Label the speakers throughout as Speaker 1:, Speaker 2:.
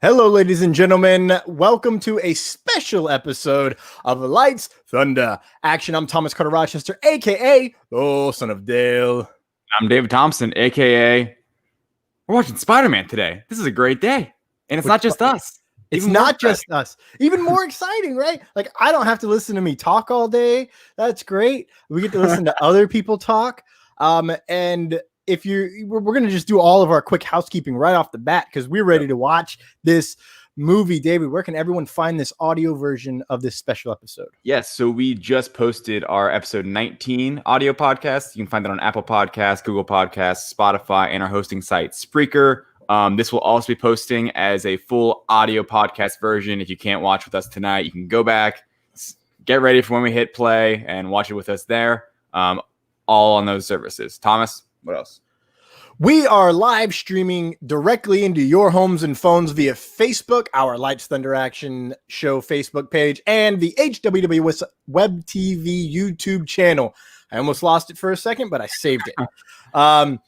Speaker 1: Hello, ladies and gentlemen. Welcome to a special episode of Lights, Thunder, Action. I'm Thomas Carter Rochester, a.k.a. Oh, Son of Dale.
Speaker 2: I'm David Thompson, a.k.a. We're watching Spider-Man today. This is a great day. And it's not just us.
Speaker 1: It's not just us. Even more exciting, right? Like, I don't have to listen to me talk all day. That's great. We get to listen to other people talk. And if we're going to just do all of our quick housekeeping right off the bat because we're ready to watch this movie. David, where can everyone find this audio version of this special episode?
Speaker 2: Yes, so we just posted our episode 19 audio podcast. You can find that on Apple Podcasts, Google Podcasts, Spotify, and our hosting site, Spreaker. This will also be posting as a full audio podcast version. If you can't watch with us tonight, you can go back, get ready for when we hit play, and watch it with us there. All on those services. Thomas, what else?
Speaker 1: We are live streaming directly into your homes and phones via Facebook, our Lights Thunder Action Show Facebook page, and the HWWS Web TV YouTube channel. I almost lost it for a second, but I saved it. And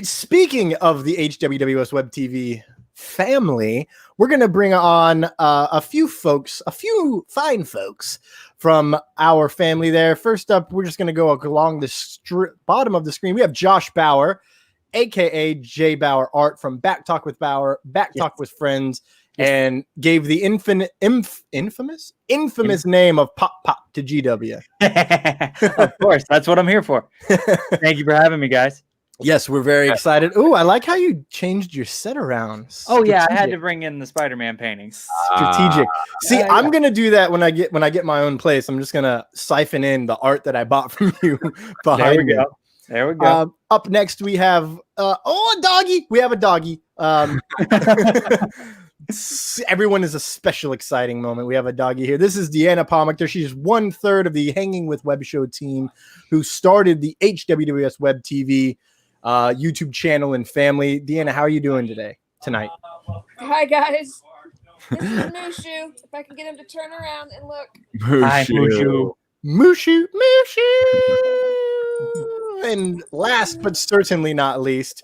Speaker 1: speaking of the HWWS Web TV family, we're going to bring on a few fine folks from our family there. First up, we're just going to go along the bottom of the screen. We have Josh Bauer, a.k.a. J. Bauer Art from Back Talk with Bauer, Back Talk with Friends, and gave the infamous name of Pop to GW.
Speaker 3: Of course, that's what I'm here for. Thank you for having me, guys.
Speaker 1: Yes, we're very excited. Oh, I like how you changed your set around.
Speaker 3: Oh yeah, I had to bring in the Spider-Man paintings.
Speaker 1: Strategic. See, I'm gonna do that when I get my own place. I'm just gonna siphon in the art that I bought from you behind me.
Speaker 3: There we go.
Speaker 1: Up next, we have a doggy. We have a doggy. Everyone is a special, exciting moment. We have a doggy here. This is Deanna Pomichter. She's 1/3 of the Hangin with Web Show team who started the HWWS Web TV YouTube channel and family. Deanna, how are you doing tonight?
Speaker 4: Hi, guys. This is Mushu. If I can get him to turn around and look.
Speaker 3: Hi, Mushu.
Speaker 1: Mushu. And last but certainly not least,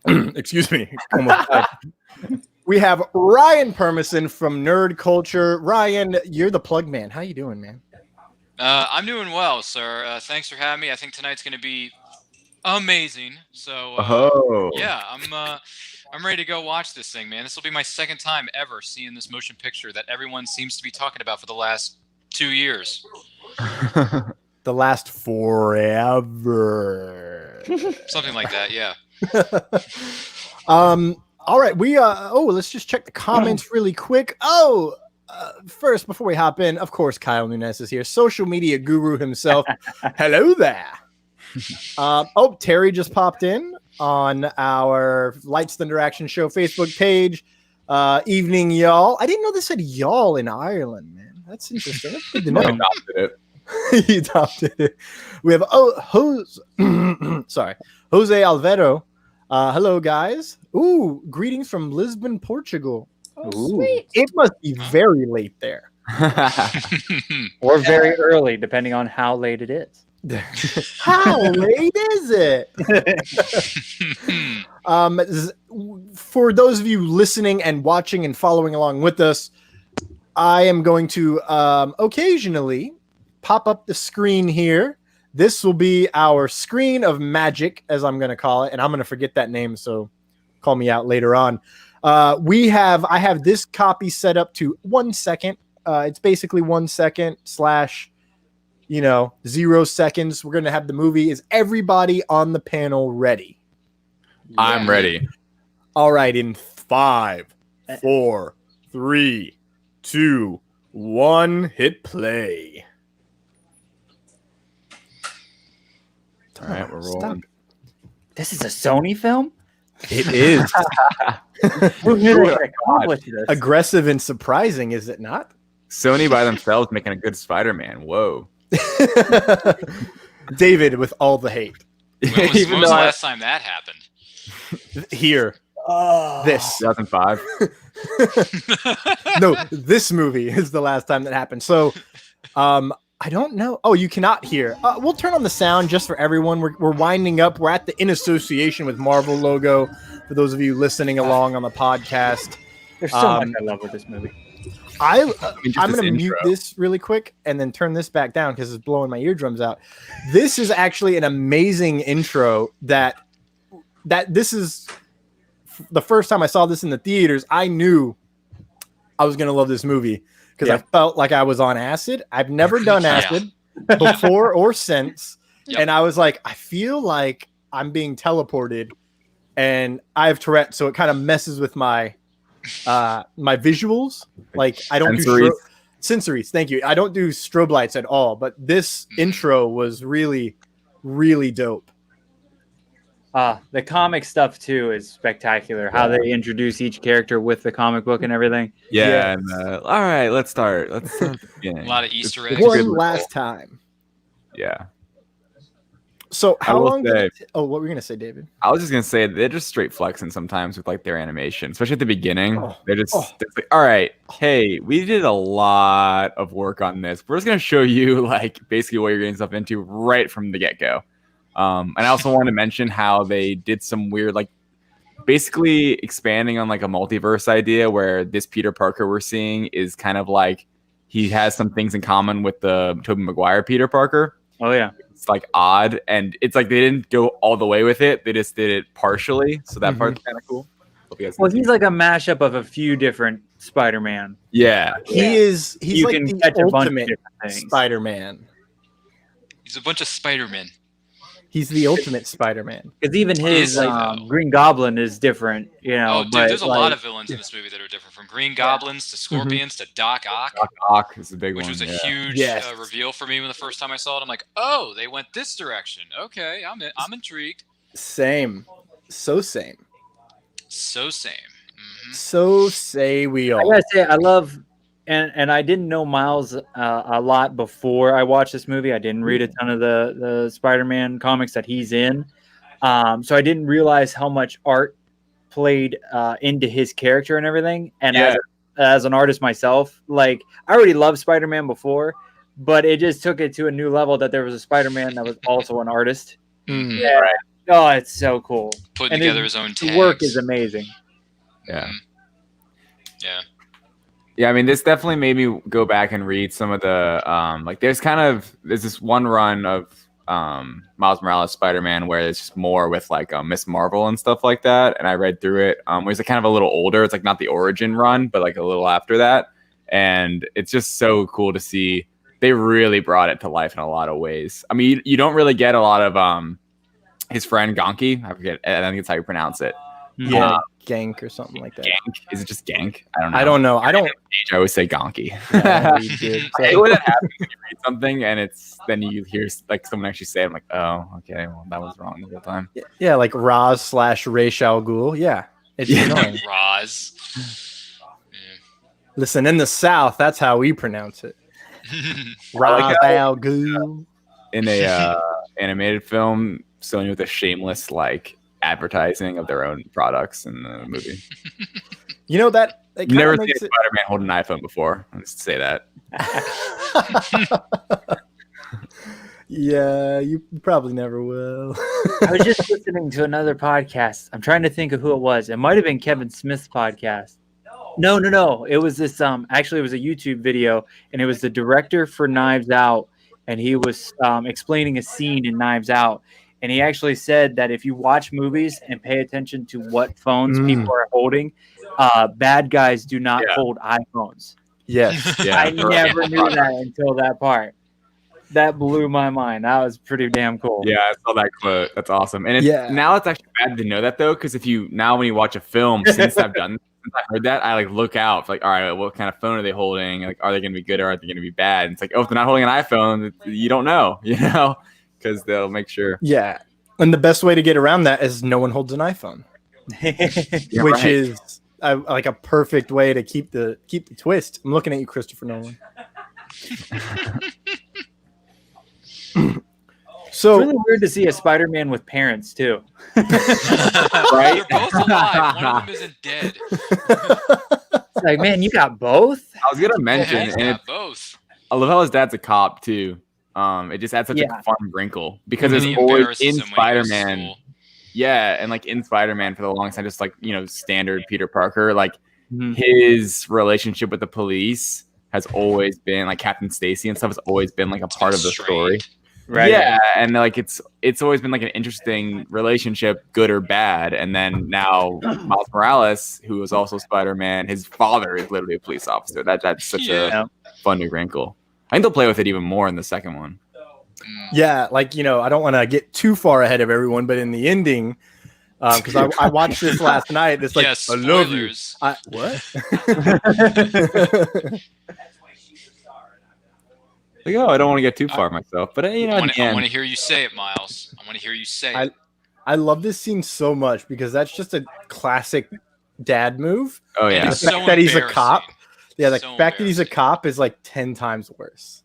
Speaker 1: excuse me, almost died. We have Ryan Permison from Nerd Culture. Ryan, you're the plug man. How you doing, man?
Speaker 5: I'm doing well, sir. Thanks for having me. I think tonight's going to be amazing. So, yeah, I'm ready to go watch this thing, man. This will be my second time ever seeing this motion picture that everyone seems to be talking about for the last 2 years.
Speaker 1: The last forever.
Speaker 5: Something like that, yeah.
Speaker 1: All right, let's just check the comments really quick. First, before we hop in, of course, Kyle Nunes is here, social media guru himself. Hello there. Terry just popped in on our Lights Thunder Action Show Facebook page. Evening, y'all. I didn't know they said y'all in Ireland, man. That's interesting. That's good to know.
Speaker 2: I adopted it.
Speaker 1: He adopted it. We have Jose Alvaro. Hello, guys. Ooh, greetings from Lisbon, Portugal.
Speaker 4: Oh, sweet.
Speaker 1: It must be very late there.
Speaker 3: Or very early, depending on how late it is.
Speaker 1: How late is it? For those of you listening and watching and following along with us, I am going to occasionally pop up the screen here. This will be our screen of magic, as I'm going to call it, and I'm going to forget that name, so call me out later on. I have this copy set up to 1 second. It's basically 1 second / 0 seconds. We're going to have the movie. Is everybody on the panel ready?
Speaker 2: I'm ready.
Speaker 1: All right, in 5, 4, 3, 2, 1, hit play.
Speaker 2: All right, we're rolling.
Speaker 3: This is a Sony film?
Speaker 1: It is.
Speaker 3: Who knew they could accomplish this?
Speaker 1: Aggressive and surprising, is it not?
Speaker 2: Sony by themselves making a good Spider-Man. Whoa.
Speaker 1: David with all the hate.
Speaker 5: When was the last time that happened?
Speaker 1: Here. This.
Speaker 2: 2005.
Speaker 1: No, this movie is the last time that happened. So I don't know. Oh, you cannot hear. We'll turn on the sound just for everyone. We're winding up. We're at the In Association with Marvel logo. For those of you listening along on the podcast,
Speaker 3: There's so much I love with this movie.
Speaker 1: I'm going
Speaker 2: this
Speaker 1: to mute
Speaker 2: intro.
Speaker 1: this really quick and then turn this back down because it's blowing my eardrums out. This is actually an amazing intro. That this is the first time I saw this in the theaters. I knew I was going to love this movie. Because I felt like I was on acid. I've never done acid before or since.
Speaker 5: Yep.
Speaker 1: And I was like, I feel like I'm being teleported. And I have Tourette, so it kind of messes with my my visuals. Like I don't do sensories. Thank you. I don't do strobe lights at all. But this intro was really, really dope.
Speaker 3: The comic stuff too is spectacular. How they introduce each character with the comic book and everything.
Speaker 2: Yeah. And, all right, let's start. A
Speaker 5: lot of Easter eggs.
Speaker 1: One last time.
Speaker 2: Yeah.
Speaker 1: So how long?
Speaker 2: Say,
Speaker 1: what were you gonna say, David?
Speaker 2: I was just gonna say they're just straight flexing sometimes with like their animation, especially at the beginning. They're just like, all right, hey, we did a lot of work on this. We're just gonna show you like basically what you're getting stuff into right from the get-go. And I also want to mention how they did some weird, like, basically expanding on like a multiverse idea where this Peter Parker we're seeing is kind of like he has some things in common with the Tobey Maguire Peter Parker.
Speaker 3: Oh yeah,
Speaker 2: it's like odd, and it's like they didn't go all the way with it; they just did it partially. So that part's kind of cool.
Speaker 3: Well, he's like a mashup of a few different Spider-Man.
Speaker 2: Yeah,
Speaker 1: He's
Speaker 3: you
Speaker 1: like
Speaker 3: can
Speaker 1: the
Speaker 3: catch a bunch of
Speaker 1: ultimate
Speaker 3: different things.
Speaker 1: Spider-Man.
Speaker 5: He's a bunch of Spider-Men.
Speaker 1: He's the ultimate Spider-Man.
Speaker 3: Because even his Green Goblin is different, you know.
Speaker 5: Oh, dude, there's a lot of villains in this movie that are different, from Green Goblins to Scorpions to Doc Ock.
Speaker 2: Doc Ock is a big
Speaker 5: which
Speaker 2: one.
Speaker 5: was a huge reveal for me when the first time I saw it. I'm like, oh, they went this direction. Okay, I'm intrigued.
Speaker 1: Same. So same.
Speaker 5: So same. Mm-hmm.
Speaker 1: So say we all.
Speaker 3: I gotta say, I love, and I didn't know Miles a lot before I watched this movie. I didn't read a ton of the Spider-Man comics that he's in. So I didn't realize how much art played into his character and everything. And as an artist myself, like I already loved Spider-Man before, but it just took it to a new level that there was a Spider-Man that was also an artist.
Speaker 1: Mm.
Speaker 3: Yeah. Right. Oh, it's so cool.
Speaker 5: Putting together his own tags.
Speaker 3: The work is amazing.
Speaker 2: Yeah.
Speaker 5: Yeah.
Speaker 2: Yeah, I mean, this definitely made me go back and read some of the like. There's this one run of Miles Morales Spider-Man where it's just more with like Miss Marvel and stuff like that, and I read through it. Where it's like kind of a little older. It's like not the origin run, but like a little after that, and it's just so cool to see. They really brought it to life in a lot of ways. I mean, you don't really get a lot of his friend Gonki. I think that's how you pronounce it.
Speaker 1: Yeah, Gank or something like that.
Speaker 2: Gank? Is it just Gank?
Speaker 1: I don't know. I
Speaker 2: always say Gonki.
Speaker 1: Yeah, you did.
Speaker 2: I hate when it happens when you read something and then you hear like someone actually say it. I'm like, oh, okay, well that was wrong the whole time.
Speaker 1: Yeah, like Raz / Ra's al Ghul. Yeah, it's annoying.
Speaker 5: Raz.
Speaker 1: Listen, in the South, that's how we pronounce it. Ra's al Ghul.
Speaker 2: In a animated film, Sony with a shameless like advertising of their own products in the movie.
Speaker 1: You know that
Speaker 2: never seen Spider-Man hold an iPhone before. I'll just say that.
Speaker 1: Yeah, you probably never will.
Speaker 3: I was just listening to another podcast. I'm trying to think of who it was. It might have been Kevin Smith's podcast. No. It was this. Actually, it was a YouTube video, and it was the director for Knives Out, and he was explaining a scene in Knives Out. And he actually said that if you watch movies and pay attention to what phones people are holding, bad guys do not hold iPhones.
Speaker 1: Yes.
Speaker 2: Yeah,
Speaker 3: I never knew that until that part. That blew my mind. That was pretty damn cool.
Speaker 2: Yeah, I saw that quote. That's awesome. And now it's actually bad to know that though, because when you watch a film, since I heard that, I like look out for like, all right, what kind of phone are they holding? Like, are they going to be good or are they going to be bad? And it's like, oh, if they're not holding an iPhone, you don't know, because they'll make sure.
Speaker 1: Yeah, and the best way to get around that is no one holds an iPhone, which is like a perfect way to keep the twist. I'm looking at you, Christopher Nolan. So
Speaker 3: it's really weird to see a Spider-Man with parents too.
Speaker 5: Right? They're both alive. One of them isn't dead.
Speaker 3: It's like, man, you got both?
Speaker 2: I was gonna mention,
Speaker 5: got both.
Speaker 2: I love how his dad's a cop too. It just adds such a fun wrinkle because
Speaker 5: And
Speaker 2: it's
Speaker 5: he
Speaker 2: always
Speaker 5: embarrasses
Speaker 2: in
Speaker 5: him when he goes to
Speaker 2: Spider-Man.
Speaker 5: school.
Speaker 2: Yeah, and like in Spider-Man for the longest time, just like standard Peter Parker, like his relationship with the police has always been like Captain Stacy and stuff has always been like a part of the story.
Speaker 3: Right.
Speaker 2: Yeah, and like it's always been like an interesting relationship, good or bad. And then now Miles Morales, who is also Spider-Man, his father is literally a police officer. That's such a fun new wrinkle. I think they'll play with it even more in the second one.
Speaker 1: Yeah, like I don't want to get too far ahead of everyone, but in the ending, because I watched this last night. It's like,
Speaker 5: yes,
Speaker 1: I love you. What?
Speaker 2: Like, I don't want to get too far myself, but
Speaker 5: I want to hear you say it, Miles. I want to hear you say it.
Speaker 1: I love this scene so much because that's just a classic dad move.
Speaker 2: Oh yeah,
Speaker 1: the fact that he's a cop. Yeah, the fact that he's a cop is like 10 times worse.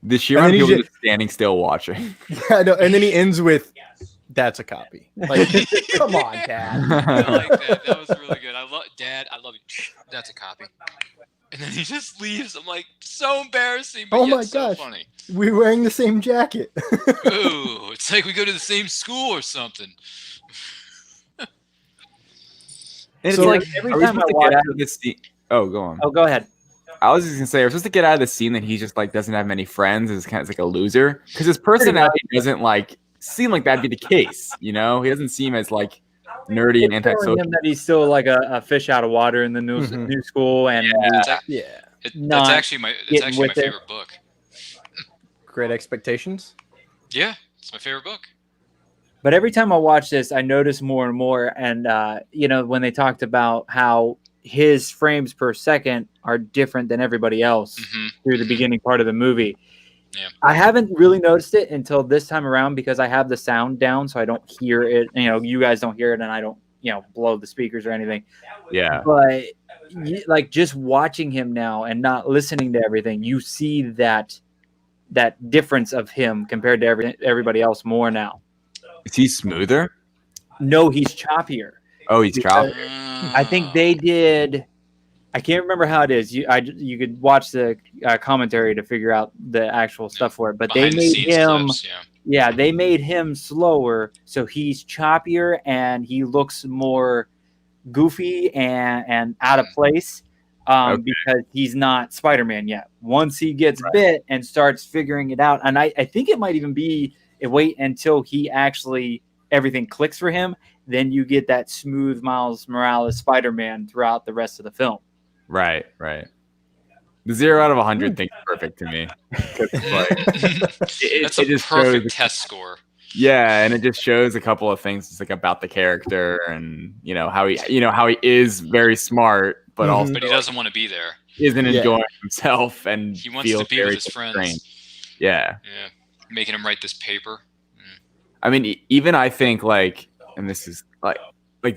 Speaker 2: The sheer amount of people just standing still watching.
Speaker 1: Yeah, no, and then he ends with, "That's a copy." Like, come on, Dad.
Speaker 5: I like that. That was really good. Dad, I love you. That's a copy. And then he just leaves. I'm like, so embarrassing, but yet so funny.
Speaker 1: We're wearing the same jacket.
Speaker 5: Ooh, it's like we go to the same school or something.
Speaker 2: And it's
Speaker 3: So
Speaker 2: like
Speaker 3: every
Speaker 2: are we
Speaker 3: time I
Speaker 2: supposed to
Speaker 3: watch
Speaker 2: get out of this scene? Oh, go on.
Speaker 3: Oh, go ahead.
Speaker 2: I was just gonna say, we're supposed to get out of the scene that he just like doesn't have many friends. Is kind of like a loser because his personality doesn't like seem like that'd be the case. He doesn't seem as like nerdy and antisocial.
Speaker 3: Him that he's still like a fish out of water in the new school, and
Speaker 5: That's actually my favorite book.
Speaker 1: Great Expectations.
Speaker 5: Yeah, it's my favorite book.
Speaker 3: But every time I watch this, I notice more and more. And when they talked about how his frames per second are different than everybody else through the beginning part of the movie. Yeah. I haven't really noticed it until this time around because I have the sound down, so I don't hear it. You guys don't hear it, and I don't, blow the speakers or anything.
Speaker 2: Yeah.
Speaker 3: But like just watching him now and not listening to everything, you see that difference of him compared to everybody else more now.
Speaker 2: Is he smoother?
Speaker 3: No, he's choppier.
Speaker 2: Oh, he's choppy.
Speaker 3: I think they did. I can't remember how it is. You could watch the commentary to figure out the actual stuff for it. But they made him, they made him slower, so he's choppier and he looks more goofy and out of place because he's not Spider-Man yet. Once he gets bit and starts figuring it out, and I think it might even be wait until he actually everything clicks for him. Then you get that smooth Miles Morales Spider-Man throughout the rest of the film.
Speaker 2: Right. The 0 out of 100 thing is perfect to me.
Speaker 5: That's a perfect test score.
Speaker 2: Yeah, and it just shows a couple of things just like about the character and how he is very smart, but also
Speaker 5: he doesn't want to be there.
Speaker 2: Isn't enjoying himself and
Speaker 5: he wants to be with his friends.
Speaker 2: Yeah.
Speaker 5: Making him write this paper.
Speaker 2: I mean, even I think and this is like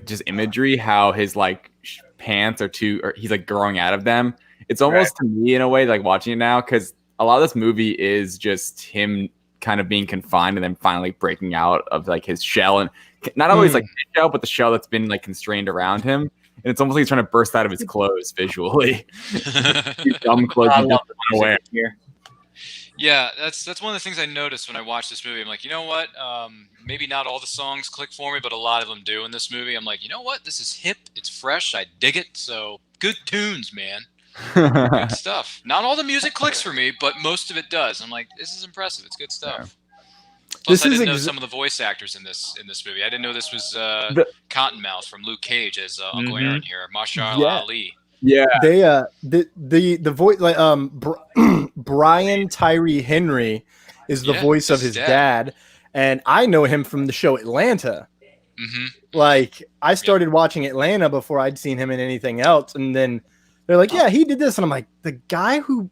Speaker 2: just imagery, how his pants are he's like growing out of them. It's almost to me in a way like watching it now because a lot of this movie is just him kind of being confined and then finally breaking out of his shell, and not always his shell, but the shell that's been constrained around him. And it's almost like he's trying to burst out of his clothes visually. Dumb clothes he doesn't want to wear.
Speaker 5: Yeah, that's one of the things I noticed when I watched this movie. I'm like, you know what? Maybe not all the songs click for me, but a lot of them do in this movie. I'm like, you know what? This is hip. It's fresh. I dig it. So good tunes, man. Good stuff. Not all the music clicks for me, but most of it does. I'm like, this is impressive. It's good stuff. Plus, I didn't know some of the voice actors in this movie. I didn't know this was Cottonmouth from Luke Cage as Uncle Aaron here. Mahershala Ali.
Speaker 1: Yeah, they the voice Brian Tyree Henry is the voice of his dad, and I know him from the show Atlanta. I started watching Atlanta before I'd seen him in anything else, and then they're like, "Yeah, he did this," and I'm like, "The guy who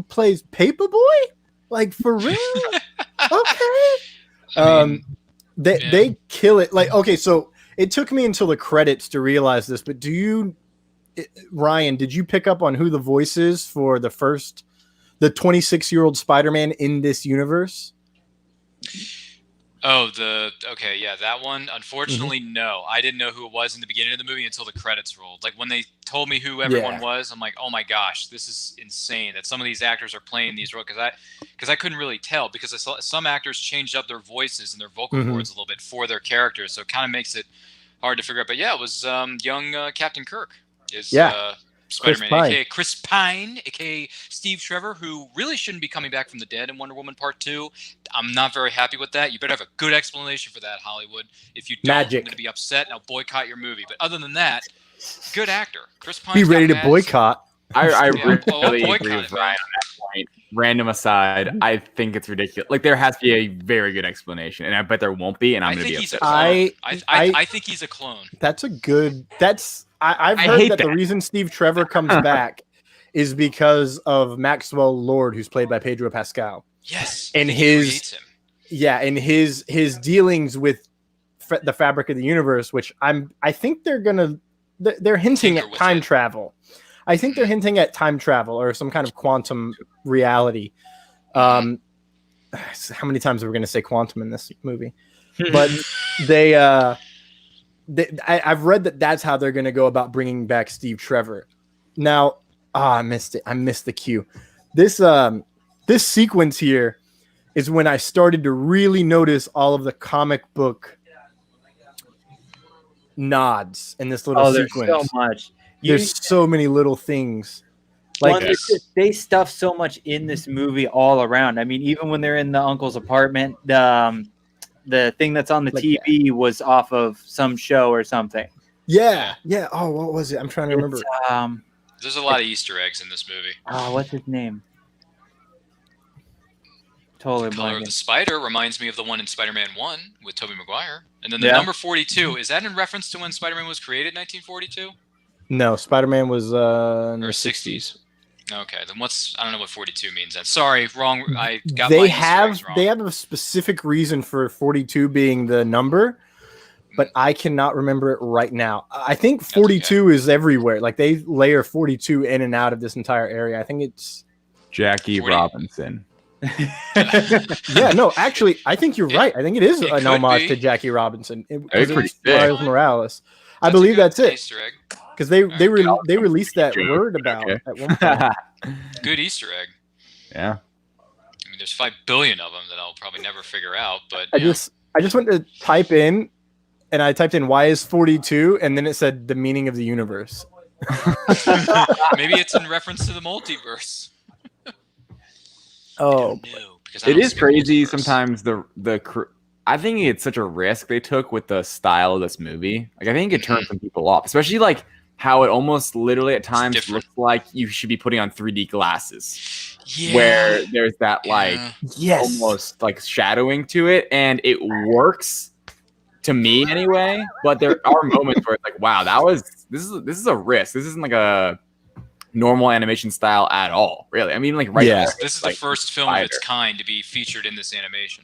Speaker 1: plays Paperboy, for real?" Okay. They kill it. Okay, so it took me until the credits to realize this, but Ryan, did you pick up on who the voice is for the 26-year-old Spider-Man in this universe?
Speaker 5: Oh, that one. Unfortunately, no. I didn't know who it was in the beginning of the movie until the credits rolled. Like when they told me who everyone was, I'm like, oh my gosh, this is insane that some of these actors are playing these roles because I couldn't really tell because I saw some actors changed up their voices and their vocal cords a little bit for their characters, so it kind of makes it hard to figure out. But yeah, it was young Captain Kirk is Spider-Man, aka Chris Pine, aka Steve Trevor, who really shouldn't be coming back from the dead in Wonder Woman Part 2. I'm not very happy with that. You better have a good explanation for that, Hollywood. If you don't, I'm going to be upset and I'll boycott your movie. But other than that, good actor. Chris Pine.
Speaker 1: Be ready to boycott.
Speaker 2: I really agree with Ryan on that point. Random aside, I think it's ridiculous. Like there has to be a very good explanation, and I bet there won't be. And I'm going to be upset.
Speaker 5: I think he's a clone.
Speaker 1: That's a good. I've heard that the reason Steve Trevor comes back is because of Maxwell Lord, who's played by Pedro Pascal.
Speaker 5: Yes,
Speaker 1: and his dealings with the fabric of the universe, which I think they're hinting at time travel. I think they're hinting at time travel or some kind of quantum reality. How many times are we going to say quantum in this movie? But I've read that that's how they're going to go about bringing back Steve Trevor. Now, I missed it. I missed the cue. This sequence here is when I started to really notice all of the comic book nods in this little sequence.
Speaker 3: There's so much.
Speaker 1: There's so many little things.
Speaker 3: Like they stuff so much in this movie all around. I mean, even when they're in the uncle's apartment, the thing that's on the TV was off of some show or something.
Speaker 1: Yeah. Oh, what was it? I'm trying to remember.
Speaker 5: There's a lot of Easter eggs in this movie.
Speaker 3: Oh, what's his name? Totally.
Speaker 5: The color of the spider reminds me of the one in Spider-Man 1 with Tobey Maguire. And then the number 42, is that in reference to when Spider-Man was created in 1942?
Speaker 1: No, Spider-Man was
Speaker 5: or 60s. Okay, then I don't know what 42 means then. Sorry, wrong. I got
Speaker 1: they have a specific reason for 42 being the number, but I cannot remember it right now. I think 42 is everywhere. Like they layer 42 in and out of this entire area. I think it's
Speaker 2: Jackie Robinson.
Speaker 1: Yeah, no, actually, I think you're right. I think it is an homage to Jackie Robinson. It's Miles Morales. I believe that's it.
Speaker 5: Easter egg.
Speaker 1: Because they released that word about at one point.
Speaker 5: Good Easter egg.
Speaker 2: Yeah.
Speaker 5: I mean, there's 5 billion of them that I'll probably never figure out. But
Speaker 1: I just went to type in, and I typed in why is 42, and then it said the meaning of the universe.
Speaker 5: Maybe it's in reference to the multiverse.
Speaker 1: Oh,
Speaker 2: it is crazy sometimes. I think it's such a risk they took with the style of this movie. Like I think it turned some people off, especially like how it almost literally at times looks like you should be putting on 3D glasses. Yeah. Where there's that almost like shadowing to it, and it works to me anyway. But there are moments where it's like, wow, this is a risk. This isn't like a normal animation style at all, really. I mean, like
Speaker 5: this is the first film of its kind to be featured in this animation.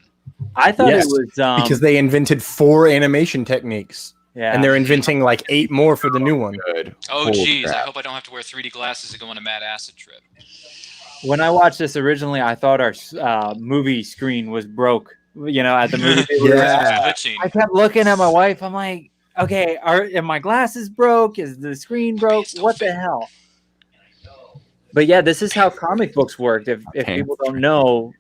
Speaker 3: I thought it was
Speaker 1: because they invented 4 animation techniques. Yeah. And they're inventing like 8 more for the new one.
Speaker 5: Good. Oh, geez. I hope I don't have to wear 3D glasses to go on a mad acid trip.
Speaker 3: When I watched this originally, I thought our movie screen was broke. You know, at the movie theater. I kept looking at my wife. I'm like, okay, are my glasses broke? Is the screen broke? What the hell? But yeah, this is how comic books worked. If people don't know,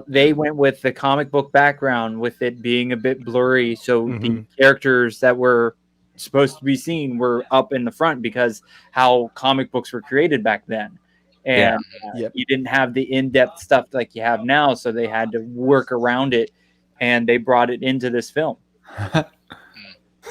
Speaker 3: they went with the comic book background with it being a bit blurry. So the characters that were supposed to be seen were up in the front because how comic books were created back then. And you didn't have the in-depth stuff like you have now. So they had to work around it, and they brought it into this film.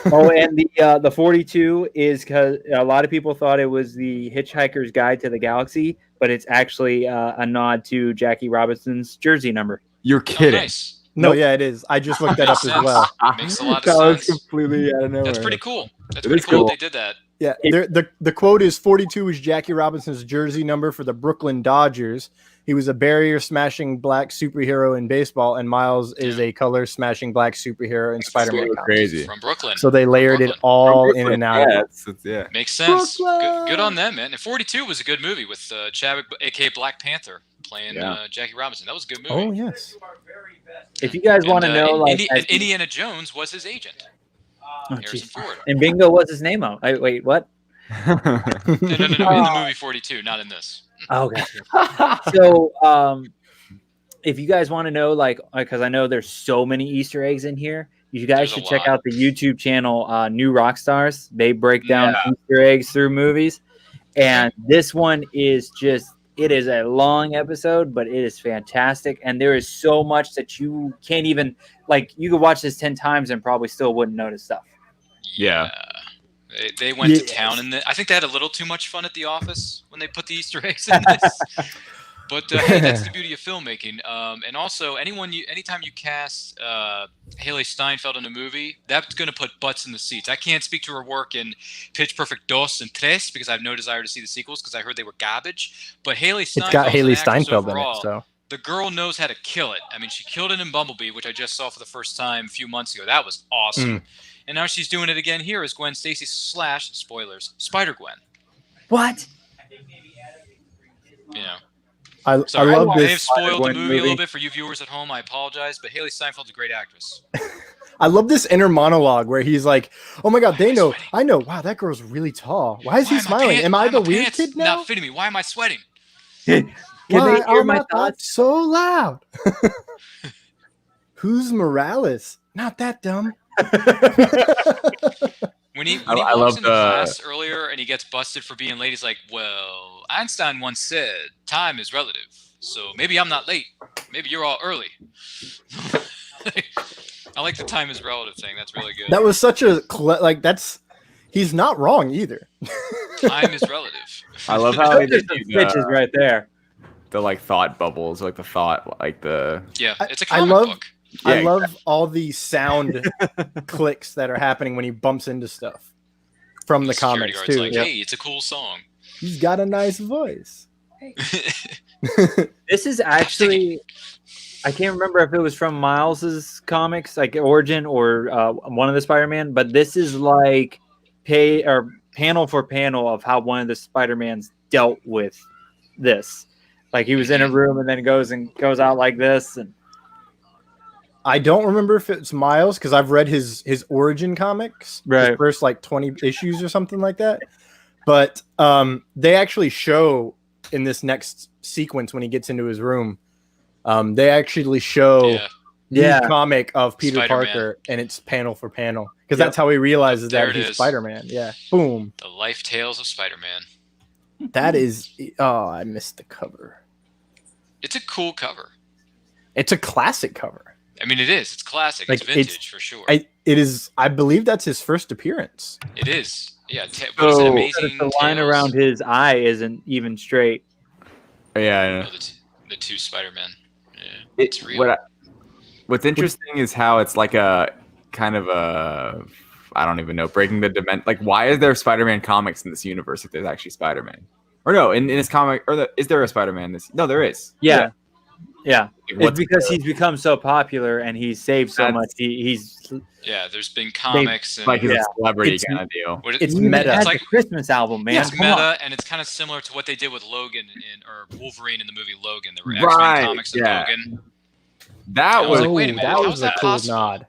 Speaker 3: Oh, and the 42 is because a lot of people thought it was the Hitchhiker's Guide to the Galaxy, but it's actually a nod to Jackie Robinson's jersey number.
Speaker 2: You're kidding.
Speaker 5: Oh, nice.
Speaker 1: No, yeah, it is. I just looked that up as well.
Speaker 5: Makes a lot of sense.
Speaker 2: Completely out of nowhere.
Speaker 5: That's pretty cool. That's pretty cool they did that.
Speaker 1: Yeah, the quote is 42 is Jackie Robinson's jersey number for the Brooklyn Dodgers, He was a barrier smashing black superhero in baseball, and Miles is a color smashing black superhero in Spider-Man comics.
Speaker 2: Crazy.
Speaker 5: From Brooklyn.
Speaker 1: So they layered it all in and out.
Speaker 2: Yeah,
Speaker 5: makes sense. Good on them, man. And 42 was a good movie with Chadwick, aka Black Panther, playing Jackie Robinson. That was a good movie.
Speaker 1: Oh yes.
Speaker 3: If you guys want to know,
Speaker 5: Indiana Jones was his agent. Harrison Ford.
Speaker 3: And Bingo was his name. Wait, what?
Speaker 5: No, in the movie 42, not in this.
Speaker 3: Oh, gotcha. So, if you guys want to know, because I know there's so many Easter eggs in here, you guys should check out the YouTube channel, New Rockstars. They break down Easter eggs through movies. And this one is it is a long episode, but it is fantastic. And there is so much that you can't even, you could watch this 10 times and probably still wouldn't notice stuff.
Speaker 5: Yeah. They went to town, and I think they had a little too much fun at the office when they put the Easter eggs in this. But hey, that's the beauty of filmmaking. And also, anytime you cast Haley Steinfeld in a movie, that's going to put butts in the seats. I can't speak to her work in Pitch Perfect 2 and 3 because I have no desire to see the sequels because I heard they were garbage. But Haley Steinfeld,
Speaker 1: it's got Haley Steinfeld in it, so
Speaker 5: the girl knows how to kill it. I mean, she killed it in Bumblebee, which I just saw for the first time a few months ago. That was awesome. And now she's doing it again here as Gwen Stacy / spoilers, Spider-Gwen.
Speaker 3: What?
Speaker 5: You know.
Speaker 1: I love this.
Speaker 5: I have spoiled the movie a little bit for you viewers at home. I apologize, but Haley Steinfeld's a great actress.
Speaker 1: I love this inner monologue where he's like, "Oh my God, they know. I know. Wow, that girl's really tall. Why is he smiling? Am I the weird kid now?
Speaker 5: Not fitting me. Why am I sweating?
Speaker 3: Can they hear my thoughts
Speaker 1: so loud? Who's Morales? Not that dumb."
Speaker 5: When he walks into class earlier and he gets busted for being late, he's like, well, Einstein once said time is relative. So maybe I'm not late. Maybe you're all early. I like the time is relative thing. That's really good.
Speaker 1: That was such a he's not wrong either.
Speaker 5: Time is relative.
Speaker 2: I love how they did
Speaker 3: bitches right there.
Speaker 2: The thought bubbles, it's
Speaker 5: a comic book.
Speaker 1: I love all the sound clicks that are happening when he bumps into stuff from the comics too.
Speaker 5: Hey, it's a cool song.
Speaker 1: He's got a nice voice.
Speaker 4: Hey.
Speaker 3: This is actually, I can't remember if it was from Miles's comics, like Origin or one of the Spider-Man, but this is panel for panel of how one of the Spider-Mans dealt with this. Like he was in a room and then goes out like this. And
Speaker 1: I don't remember if it's Miles because I've read his Origin comics, his first 20 issues or something like that. But they actually show in this next sequence when he gets into his room, they actually show the comic of Peter
Speaker 5: Spider-Man.
Speaker 1: Parker, and it's panel for panel because that's how he realizes that he's Spider-Man. Yeah, boom.
Speaker 5: The Life Tales of Spider-Man.
Speaker 1: That is, I missed the cover.
Speaker 5: It's a cool cover.
Speaker 1: It's a classic cover.
Speaker 5: I mean, it is. It's classic. It's vintage for sure.
Speaker 1: It is. I believe that's his first appearance.
Speaker 5: It is. Yeah. What is it? Amazing.
Speaker 3: The line around his eye isn't even straight.
Speaker 2: Yeah.
Speaker 5: The two Spider-Men. Yeah. It's real.
Speaker 2: What's interesting is how it's like a kind of a, I don't even know, breaking the dimension. Like, why is there Spider-Man comics in this universe if there's actually Spider-Man? Or no, in his comic, is there a Spider-Man? No, there is.
Speaker 3: Yeah. It's because he's become so popular and he's saved so much.
Speaker 5: There's been comics and
Speaker 2: he's a celebrity kind of deal.
Speaker 1: It's meta.
Speaker 3: It's like a Christmas album, man.
Speaker 5: Yeah, it's meta, and it's kind of similar to what they did with Logan or Wolverine in the movie Logan. There were X-Men comics in Logan.
Speaker 2: That was
Speaker 5: wait a minute,
Speaker 1: that was a cool nod.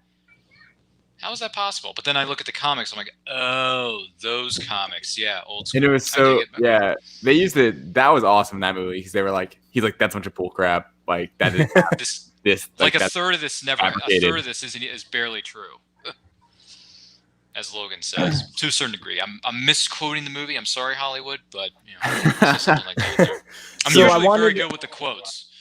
Speaker 5: How is that possible? But then I look at the comics, I'm like, oh, those comics, old school.
Speaker 2: And it was they used it. That was awesome in that movie because they were like, he's like, that's a bunch of bull crap. Like that is this
Speaker 5: like a third of this is barely true, as Logan says to a certain degree. I'm misquoting the movie. I'm sorry, Hollywood, but something like that. I'm usually very good with the quotes.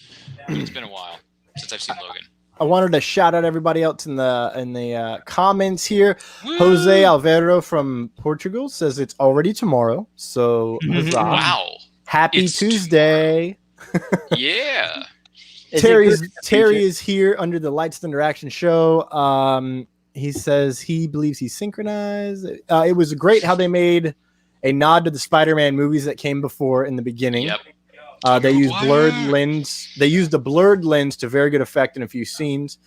Speaker 5: It's been a while since I've seen Logan.
Speaker 1: I wanted to shout out everybody else in the comments here. Woo! Jose Alvaro from Portugal says it's already tomorrow. So
Speaker 5: wow,
Speaker 1: happy Tuesday!
Speaker 5: Yeah.
Speaker 1: Terry is here under the Lights Thunder Action Show. He says he believes he's synchronized. It was great how they made a nod to the Spider-Man movies that came before in the beginning.
Speaker 5: Yep.
Speaker 1: They use blurred lens. They used a blurred lens to very good effect in a few scenes.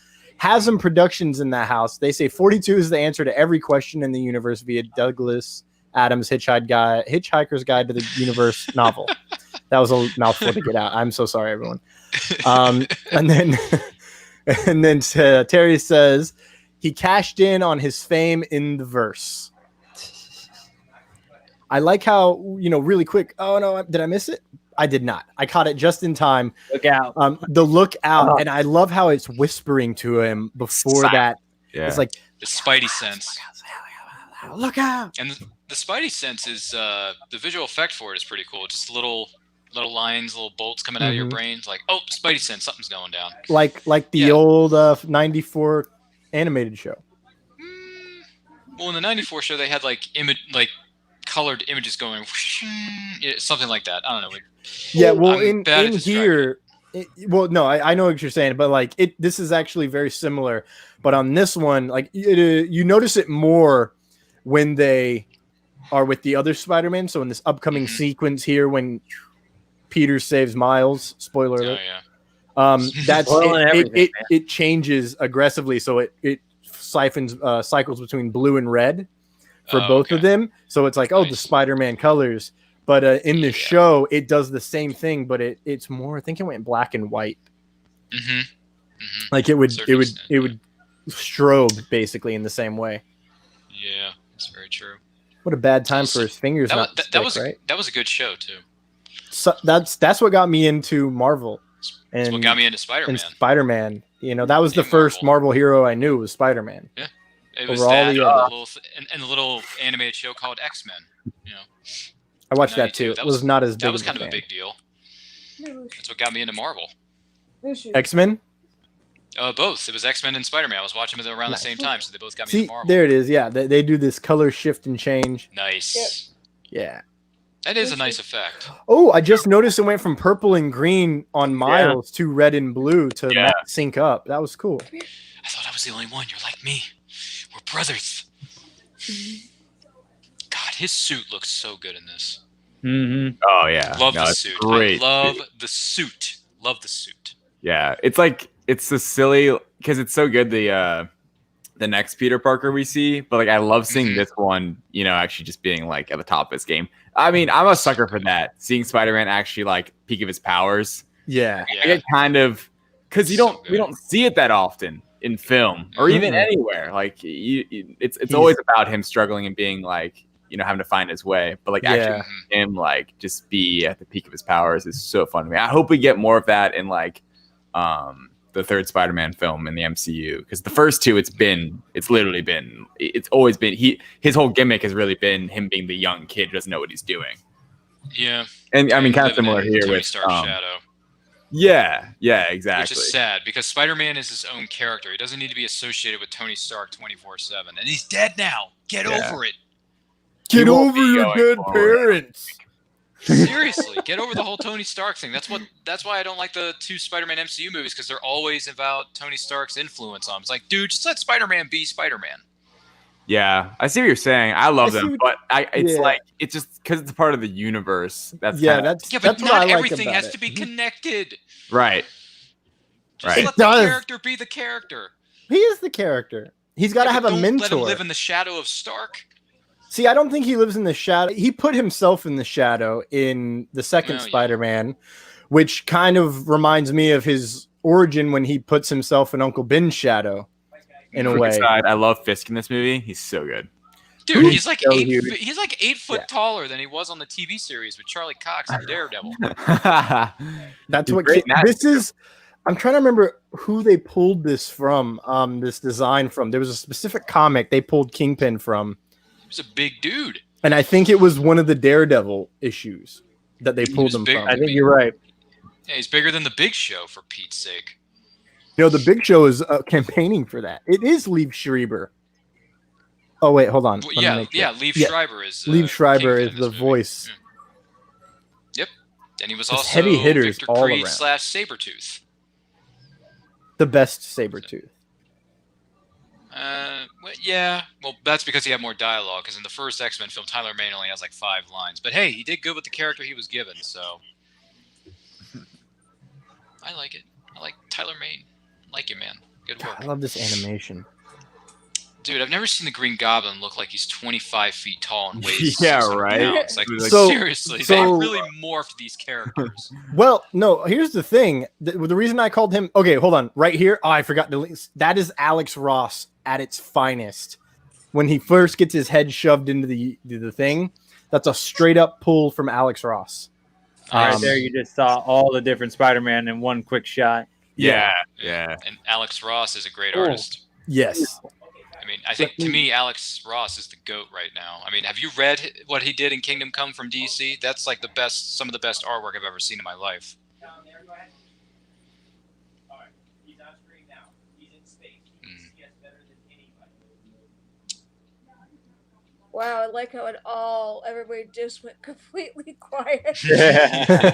Speaker 1: Hasm Productions in that house. They say 42 is the answer to every question in the universe via Douglas Adams' Hitchhiker's Guide to the Universe novel. That was a mouthful to get out. I'm so sorry, everyone. And then Terry says he cashed in on his fame in the verse. I like how, really quick. Oh no, did I miss it? I did not. I caught it just in time.
Speaker 3: Look out.
Speaker 1: The look out. And I love how it's whispering to him before that.
Speaker 2: Yeah.
Speaker 1: It's like
Speaker 5: the Spidey sense.
Speaker 1: Look out.
Speaker 5: And the Spidey sense is the visual effect for it is pretty cool. Just little lines, little bolts coming out of your brain. It's like, oh, Spidey sense, something's going down.
Speaker 1: Like the old 94 animated show.
Speaker 5: Well, in the 94 show, they had like colored images going, something like that. I don't know.
Speaker 1: Yeah, well,
Speaker 5: in
Speaker 1: here, I know what you're saying, but like this is actually very similar. But on this one, like you notice it more when they are with the other Spider-Man. So in this upcoming sequence here, when Peter saves Miles, spoiler alert.
Speaker 5: Oh, yeah.
Speaker 1: That's it changes aggressively, so it cycles between blue and red for both of them. So it's like, nice. The Spider-Man colors. But in the show, it does the same thing, but it's more. I think it went black and white.
Speaker 5: Mm-hmm. Mm-hmm.
Speaker 1: Like it would strobe basically in the same way.
Speaker 5: Yeah, that's very true.
Speaker 1: What a bad time for his fingers.
Speaker 5: That was a good show too.
Speaker 1: So that's what got me into Marvel.
Speaker 5: That's what got me into Spider-Man.
Speaker 1: And Spider-Man, that was the first Marvel hero I knew was Spider-Man.
Speaker 5: Yeah, it was that and the little animated show called X-Men.
Speaker 1: I watched that too. It was not as big.
Speaker 5: That was kind of a big deal. That's what got me into Marvel.
Speaker 1: X-Men?
Speaker 5: Both. It was X-Men and Spider-Man. I was watching them around the same time, so they both got me into Marvel.
Speaker 1: There it is. Yeah, they do this color shift and change.
Speaker 5: Nice.
Speaker 1: Yeah.
Speaker 5: That is a nice effect.
Speaker 1: Oh, I just noticed it went from purple and green on Miles to red and blue to sync up. That was cool.
Speaker 5: I thought I was the only one. You're like me. We're brothers. God, his suit looks so good in this.
Speaker 3: Mm-hmm.
Speaker 2: Oh yeah,
Speaker 5: love the suit.
Speaker 2: Great.
Speaker 5: I love the suit. Love the suit.
Speaker 2: Yeah, it's the silly because it's so good. The next Peter Parker we see, but like I love seeing this one. Actually just being like at the top of his game. I mean, I'm a sucker for that. Seeing Spider-Man actually like peak of his powers.
Speaker 1: Yeah.
Speaker 2: I get kind of because we don't see it that often in film or even anywhere. Like it's always about him struggling and being like. Having to find his way, but like actually him like just be at the peak of his powers is so fun to me. I hope we get more of that in like the third Spider-Man film in the MCU because the first two it's always been his whole gimmick has really been him being the young kid who doesn't know what he's doing.
Speaker 5: Yeah,
Speaker 2: and I mean kind of similar here
Speaker 5: Tony
Speaker 2: with
Speaker 5: Stark's shadow.
Speaker 2: Yeah, exactly.
Speaker 5: Which is sad because Spider-Man is his own character. He doesn't need to be associated with Tony Stark 24/7, and he's dead now. Get over it.
Speaker 1: Get over your dead parents.
Speaker 5: Seriously, get over the whole Tony Stark thing. That's why I don't like the two Spider-Man MCU movies because they're always about Tony Stark's influence on him. It's like, dude, just let Spider-Man be Spider-Man.
Speaker 2: Yeah, I see what you're saying. I love them, but it's just because it's a part of the universe. But
Speaker 5: not everything has to be connected.
Speaker 2: Right.
Speaker 5: Just let the character be the character.
Speaker 1: He is the character. He's got to have a mentor.
Speaker 5: Let him live in the shadow of Stark.
Speaker 1: See, I don't think he lives in the shadow. He put himself in the shadow in the second Spider-Man, which kind of reminds me of his origin when he puts himself in Uncle Ben's shadow, in a way.
Speaker 2: I love Fisk in this movie. He's so good.
Speaker 5: Dude, he's like 8 foot taller than he was on the TV series with Charlie Cox and Daredevil.
Speaker 1: That's what this is. I'm trying to remember who they pulled this from, this design from. There was a specific comic they pulled Kingpin from.
Speaker 5: He was a big dude.
Speaker 1: And I think it was one of the Daredevil issues that they pulled him from.
Speaker 3: I think you're right.
Speaker 5: Yeah, he's bigger than the Big Show, for Pete's sake.
Speaker 1: The Big Show is campaigning for that. It is Liev Schreiber. Oh, wait, hold on.
Speaker 5: Liev Schreiber is
Speaker 1: Liev Schreiber is the voice.
Speaker 5: Yep. And he was also
Speaker 1: heavy hitters
Speaker 5: Victor
Speaker 1: all
Speaker 5: Creed /
Speaker 1: around.
Speaker 5: Sabretooth.
Speaker 1: The best Sabretooth.
Speaker 5: Well, that's because he had more dialogue. Because in the first X-Men film, Tyler Mane only has like 5 lines. But hey, he did good with the character he was given. So I like it. I like Tyler Mane. Like you, man. Good work.
Speaker 1: I love this animation.
Speaker 5: Dude, I've never seen the Green Goblin look like he's 25 feet tall and weighs
Speaker 2: Yeah,
Speaker 5: 600
Speaker 2: right.
Speaker 5: pounds. Like,
Speaker 1: So-
Speaker 5: seriously,
Speaker 1: so-
Speaker 5: they really morphed these characters.
Speaker 1: Well, no, here's the thing. The reason I called him... Okay, hold on. Right here. Oh, I forgot to link. That is Alex Ross at its finest. When he first gets his head shoved into the thing, that's a straight up pull from Alex Ross.
Speaker 3: Right there, you just saw all the different Spider-Man in one quick shot.
Speaker 2: Yeah.
Speaker 5: And Alex Ross is a great
Speaker 3: Cool.
Speaker 5: artist.
Speaker 1: Yes.
Speaker 5: I mean, I think to me, Alex Ross is the GOAT right now. I mean, have you read what he did in Kingdom Come from DC? That's like some of the best artwork I've ever seen in my life.
Speaker 4: Wow, I like how everybody just went completely quiet.
Speaker 3: Yeah.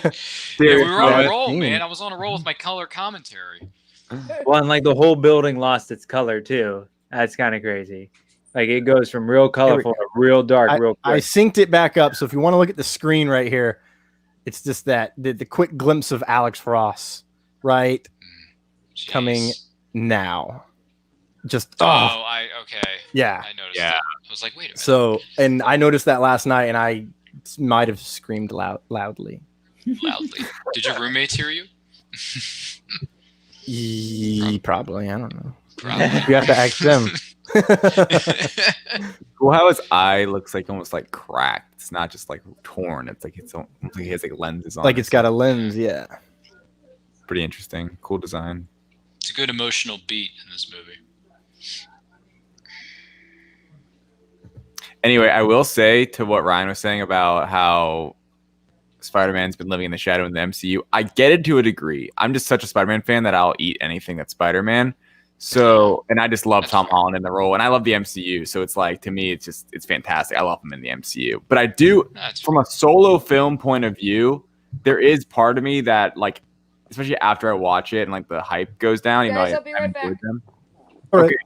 Speaker 5: Yeah, we were on
Speaker 1: Yeah,
Speaker 5: a roll,
Speaker 1: team.
Speaker 5: man. I was on a roll with my color commentary.
Speaker 3: Well, and like the whole building lost its color too. That's kind of crazy. Like it goes from real colorful to real dark, real
Speaker 1: I
Speaker 3: quick.
Speaker 1: synced it back up. So if you want to look at the screen right here, it's just that the quick glimpse of Alex Ross, right?
Speaker 5: Jeez.
Speaker 1: Coming now. Just
Speaker 5: Okay.
Speaker 1: yeah.
Speaker 5: I noticed
Speaker 2: Yeah.
Speaker 5: that. I was like, wait a minute.
Speaker 1: So, and I noticed that last night, and I might have screamed loudly.
Speaker 5: Loudly. Did your roommates hear you?
Speaker 1: Probably. I don't know.
Speaker 5: Probably.
Speaker 1: You have to ask them.
Speaker 2: Well, how his eye looks like almost like cracked. It's not just like torn. It's like he has like lenses on.
Speaker 1: Like it's got a lens. Yeah.
Speaker 2: pretty interesting. Cool design.
Speaker 5: It's a good emotional beat in this movie.
Speaker 2: Anyway, I will say to what Ryan was saying about how Spider-Man's been living in the shadow in the MCU. I get it to a degree. I'm just such a Spider-Man fan that I'll eat anything that's Spider-Man. So, and I just love Tom Holland in the role, and I love the MCU. So it's like, to me, it's fantastic. I love him in the MCU. But I do, from a solo film point of view, there is part of me that, like, especially after I watch it and like the hype goes down, you know,
Speaker 4: Guys, I'll be right back.
Speaker 2: them.
Speaker 1: All
Speaker 2: Okay.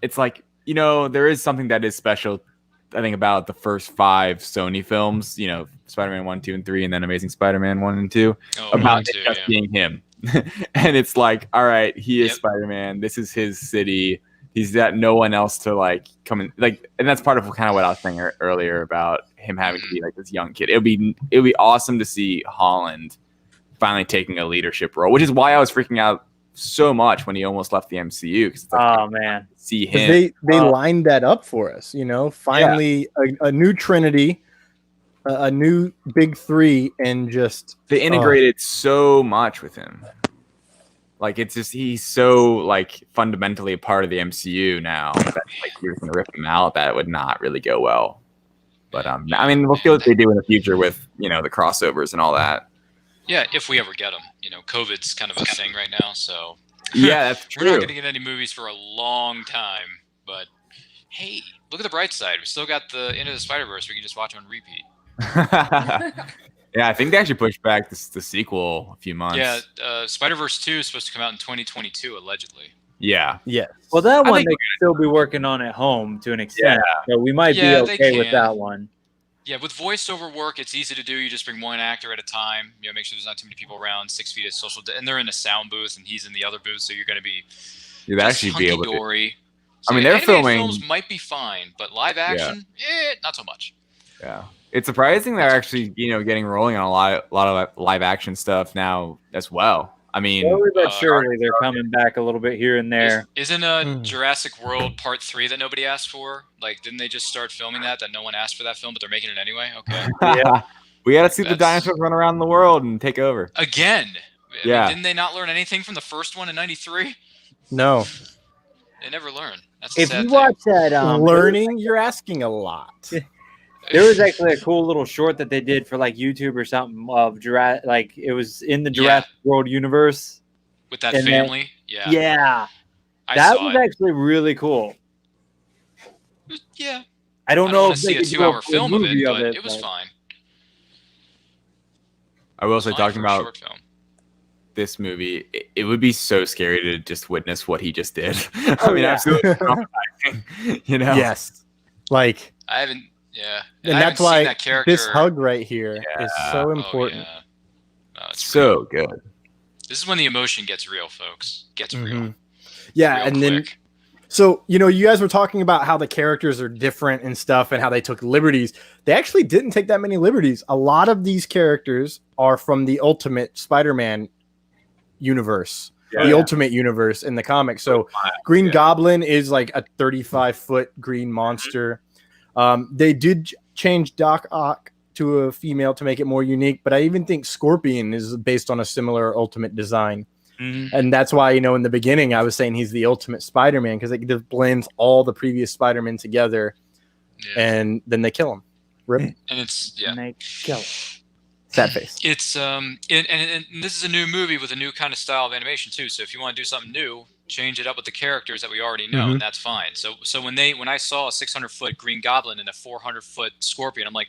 Speaker 2: It's like, you know, there is something that is special, I think, about the first 5 Sony films, you know, Spider-Man 1, 2, and 3, and then Amazing Spider-Man 1 and 2, about it just being him. And it's like, all right, he is Spider-Man. This is his city. He's got no one else to like come in, like, and that's part of kind of what I was saying earlier about him having to be like this young kid. It would be awesome to see Holland finally taking a leadership role, which is why I was freaking out so much when he almost left the MCU. Because like,
Speaker 3: oh man,
Speaker 2: see him.
Speaker 1: They lined that up for us, you know. Finally, a new Trinity, a new big 3, and just
Speaker 2: they integrated so much with him. Like, it's just, he's so like fundamentally a part of the MCU now that like you're gonna rip him out, that would not really go well. But I mean, we'll see what they do in the future with, you know, the crossovers and all that.
Speaker 5: Yeah, if we ever get them. You know, COVID's kind of a thing right now, so
Speaker 2: yeah, that's true.
Speaker 5: We're not going to get any movies for a long time, but hey, look at the bright side. We still got the Into the Spider-Verse. We can just watch on repeat.
Speaker 2: Yeah, I think they actually pushed back the sequel a few months.
Speaker 5: Yeah, Spider-Verse 2 is supposed to come out in 2022, allegedly.
Speaker 2: Yeah.
Speaker 3: Well, that one
Speaker 2: think
Speaker 3: they could still be working on at home to an extent. So we might be
Speaker 5: Yeah,
Speaker 3: okay with that one.
Speaker 5: Yeah, with voiceover work, it's easy to do. You just bring one actor at a time. You know, make sure there's not too many people around. 6 feet of social, and they're in a sound booth, and he's in the other booth, so you're going to be
Speaker 2: You'd actually be able to.
Speaker 5: hunky-dory.
Speaker 2: I mean,
Speaker 5: So
Speaker 2: they're
Speaker 5: animated
Speaker 2: filming.
Speaker 5: films might be fine, but live action, not so much.
Speaker 2: Yeah, it's surprising they're actually, you know, getting rolling on a lot of live action stuff now as well. I mean,
Speaker 3: Slowly but surely they're coming back a little bit here and there.
Speaker 5: Isn't Jurassic World Part 3 that nobody asked for? Like, didn't they just start filming that no one asked for that film, but they're making it anyway? Okay.
Speaker 3: Yeah.
Speaker 2: We got to see the dinosaurs run around the world and take over.
Speaker 5: Again. I
Speaker 2: Yeah.
Speaker 5: mean, didn't they not learn anything from the first one in 93?
Speaker 1: no
Speaker 5: They never learn. That's the
Speaker 3: If
Speaker 5: sad
Speaker 3: you
Speaker 5: thing.
Speaker 3: watch that,
Speaker 1: learning. You're asking a lot.
Speaker 3: there was actually a cool little short that they did for like YouTube or something of Jurassic. Like it was in the Jurassic World universe.
Speaker 5: With that
Speaker 3: and
Speaker 5: family? Yeah.
Speaker 3: Yeah,
Speaker 5: I
Speaker 3: that
Speaker 5: saw
Speaker 3: was
Speaker 5: it.
Speaker 3: actually really cool.
Speaker 5: Yeah.
Speaker 3: I don't
Speaker 5: I
Speaker 3: know
Speaker 5: don't want
Speaker 3: if
Speaker 5: to
Speaker 3: they
Speaker 5: see a
Speaker 3: could do
Speaker 5: 2-hour
Speaker 3: full
Speaker 5: film of
Speaker 3: movie
Speaker 5: it, but it was fine.
Speaker 2: I will say,
Speaker 5: Fine
Speaker 2: talking
Speaker 5: for a
Speaker 2: about
Speaker 5: short film.
Speaker 2: this movie, it would be so scary to just witness what he just did. I mean,
Speaker 3: yeah.
Speaker 2: absolutely traumatizing, you know?
Speaker 1: Yes, like,
Speaker 5: I haven't. Yeah.
Speaker 1: and
Speaker 5: I
Speaker 1: that's
Speaker 5: haven't seen
Speaker 1: why
Speaker 5: that character.
Speaker 1: this hug right here is so
Speaker 5: Oh,
Speaker 1: important.
Speaker 5: yeah. It's
Speaker 2: so good.
Speaker 5: This is when the emotion gets real, folks. Gets real.
Speaker 1: Yeah,
Speaker 5: real
Speaker 1: and
Speaker 5: quick.
Speaker 1: then so you guys were talking about how the characters are different and stuff, and how they took liberties. They actually didn't take that many liberties. A lot of these characters are from the Ultimate Spider-Man universe, the Ultimate Universe in the comics. So Green Goblin is like a 35-foot green monster. They did change Doc Ock to a female to make it more unique, but I even think Scorpion is based on a similar Ultimate design. And that's why, in the beginning, I was saying he's the Ultimate Spider-Man, because it just blends all the previous Spider-Men together, and then they kill him. Rip.
Speaker 5: And it's
Speaker 3: And they kill him.
Speaker 1: Sad face.
Speaker 5: It's and this is a new movie with a new kind of style of animation too. So if you want to do something new, change it up with the characters that we already know, and that's fine. So when I saw a 600-foot Green Goblin and a 400-foot Scorpion, I'm like,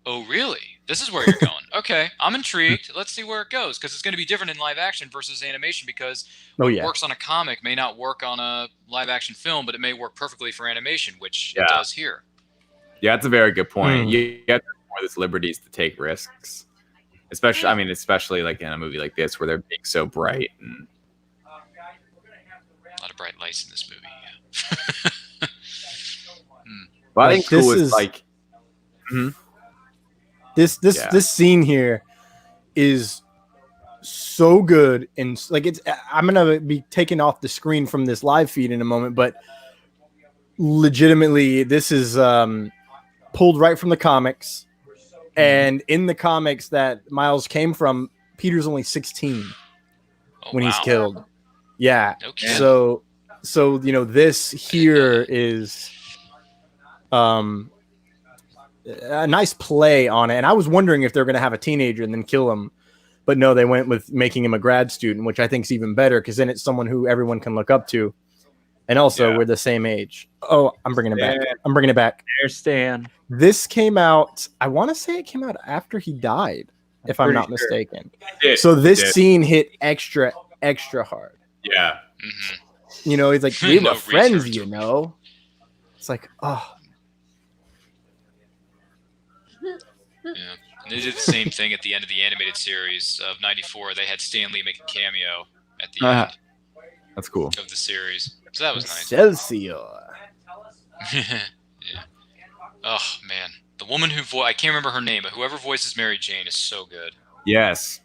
Speaker 5: oh really? This is where you're going. Okay, I'm intrigued. Let's see where it goes, because it's going to be different in live action versus animation, because what works on a comic may not work on a live action film, but it may work perfectly for animation, which it does here.
Speaker 2: Yeah, that's a very good point. You have more this liberties to take risks. Especially like in a movie like this where they're being so bright. And
Speaker 5: a lot of bright lights in this movie.
Speaker 2: But I think cool is like
Speaker 1: this scene here is so good, and like I'm gonna be taken off the screen from this live feed in a moment, but legitimately this is pulled right from the comics. And in the comics that Miles came from, Peter's only 16 when he's killed. Yeah.
Speaker 5: Okay.
Speaker 1: So this here is a nice play on it. And I was wondering if they're going to have a teenager and then kill him. But no, they went with making him a grad student, which I think is even better, because then it's someone who everyone can look up to. And also, we're the same age. Oh, I'm bringing it back. I'm bringing it back.
Speaker 3: Understand.
Speaker 1: This came out, I want to say it came out after he died, if I'm not mistaken. So this scene hit extra hard.
Speaker 2: Yeah.
Speaker 1: He's like, we were friends, It's like, oh.
Speaker 5: Yeah. And they did the same thing at the end of the animated series of '94. They had Stan Lee make a cameo at the end.
Speaker 2: That's cool.
Speaker 5: Of the series. So that was nice.
Speaker 1: Excelsior.
Speaker 5: Yeah. Oh, man. The woman who I can't remember her name, but whoever voices Mary Jane is so good.
Speaker 2: Yes.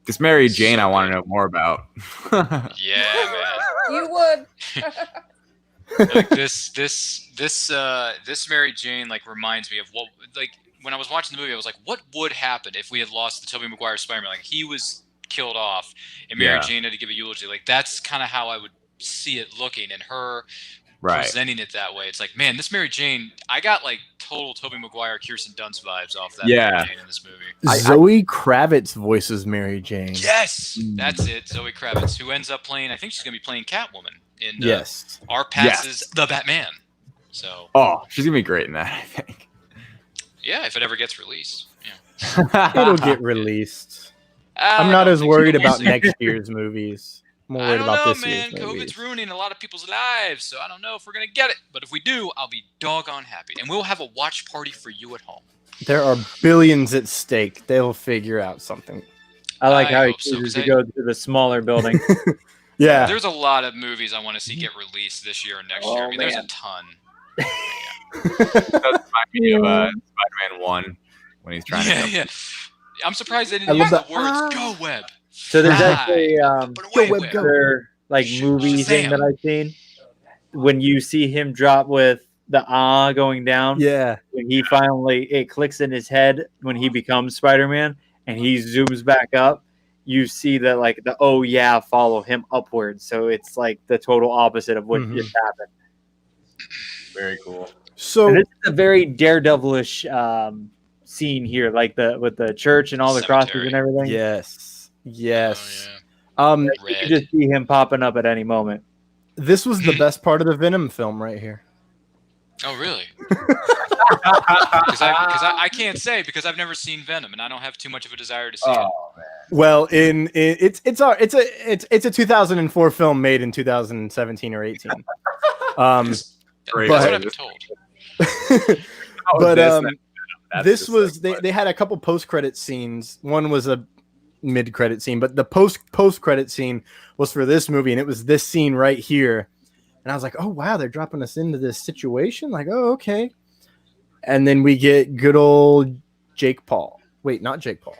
Speaker 2: This Mary Jane I want to know more about.
Speaker 5: Yeah, man.
Speaker 4: You would.
Speaker 5: Like this Mary Jane reminds me of what, when I was watching the movie, I was like, what would happen if we had lost the Tobey Maguire Spider-Man? Like, he was killed off and Mary Jane had to give a eulogy. Like, that's kind of how I would see it looking, and her presenting it that way. It's like, man, this Mary Jane, I got total Tobey Maguire, Kirsten Dunst vibes off that Mary Jane in this movie.
Speaker 1: Zoe Kravitz voices Mary Jane.
Speaker 5: Yes, that's it. Zoe Kravitz, who ends up playing, I think she's going to be playing Catwoman in R. Pass's The Batman. So,
Speaker 2: she's going to be great in that, I think.
Speaker 5: Yeah, if it ever gets released. Yeah.
Speaker 1: It'll get released. I'm not as worried about next year's movies. I'm worried about this year's movies.
Speaker 5: COVID's ruining a lot of people's lives, so I don't know if we're going to get it. But if we do, I'll be doggone happy. And we'll have a watch party for you at home.
Speaker 1: There are billions at stake. They'll figure out something.
Speaker 3: I like how he chooses to go to the smaller building.
Speaker 1: Yeah.
Speaker 5: There's a lot of movies I want to see get released this year and next year. I mean, there's a ton.
Speaker 2: That reminds me of Spider-Man 1 when he's trying to...
Speaker 5: Yeah. I'm surprised they didn't use the words "Go Web."
Speaker 3: So there's actually another movie thing that I've seen. When you see him drop with the going down, when he finally it clicks in his head when he becomes Spider-Man and he zooms back up, you see that the follow him upwards. So it's the total opposite of what just happened.
Speaker 2: Very cool.
Speaker 3: So and this is a very daredevilish scene here, with the church and all the crosses and everything.
Speaker 1: Yes.
Speaker 5: Oh,
Speaker 3: you can just see him popping up at any moment.
Speaker 1: This was the best part of the Venom film right here.
Speaker 5: Oh, really? Because I can't say, because I've never seen Venom and I don't have too much of a desire to see it.
Speaker 2: Man.
Speaker 1: Well, it's a 2004 film made in 2017 or 18.
Speaker 5: That's what I've been told.
Speaker 1: But this was they had a couple post-credit scenes. One was mid-credit scene, but the post-credit scene was for this movie, and it was this scene right here. And I was like, oh, wow, they're dropping us into this situation. Like, oh, okay. And then we get good old Jake Paul. Wait, not Jake Paul.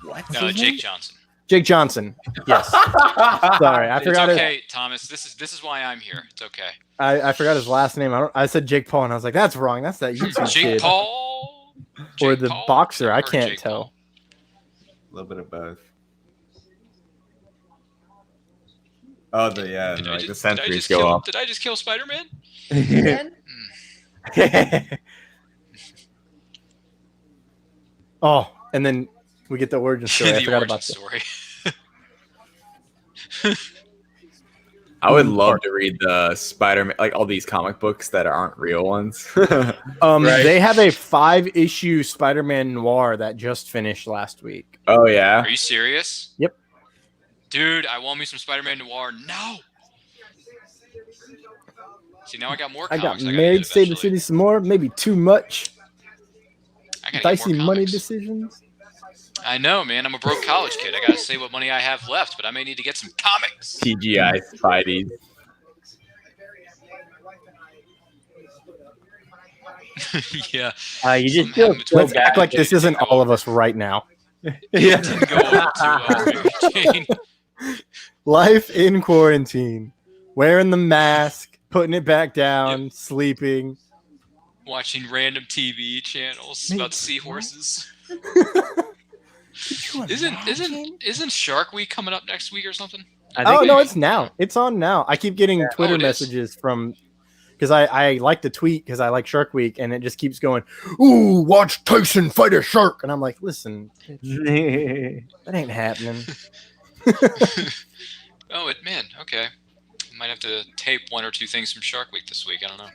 Speaker 5: What? No, Jake Johnson.
Speaker 1: Jake Johnson. Yes. Sorry, I forgot.
Speaker 5: It's okay, Thomas. This is why I'm here. It's okay.
Speaker 1: I forgot his last name. I said Jake Paul, and I was like, that's wrong. That's that YouTube
Speaker 5: Jake
Speaker 1: kid.
Speaker 5: Paul.
Speaker 1: Or
Speaker 5: Jake
Speaker 1: the
Speaker 5: Paul?
Speaker 1: boxer. I
Speaker 5: Or
Speaker 1: can't
Speaker 5: Jake
Speaker 1: tell.
Speaker 5: Paul?
Speaker 2: A little bit of both. Oh, the sentries go up.
Speaker 5: Did I just kill Spider-Man?
Speaker 4: Again?
Speaker 1: Oh, and then we get the origin story. I
Speaker 5: The
Speaker 1: forgot
Speaker 5: origin
Speaker 1: about
Speaker 5: story.
Speaker 2: I would love to read the Spider-Man, like all these comic books that aren't real ones.
Speaker 3: Right.
Speaker 1: They have a 5-issue Spider-Man noir that just finished last week.
Speaker 2: Oh yeah.
Speaker 5: Are you serious?
Speaker 1: Yep.
Speaker 5: Dude, I want me some Spider-Man Noir. No. See, now I got more
Speaker 1: I
Speaker 5: comics.
Speaker 1: got married, Save the
Speaker 5: eventually.
Speaker 1: City some more. Maybe too much.
Speaker 5: I gotta get
Speaker 1: Dicey
Speaker 5: more
Speaker 1: money
Speaker 5: comics.
Speaker 1: decisions.
Speaker 5: I know, man. I'm a broke college kid. I gotta save what money I have left, but I may need to get some comics.
Speaker 2: TGI Spidey.
Speaker 5: Yeah.
Speaker 3: You just
Speaker 5: I'm
Speaker 3: feel
Speaker 5: having
Speaker 3: so
Speaker 1: Let's
Speaker 3: bad.
Speaker 1: act like this isn't all of us right now.
Speaker 3: Yeah.
Speaker 5: Didn't go over too well, Mary Jane.
Speaker 1: Life in quarantine. Wearing the mask, putting it back down, sleeping.
Speaker 5: Watching random TV channels about seahorses. Isn't Shark Week coming up next week or something?
Speaker 1: Oh no, it's now. It's on now. I keep getting Twitter
Speaker 5: it is.
Speaker 1: messages from because I like the tweet because I like Shark Week, and it just keeps going. Ooh, watch Tyson fight a shark, and I'm like, listen, that ain't happening.
Speaker 5: Oh, man. Okay. Might have to tape 1 or 2 things from Shark Week this week. I don't know.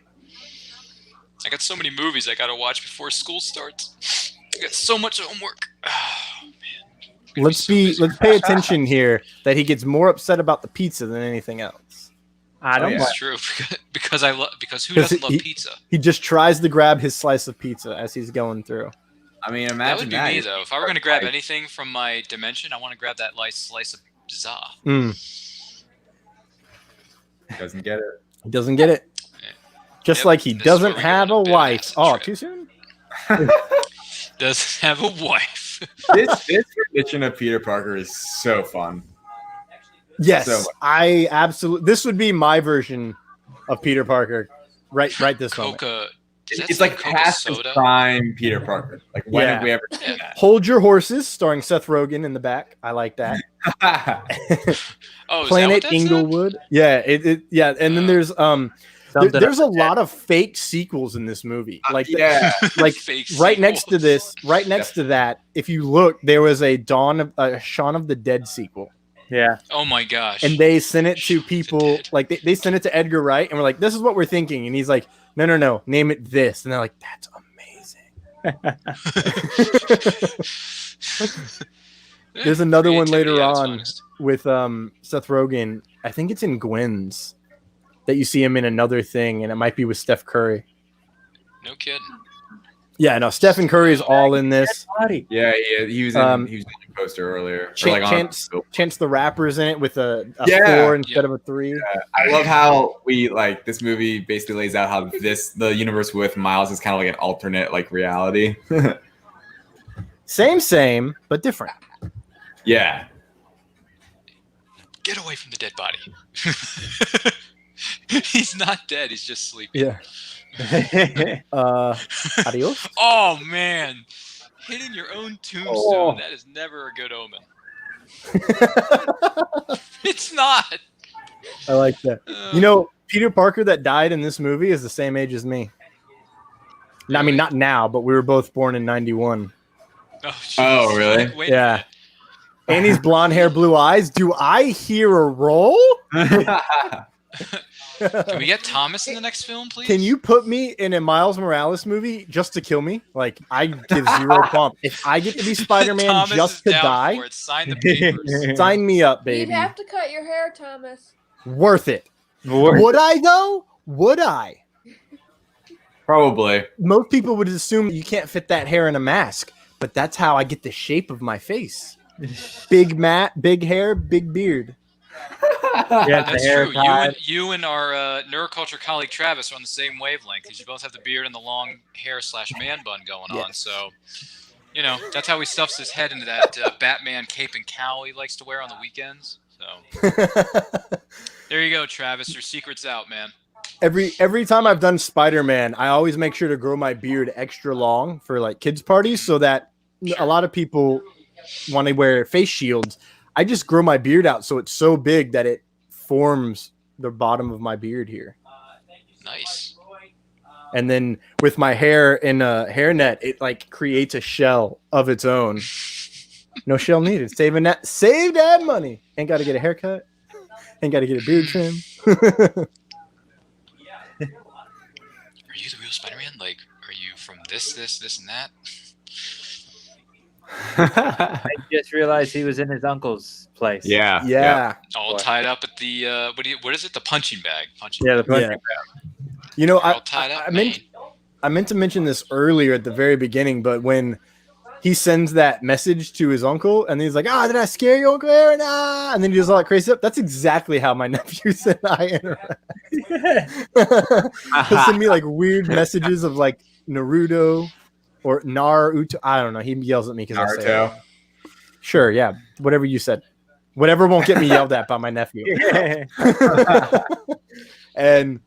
Speaker 5: I got so many movies I gotta watch before school starts. I got so much homework. Oh, man.
Speaker 1: Let's pay attention here that he gets more upset about the pizza than anything else.
Speaker 3: I don't.
Speaker 5: That's true because who doesn't love pizza?
Speaker 1: He just tries to grab his slice of pizza as he's going through.
Speaker 2: I mean,
Speaker 5: That
Speaker 2: imagine
Speaker 5: would be me though. If I were gonna grab anything from my dimension, I want to grab that slice of pizza.
Speaker 2: Doesn't get it.
Speaker 1: He doesn't get it. Just
Speaker 5: Yep,
Speaker 1: like he
Speaker 5: this is where
Speaker 1: doesn't
Speaker 5: we go
Speaker 1: have
Speaker 5: on
Speaker 1: a
Speaker 5: a bit of
Speaker 1: wife.
Speaker 5: acid
Speaker 1: Oh,
Speaker 5: trip.
Speaker 1: too soon?
Speaker 5: Doesn't have a wife.
Speaker 2: This rendition of Peter Parker is so fun.
Speaker 1: Yes,
Speaker 2: So much.
Speaker 1: I absolutely. This would be my version of Peter Parker. Right this moment.
Speaker 5: Coca. does that
Speaker 2: It's
Speaker 5: say
Speaker 2: like
Speaker 5: Coca
Speaker 2: past his
Speaker 5: soda?
Speaker 2: prime Peter Parker. Like when
Speaker 1: Yeah.
Speaker 2: have we ever seen that?
Speaker 1: Hold Your Horses, starring Seth Rogen in the back. I like that.
Speaker 5: Oh, is
Speaker 1: Planet
Speaker 5: that what that
Speaker 1: Inglewood. Yeah, yeah, and then there's there's a lot of fake sequels in this movie. Like
Speaker 2: yeah.
Speaker 1: like
Speaker 5: Fake
Speaker 1: right next to
Speaker 5: sequels.
Speaker 1: this, right next to that, if you look, there was a Shaun of the Dead sequel.
Speaker 3: Yeah.
Speaker 5: Oh my gosh.
Speaker 1: And they sent it
Speaker 5: Shaun
Speaker 1: to
Speaker 5: of the
Speaker 1: people,
Speaker 5: Dead.
Speaker 1: like they sent it to Edgar Wright, and we're like, this is what we're thinking. And he's like, no, name it this. And they're like, that's amazing. There's another one later
Speaker 5: Creativity at its
Speaker 1: on
Speaker 5: finest.
Speaker 1: with Seth Rogen. I think it's in Gwen's that you see him in another thing, and it might be with Steph Curry.
Speaker 5: No kidding.
Speaker 1: Yeah, no, Stephen Curry is all in this.
Speaker 3: Body.
Speaker 2: Yeah, he was in the poster earlier. Or like on-
Speaker 1: Chance the Rapper's in it with a
Speaker 2: Yeah.
Speaker 1: 4 instead of a 3.
Speaker 2: I love how we like this movie basically lays out how the universe with Miles is kind of like an alternate like reality.
Speaker 1: Same, but different.
Speaker 2: Yeah.
Speaker 5: Get away from the dead body. He's not dead. He's just sleeping.
Speaker 1: Yeah. Adios.
Speaker 5: Oh man, hitting your own tombstone.
Speaker 1: Oh.
Speaker 5: That is never a good omen. It's not.
Speaker 1: I like that. You know, Peter Parker that died in this movie is the same age as me. No, I mean, not now, but we were both born in 91.
Speaker 5: Oh, jeez.
Speaker 2: Oh, really?
Speaker 5: Wait
Speaker 1: Yeah. And he's blonde hair, blue eyes. Do I hear a roll?
Speaker 5: Can we get Thomas in the next film, please?
Speaker 1: Can you put me in a Miles Morales movie just to kill me? Like, I give zero pump. If I get to be Spider-Man
Speaker 5: Thomas
Speaker 1: just
Speaker 5: is
Speaker 1: to
Speaker 5: down
Speaker 1: die,
Speaker 5: for it. Sign the papers.
Speaker 1: sign me up,
Speaker 4: You'd
Speaker 1: baby.
Speaker 4: have to cut your hair, Thomas.
Speaker 1: Worth it. Would I, though? Would I?
Speaker 2: Probably.
Speaker 1: Most people would assume you can't fit that hair in a mask, but that's how I get the shape of my face. Big Matt, big hair, big beard.
Speaker 3: Yeah,
Speaker 5: That's true. You and our neuroculture colleague Travis are on the same wavelength because you both have the beard and the long hair / man bun going on. So, you know, that's how he stuffs his head into that Batman cape and cowl he likes to wear on the weekends. So there you go, Travis. Your secret's out, man.
Speaker 1: Every time I've done Spider-Man, I always make sure to grow my beard extra long for like kids parties so that a lot of people want to wear face shields. I just grow my beard out so it's so big that it forms the bottom of my beard here.
Speaker 5: Nice.
Speaker 1: And then with my hair in a hairnet, it like creates a shell of its own. No shell needed. Save that money. Ain't got to get a haircut. Ain't got to get a beard trim.
Speaker 5: Are you the real Spider-Man? Like, are you from this, and that?
Speaker 3: I just realized he was in his uncle's place.
Speaker 2: Yeah.
Speaker 5: All tied up at the what is it? The punching bag.
Speaker 3: The punching bag.
Speaker 1: You know, I meant to mention this earlier at the very beginning, but when he sends that message to his uncle and he's like, did I scare you, Uncle Aaron? And then he does all that crazy stuff. That's exactly how my nephews and I interact. He'll send me like weird messages of like Naruto or Naruto. I don't know. He yells at me because I say it. Sure, yeah. Whatever you said. Whatever won't get me yelled at by my nephew. And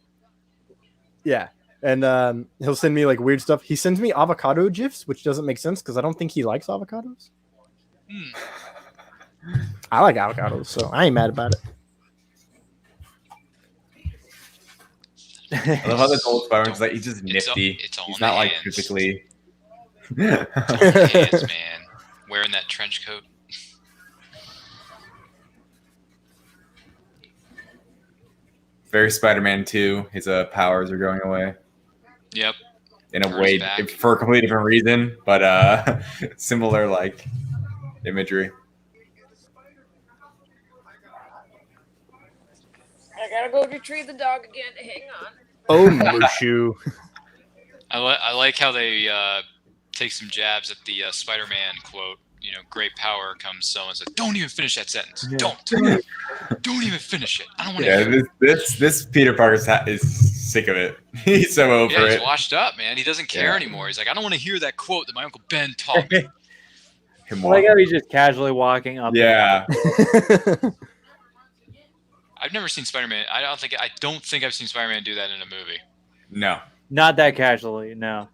Speaker 1: yeah. And he'll send me like weird stuff. He sends me avocado gifs, which doesn't make sense because I don't think he likes avocados. I like avocados, so I ain't mad about it.
Speaker 2: I love how this old Spider-Man's like, he's just nifty. He's not like physically.
Speaker 5: It's all in the hands, man. Wearing that trench coat.
Speaker 2: Very Spider-Man 2. His powers are going away.
Speaker 5: Yep.
Speaker 2: In a way, for a completely different reason, but similar like imagery.
Speaker 4: I gotta go retrieve the dog again. Hang on.
Speaker 1: Oh, Mushu.
Speaker 5: I like how they take some jabs at the Spider-Man quote. You know, great power comes so and says, "Don't even finish that sentence.
Speaker 1: Yeah.
Speaker 5: Don't even finish it. I don't want to hear it."
Speaker 2: This Peter Parker is sick of it. He's so over it.
Speaker 5: He's washed up, man. He doesn't care anymore. He's like, I don't want to hear that quote that my Uncle Ben taught me.
Speaker 3: Like how he's just casually walking up.
Speaker 2: Yeah.
Speaker 5: I've never seen Spider-Man. I don't think I've seen Spider-Man do that in a movie.
Speaker 2: No.
Speaker 3: Not that casually, no.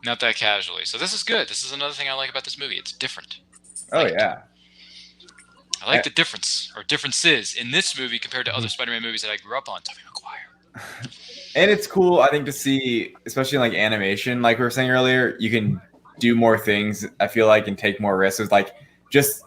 Speaker 5: Not that casually. So this is good. This is another thing I like about this movie. It's different.
Speaker 2: Oh, yeah.
Speaker 5: I like the difference, or differences, in this movie compared to other Spider-Man movies that I grew up on. Tobey Maguire.
Speaker 2: And it's cool, I think, to see, especially in like animation, like we were saying earlier, you can do more things, I feel like, and take more risks. It's like just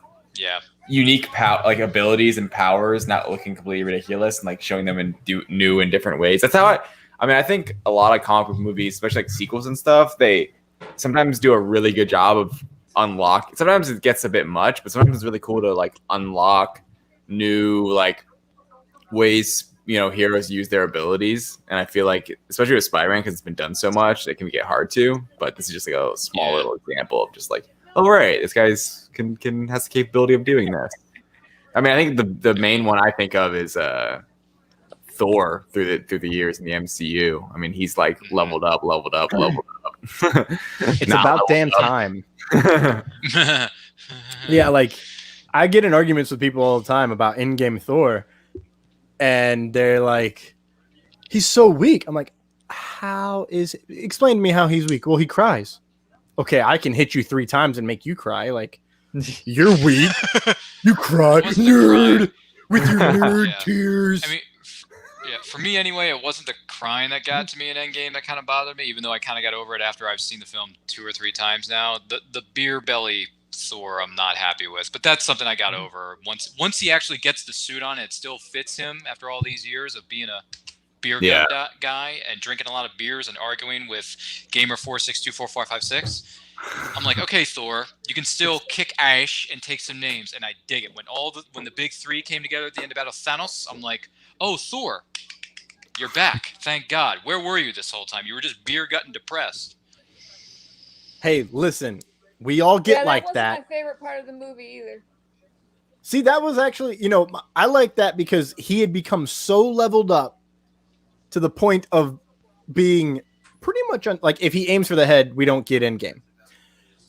Speaker 2: unique abilities and powers, not looking completely ridiculous, and like showing them in new and different ways. That's how I think a lot of comic book movies, especially like sequels and stuff, they sometimes do a really good job of unlock. Sometimes it gets a bit much, but sometimes it's really cool to like unlock new like ways, you know, heroes use their abilities. And I feel like, especially with Spider-Man, because it's been done so much, it can get hard to. But this is just like a small little example of just like, oh right, this guy's has the capability of doing this. I mean, I think the main one I think of is Thor through the years in the MCU. I mean, he's like leveled up.
Speaker 1: It's about damn time. Yeah, like I get in arguments with people all the time about in-game Thor, and they're like, he's so weak. I'm like, explain to me how he's weak. Well, he cries. Okay, I can hit you 3 times and make you cry. Like, you're weak. You cry, nerd, with your nerd tears.
Speaker 5: I mean, for me anyway, it wasn't the crying that got to me in Endgame that kind of bothered me, even though I kind of got over it after I've seen the film 2 or 3 times now. The beer belly Thor I'm not happy with, but that's something I got over. Once he actually gets the suit on, it still fits him after all these years of being a beer guy and drinking a lot of beers and arguing with Gamer46244556. I'm like, okay, Thor, you can still kick ass and take some names, and I dig it. When the big 3 came together at the end of Battle of Thanos, I'm like, oh, Thor, you're back. Thank God. Where were you this whole time? You were just beer gutting depressed.
Speaker 1: Hey, listen, we all get like that.
Speaker 4: That wasn't my favorite part of the movie either.
Speaker 1: See, that was actually, I like that because he had become so leveled up to the point of being pretty much like if he aims for the head, we don't get in game.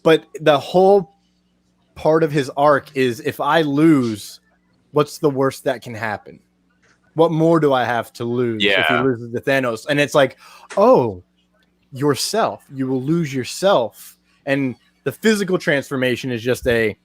Speaker 1: But the whole part of his arc is if I lose, what's the worst that can happen? What more do I have to lose if he loses to Thanos? And it's like, oh, yourself. You will lose yourself. And the physical transformation is just a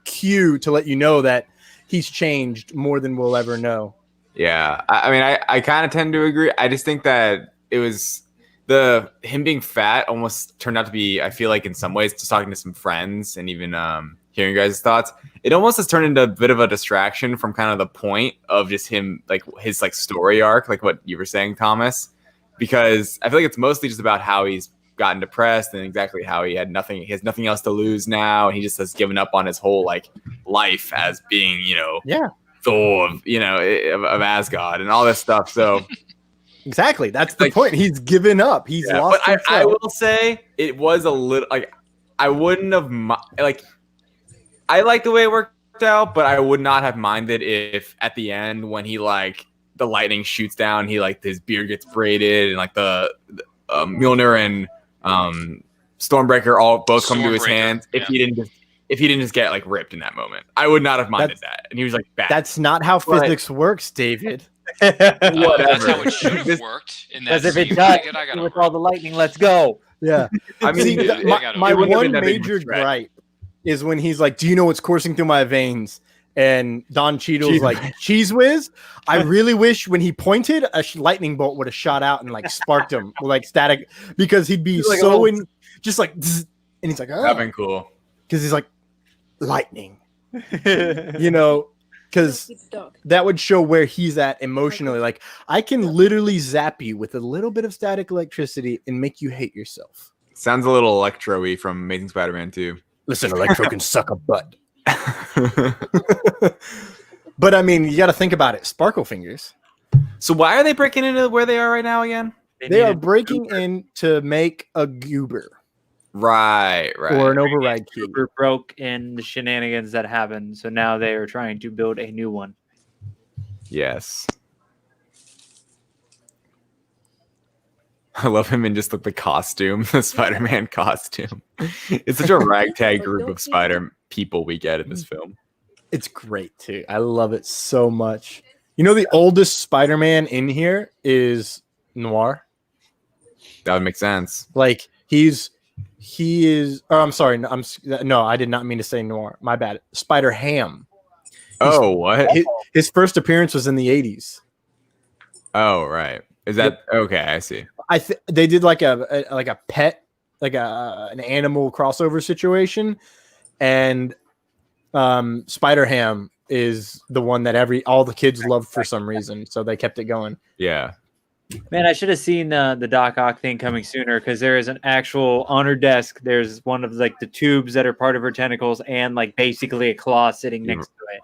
Speaker 1: cue to let you know that he's changed more than we'll ever know.
Speaker 2: Yeah. I mean, I kind of tend to agree. I just think that it was him being fat almost turned out to be, I feel like in some ways, just talking to some friends and even hearing you guys' thoughts, it almost has turned into a bit of a distraction from kind of the point of just him, like his like story arc, like what you were saying, Thomas, because I feel like it's mostly just about how he's gotten depressed and exactly how he has nothing else to lose now. And he just has given up on his whole like life as being, Thor of Asgard and all this stuff. So
Speaker 1: exactly. That's the point. He's given up. He's lost.
Speaker 2: But I will say it was a little like, I wouldn't have like, I like the way it worked out, but I would not have minded if at the end when he like the lightning shoots down, he like his beard gets braided and like the Mjolnir and Stormbreaker both come to his hands. If he didn't just get like ripped in that moment, I would not have minded that. And he was like, bad.
Speaker 1: That's not how physics works, David.
Speaker 5: That's how it should have worked in that.
Speaker 3: Because if it does, with all the lightning, let's go.
Speaker 1: Yeah. I mean, my one major gripe is when he's like, "Do you know what's coursing through my veins?" And Don Cheadle's like, "Cheese whiz." I really wish when he pointed, a lightning bolt would have shot out and like sparked him with like static, because he'd be like so just like, zzz, and he's like, "Oh,
Speaker 2: that'd been cool."
Speaker 1: Because he's like, lightning, because that would show where he's at emotionally. Like, I can literally zap you with a little bit of static electricity and make you hate yourself.
Speaker 2: Sounds a little Electro-y from Amazing Spider-Man 2.
Speaker 1: Listen, Electro can suck a butt. But I mean, you got to think about it. Sparkle fingers.
Speaker 2: So why are they breaking into where they are right now again?
Speaker 1: They are breaking in to make a goober.
Speaker 2: Right.
Speaker 1: Or an override key.
Speaker 3: Goober broke in the shenanigans that happened, so now they are trying to build a new one.
Speaker 2: Yes. I love him in just like the costume, the Spider-Man costume. It's such a ragtag group of Spider people we get in this film.
Speaker 1: It's great too. I love it so much. The oldest Spider-Man in here is Noir.
Speaker 2: That would make sense.
Speaker 1: Like he is. Oh, I'm sorry. No, I did not mean to say Noir. My bad. Spider-Ham.
Speaker 2: What?
Speaker 1: His first appearance was in the 80s.
Speaker 2: Oh, right. Is that okay? I see.
Speaker 1: They did like a pet, like an animal crossover situation, and Spider-Ham is the one that all the kids loved for some reason, so they kept it going.
Speaker 2: Yeah.
Speaker 3: Man, I should have seen the Doc Ock thing coming sooner, because there is an actual on her desk. There's one of like the tubes that are part of her tentacles, and like basically a claw sitting next to it.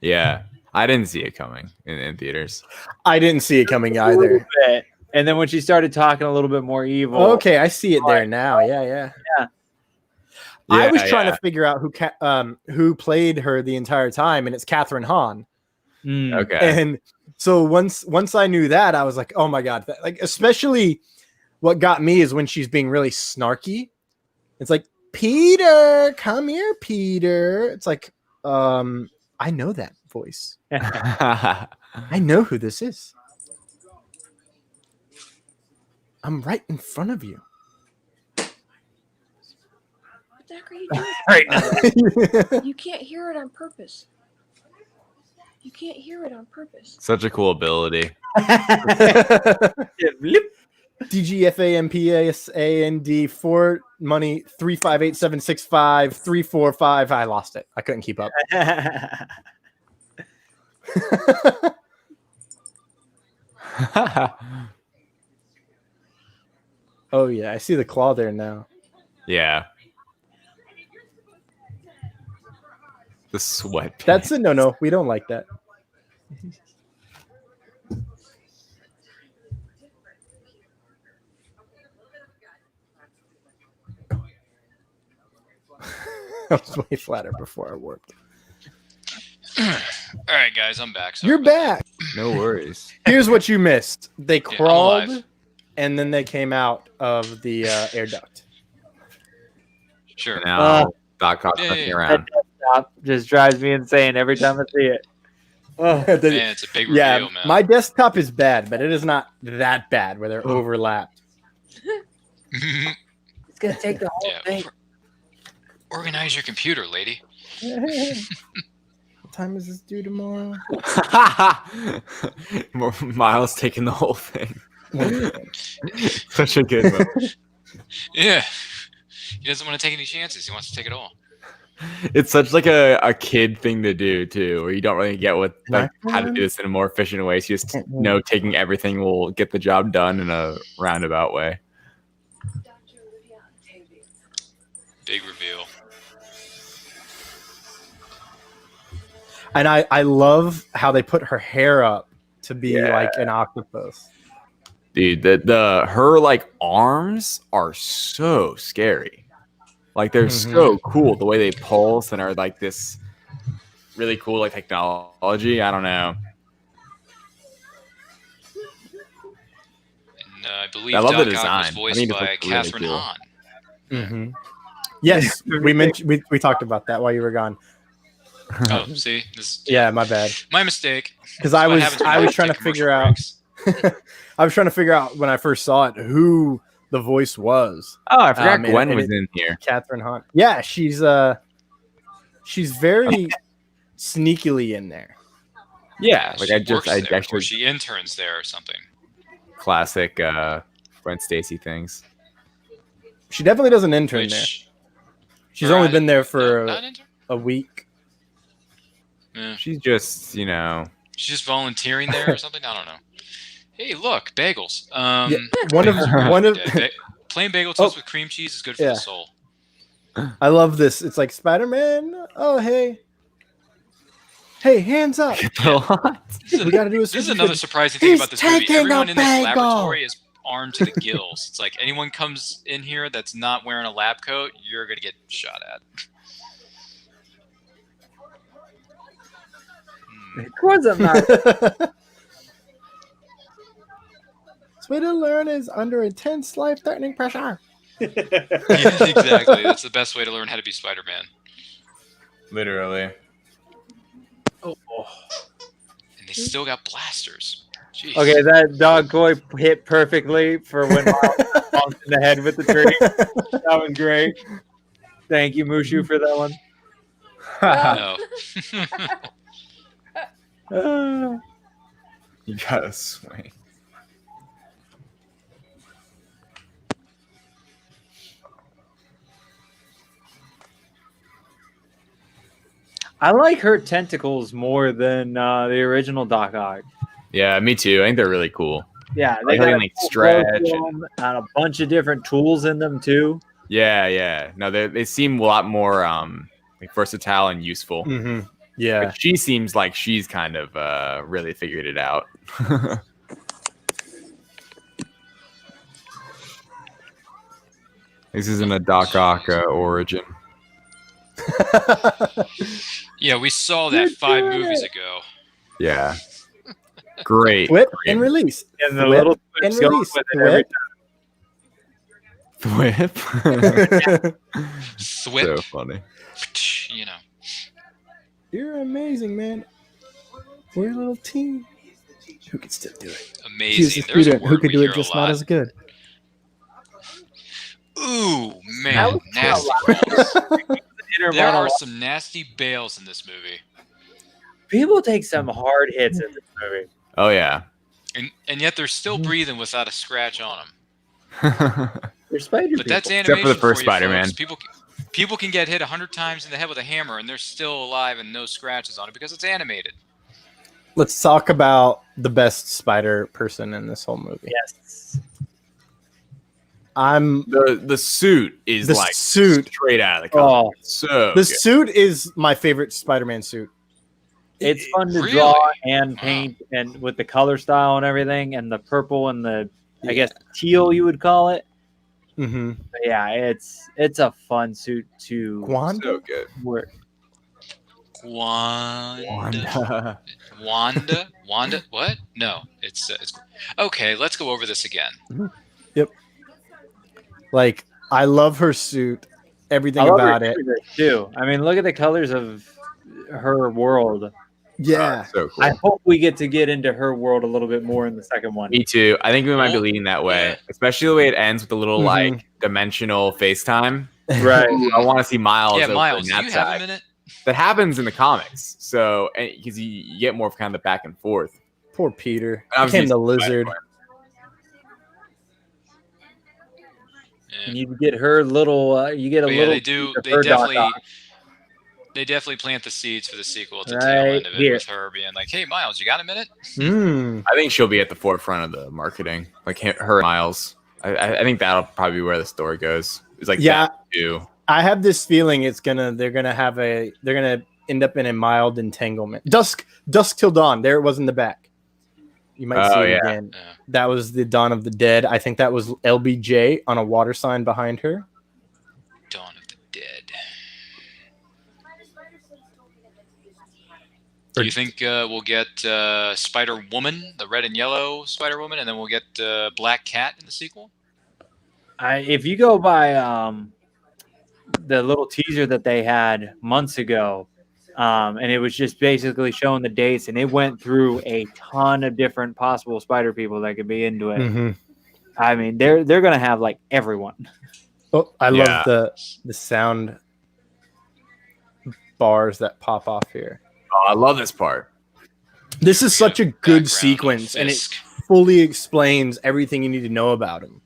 Speaker 2: Yeah, I didn't see it coming in theaters.
Speaker 1: I didn't see it coming either.
Speaker 3: And then when she started talking a little bit more evil.
Speaker 1: Okay, I see it there now. Yeah. I was trying to figure out who played her the entire time, and it's Catherine Hahn.
Speaker 2: Okay.
Speaker 1: And so once I knew that, I was like, oh my God. Like, especially what got me is when she's being really snarky. It's like, Peter, come here, Peter. It's like, I know that voice. I know who this is. I'm right in front of you.
Speaker 4: What the heck are you doing?
Speaker 3: Right now.
Speaker 4: You can't hear it on purpose. You can't hear it on purpose.
Speaker 2: Such a cool ability.
Speaker 1: DGFAMPSAND 4 money 358765345. 345. I lost it. I couldn't keep up. Oh yeah, I see the claw there now.
Speaker 2: Yeah. The sweat.
Speaker 1: That's a no. We don't like that. I was way flatter before I warped.
Speaker 5: All right, guys, I'm back. Sorry
Speaker 1: You're
Speaker 5: about that.
Speaker 1: back.
Speaker 2: No worries.
Speaker 1: Here's what you missed. They
Speaker 5: I'm
Speaker 1: crawled,
Speaker 5: alive.
Speaker 1: and then they came out of the air duct.
Speaker 5: Sure.
Speaker 2: Now Doc Ock's
Speaker 5: yeah,
Speaker 2: messing
Speaker 5: yeah.
Speaker 2: around.
Speaker 3: Desktop just drives me insane every time I see it. Oh,
Speaker 5: Man, it's a big reveal,
Speaker 1: Yeah,
Speaker 5: man.
Speaker 1: my desktop is bad, but it is not that bad where they're overlapped.
Speaker 3: it's gonna take the whole
Speaker 5: Yeah,
Speaker 3: thing.
Speaker 5: Organize your computer, lady.
Speaker 1: What time is this due tomorrow?
Speaker 2: Miles taking the whole thing. Such a good one.
Speaker 5: Yeah. He doesn't want to take any chances. He wants to take it all.
Speaker 2: It's such like a kid thing to do too, where you don't really get what like how to do this in a more efficient way. So you just know taking everything will get the job done in a roundabout way.
Speaker 5: Big reveal.
Speaker 1: And I love how they put her hair up to be like an octopus.
Speaker 2: Dude, the her like arms are so scary. Like they're so cool the way they pulse and are like this really cool like technology. I don't know.
Speaker 5: And I believe
Speaker 2: I love the
Speaker 5: Doc Ock
Speaker 2: design.
Speaker 5: was
Speaker 2: I
Speaker 5: voiced
Speaker 2: think it
Speaker 5: by
Speaker 2: looks really
Speaker 5: Catherine
Speaker 2: cool.
Speaker 5: Hahn.
Speaker 1: Mm-hmm. Yes, we mentioned we talked about that while you were gone.
Speaker 5: Oh, see? This,
Speaker 1: Yeah, my bad.
Speaker 5: my mistake.
Speaker 1: Because
Speaker 5: That's
Speaker 1: I
Speaker 5: what
Speaker 1: was
Speaker 5: happens when
Speaker 1: I
Speaker 5: you
Speaker 1: was
Speaker 5: have
Speaker 1: trying to
Speaker 5: take
Speaker 1: figure
Speaker 5: commercial
Speaker 1: out
Speaker 5: breaks.
Speaker 1: I was trying to figure out when I first saw it who the voice was.
Speaker 2: Oh, I forgot
Speaker 1: and-
Speaker 2: Gwen
Speaker 1: and
Speaker 2: was
Speaker 1: it-
Speaker 2: in here.
Speaker 1: Catherine Hahn. Yeah, she's very sneakily in there.
Speaker 2: Yeah, like
Speaker 5: she
Speaker 2: I
Speaker 5: works there, or
Speaker 2: actually
Speaker 5: she interns there or something.
Speaker 2: classic Gwen Stacy things.
Speaker 1: She definitely does an intern there.
Speaker 5: Which,
Speaker 1: She's only been there
Speaker 5: no,
Speaker 1: for
Speaker 5: not intern?
Speaker 1: a week.
Speaker 5: Yeah.
Speaker 2: She's just, you know,
Speaker 5: She's just volunteering there or something. I don't know. Hey, look, bagels.
Speaker 1: Yeah, one of
Speaker 5: Plain bagel toast with cream cheese is good for
Speaker 1: Yeah.
Speaker 5: the soul.
Speaker 1: I love this. It's like Spider-Man. Oh, hey, hands up. We got to do a.
Speaker 5: This is another surprising thing
Speaker 1: He's
Speaker 5: about this movie.
Speaker 1: taking
Speaker 5: Everyone
Speaker 1: a
Speaker 5: in this
Speaker 1: bagel.
Speaker 5: laboratory is armed to the gills. It's like anyone comes in here that's not wearing a lab coat, you're gonna get shot at.
Speaker 3: Of course I'm not.
Speaker 1: This way to learn is under intense, life-threatening pressure.
Speaker 5: Yeah, exactly. That's the best way to learn how to be Spider-Man.
Speaker 2: literally.
Speaker 5: And they still got blasters. Jeez.
Speaker 3: Okay, that dog toy hit perfectly for when Miles bumped in the head with the tree. That was great. Thank you, Mushu, for that one.
Speaker 5: No.
Speaker 2: You gotta swing.
Speaker 3: I like her tentacles more than the original Doc Ock.
Speaker 2: Yeah, me too. I think they're really cool.
Speaker 3: Yeah,
Speaker 2: Like how they, like,
Speaker 3: full
Speaker 2: stretch
Speaker 3: program and a bunch of different tools in them too.
Speaker 2: Yeah, yeah. No, they seem a lot more like versatile and useful.
Speaker 1: Mm-hmm. Yeah.
Speaker 2: But she seems like she's kind of really figured it out. This isn't a Doc Ock origin.
Speaker 5: Yeah, we saw that 5 movies ago.
Speaker 2: Yeah. Great.
Speaker 1: Whip
Speaker 2: Great.
Speaker 1: and release.
Speaker 3: And the
Speaker 1: Whip
Speaker 3: little
Speaker 1: and
Speaker 3: twists go
Speaker 1: release.
Speaker 3: with it every
Speaker 1: Whip.
Speaker 2: Whip.
Speaker 5: Swip.
Speaker 2: So funny.
Speaker 5: You know.
Speaker 1: You're amazing, man. We're a little team. Who could still do it?
Speaker 5: Amazing.
Speaker 1: He's a
Speaker 5: There's a
Speaker 1: student who
Speaker 5: word
Speaker 1: could
Speaker 5: we
Speaker 1: do
Speaker 5: hear
Speaker 1: it
Speaker 5: a
Speaker 1: just
Speaker 5: lot.
Speaker 1: not as good.
Speaker 5: Ooh,
Speaker 3: That
Speaker 5: man.
Speaker 3: was
Speaker 5: Nasty balls.
Speaker 3: inner
Speaker 5: There are
Speaker 3: monologue.
Speaker 5: some nasty bales in this movie.
Speaker 3: People take some hard hits in this movie.
Speaker 2: Oh yeah.
Speaker 5: And yet they're still breathing without a scratch on them.
Speaker 3: They're spider
Speaker 5: But that's
Speaker 2: for
Speaker 5: animation
Speaker 2: the first
Speaker 5: for you,
Speaker 2: Spider-Man.
Speaker 5: folks. People can get hit 100 times in the head with a hammer and they're still alive and no scratches on it because it's animated.
Speaker 1: Let's talk about the best spider person in this whole movie.
Speaker 3: Yes.
Speaker 2: The suit is
Speaker 1: The
Speaker 2: like
Speaker 1: suit.
Speaker 2: straight out of the comic.
Speaker 3: Oh,
Speaker 2: So
Speaker 1: The
Speaker 2: good.
Speaker 1: suit is my favorite Spider-Man suit.
Speaker 3: it's fun to
Speaker 5: Really?
Speaker 3: draw and
Speaker 5: Wow.
Speaker 3: paint, and with the color style and everything, and the purple and the, I guess, teal you would call it.
Speaker 1: Mm-hmm.
Speaker 3: But yeah, it's a fun suit to
Speaker 1: Wanda?
Speaker 2: So good.
Speaker 3: work.
Speaker 5: Wanda. What? No, it's okay. Let's go over this again.
Speaker 1: Yep. Like, I love her suit. Everything
Speaker 3: I love
Speaker 1: about
Speaker 3: her
Speaker 1: it.
Speaker 3: too. I mean, look at the colors of her world.
Speaker 1: Yeah.
Speaker 2: So cool.
Speaker 3: I hope we get into her world a little bit more in the second one.
Speaker 2: Me too. I think we might be leaning that way,
Speaker 5: Yeah.
Speaker 2: especially the way it ends with the little like dimensional FaceTime.
Speaker 3: Right.
Speaker 2: I want to see Miles.
Speaker 5: Yeah,
Speaker 2: over
Speaker 5: Miles,
Speaker 2: in
Speaker 5: do
Speaker 2: that
Speaker 5: you have
Speaker 2: side.
Speaker 5: a minute?
Speaker 2: That happens in the comics, so because you get more of kind of the back and forth.
Speaker 1: Poor Peter.
Speaker 2: And
Speaker 1: Became the
Speaker 2: obviously
Speaker 1: lizard.
Speaker 5: Yeah.
Speaker 3: And you get her little. You get a
Speaker 5: But yeah,
Speaker 3: little.
Speaker 5: they do.
Speaker 3: piece of
Speaker 5: They
Speaker 3: her
Speaker 5: definitely.
Speaker 3: Doc.
Speaker 5: They definitely plant the seeds for the sequel at the
Speaker 3: Right
Speaker 5: tail end of it,
Speaker 3: here.
Speaker 5: with her being like, "Hey, Miles, you got a minute?"
Speaker 2: I think she'll be at the forefront of the marketing, like her and Miles. I think that'll probably be where the story goes. It's like that too.
Speaker 1: I have this feeling they're gonna end up in a mild entanglement. Dusk till dawn. There it was in the back. You might see it again.
Speaker 5: Yeah.
Speaker 1: That was the Dawn of the Dead. I think that was LBJ on a water sign behind her.
Speaker 5: Dawn of the Dead. Do you think we'll get Spider Woman, the red and yellow Spider Woman, and then we'll get Black Cat in the sequel?
Speaker 3: If you go by the little teaser that they had months ago, and it was just basically showing the dates, and it went through a ton of different possible Spider people that could be into it. I mean, they're gonna have like everyone.
Speaker 1: Oh, I love the sound bars that pop off here.
Speaker 2: Oh, I love this part.
Speaker 1: This is such a good
Speaker 5: Background
Speaker 1: sequence,
Speaker 5: of
Speaker 1: and it
Speaker 5: Fisk.
Speaker 1: fully explains everything you need to know about him.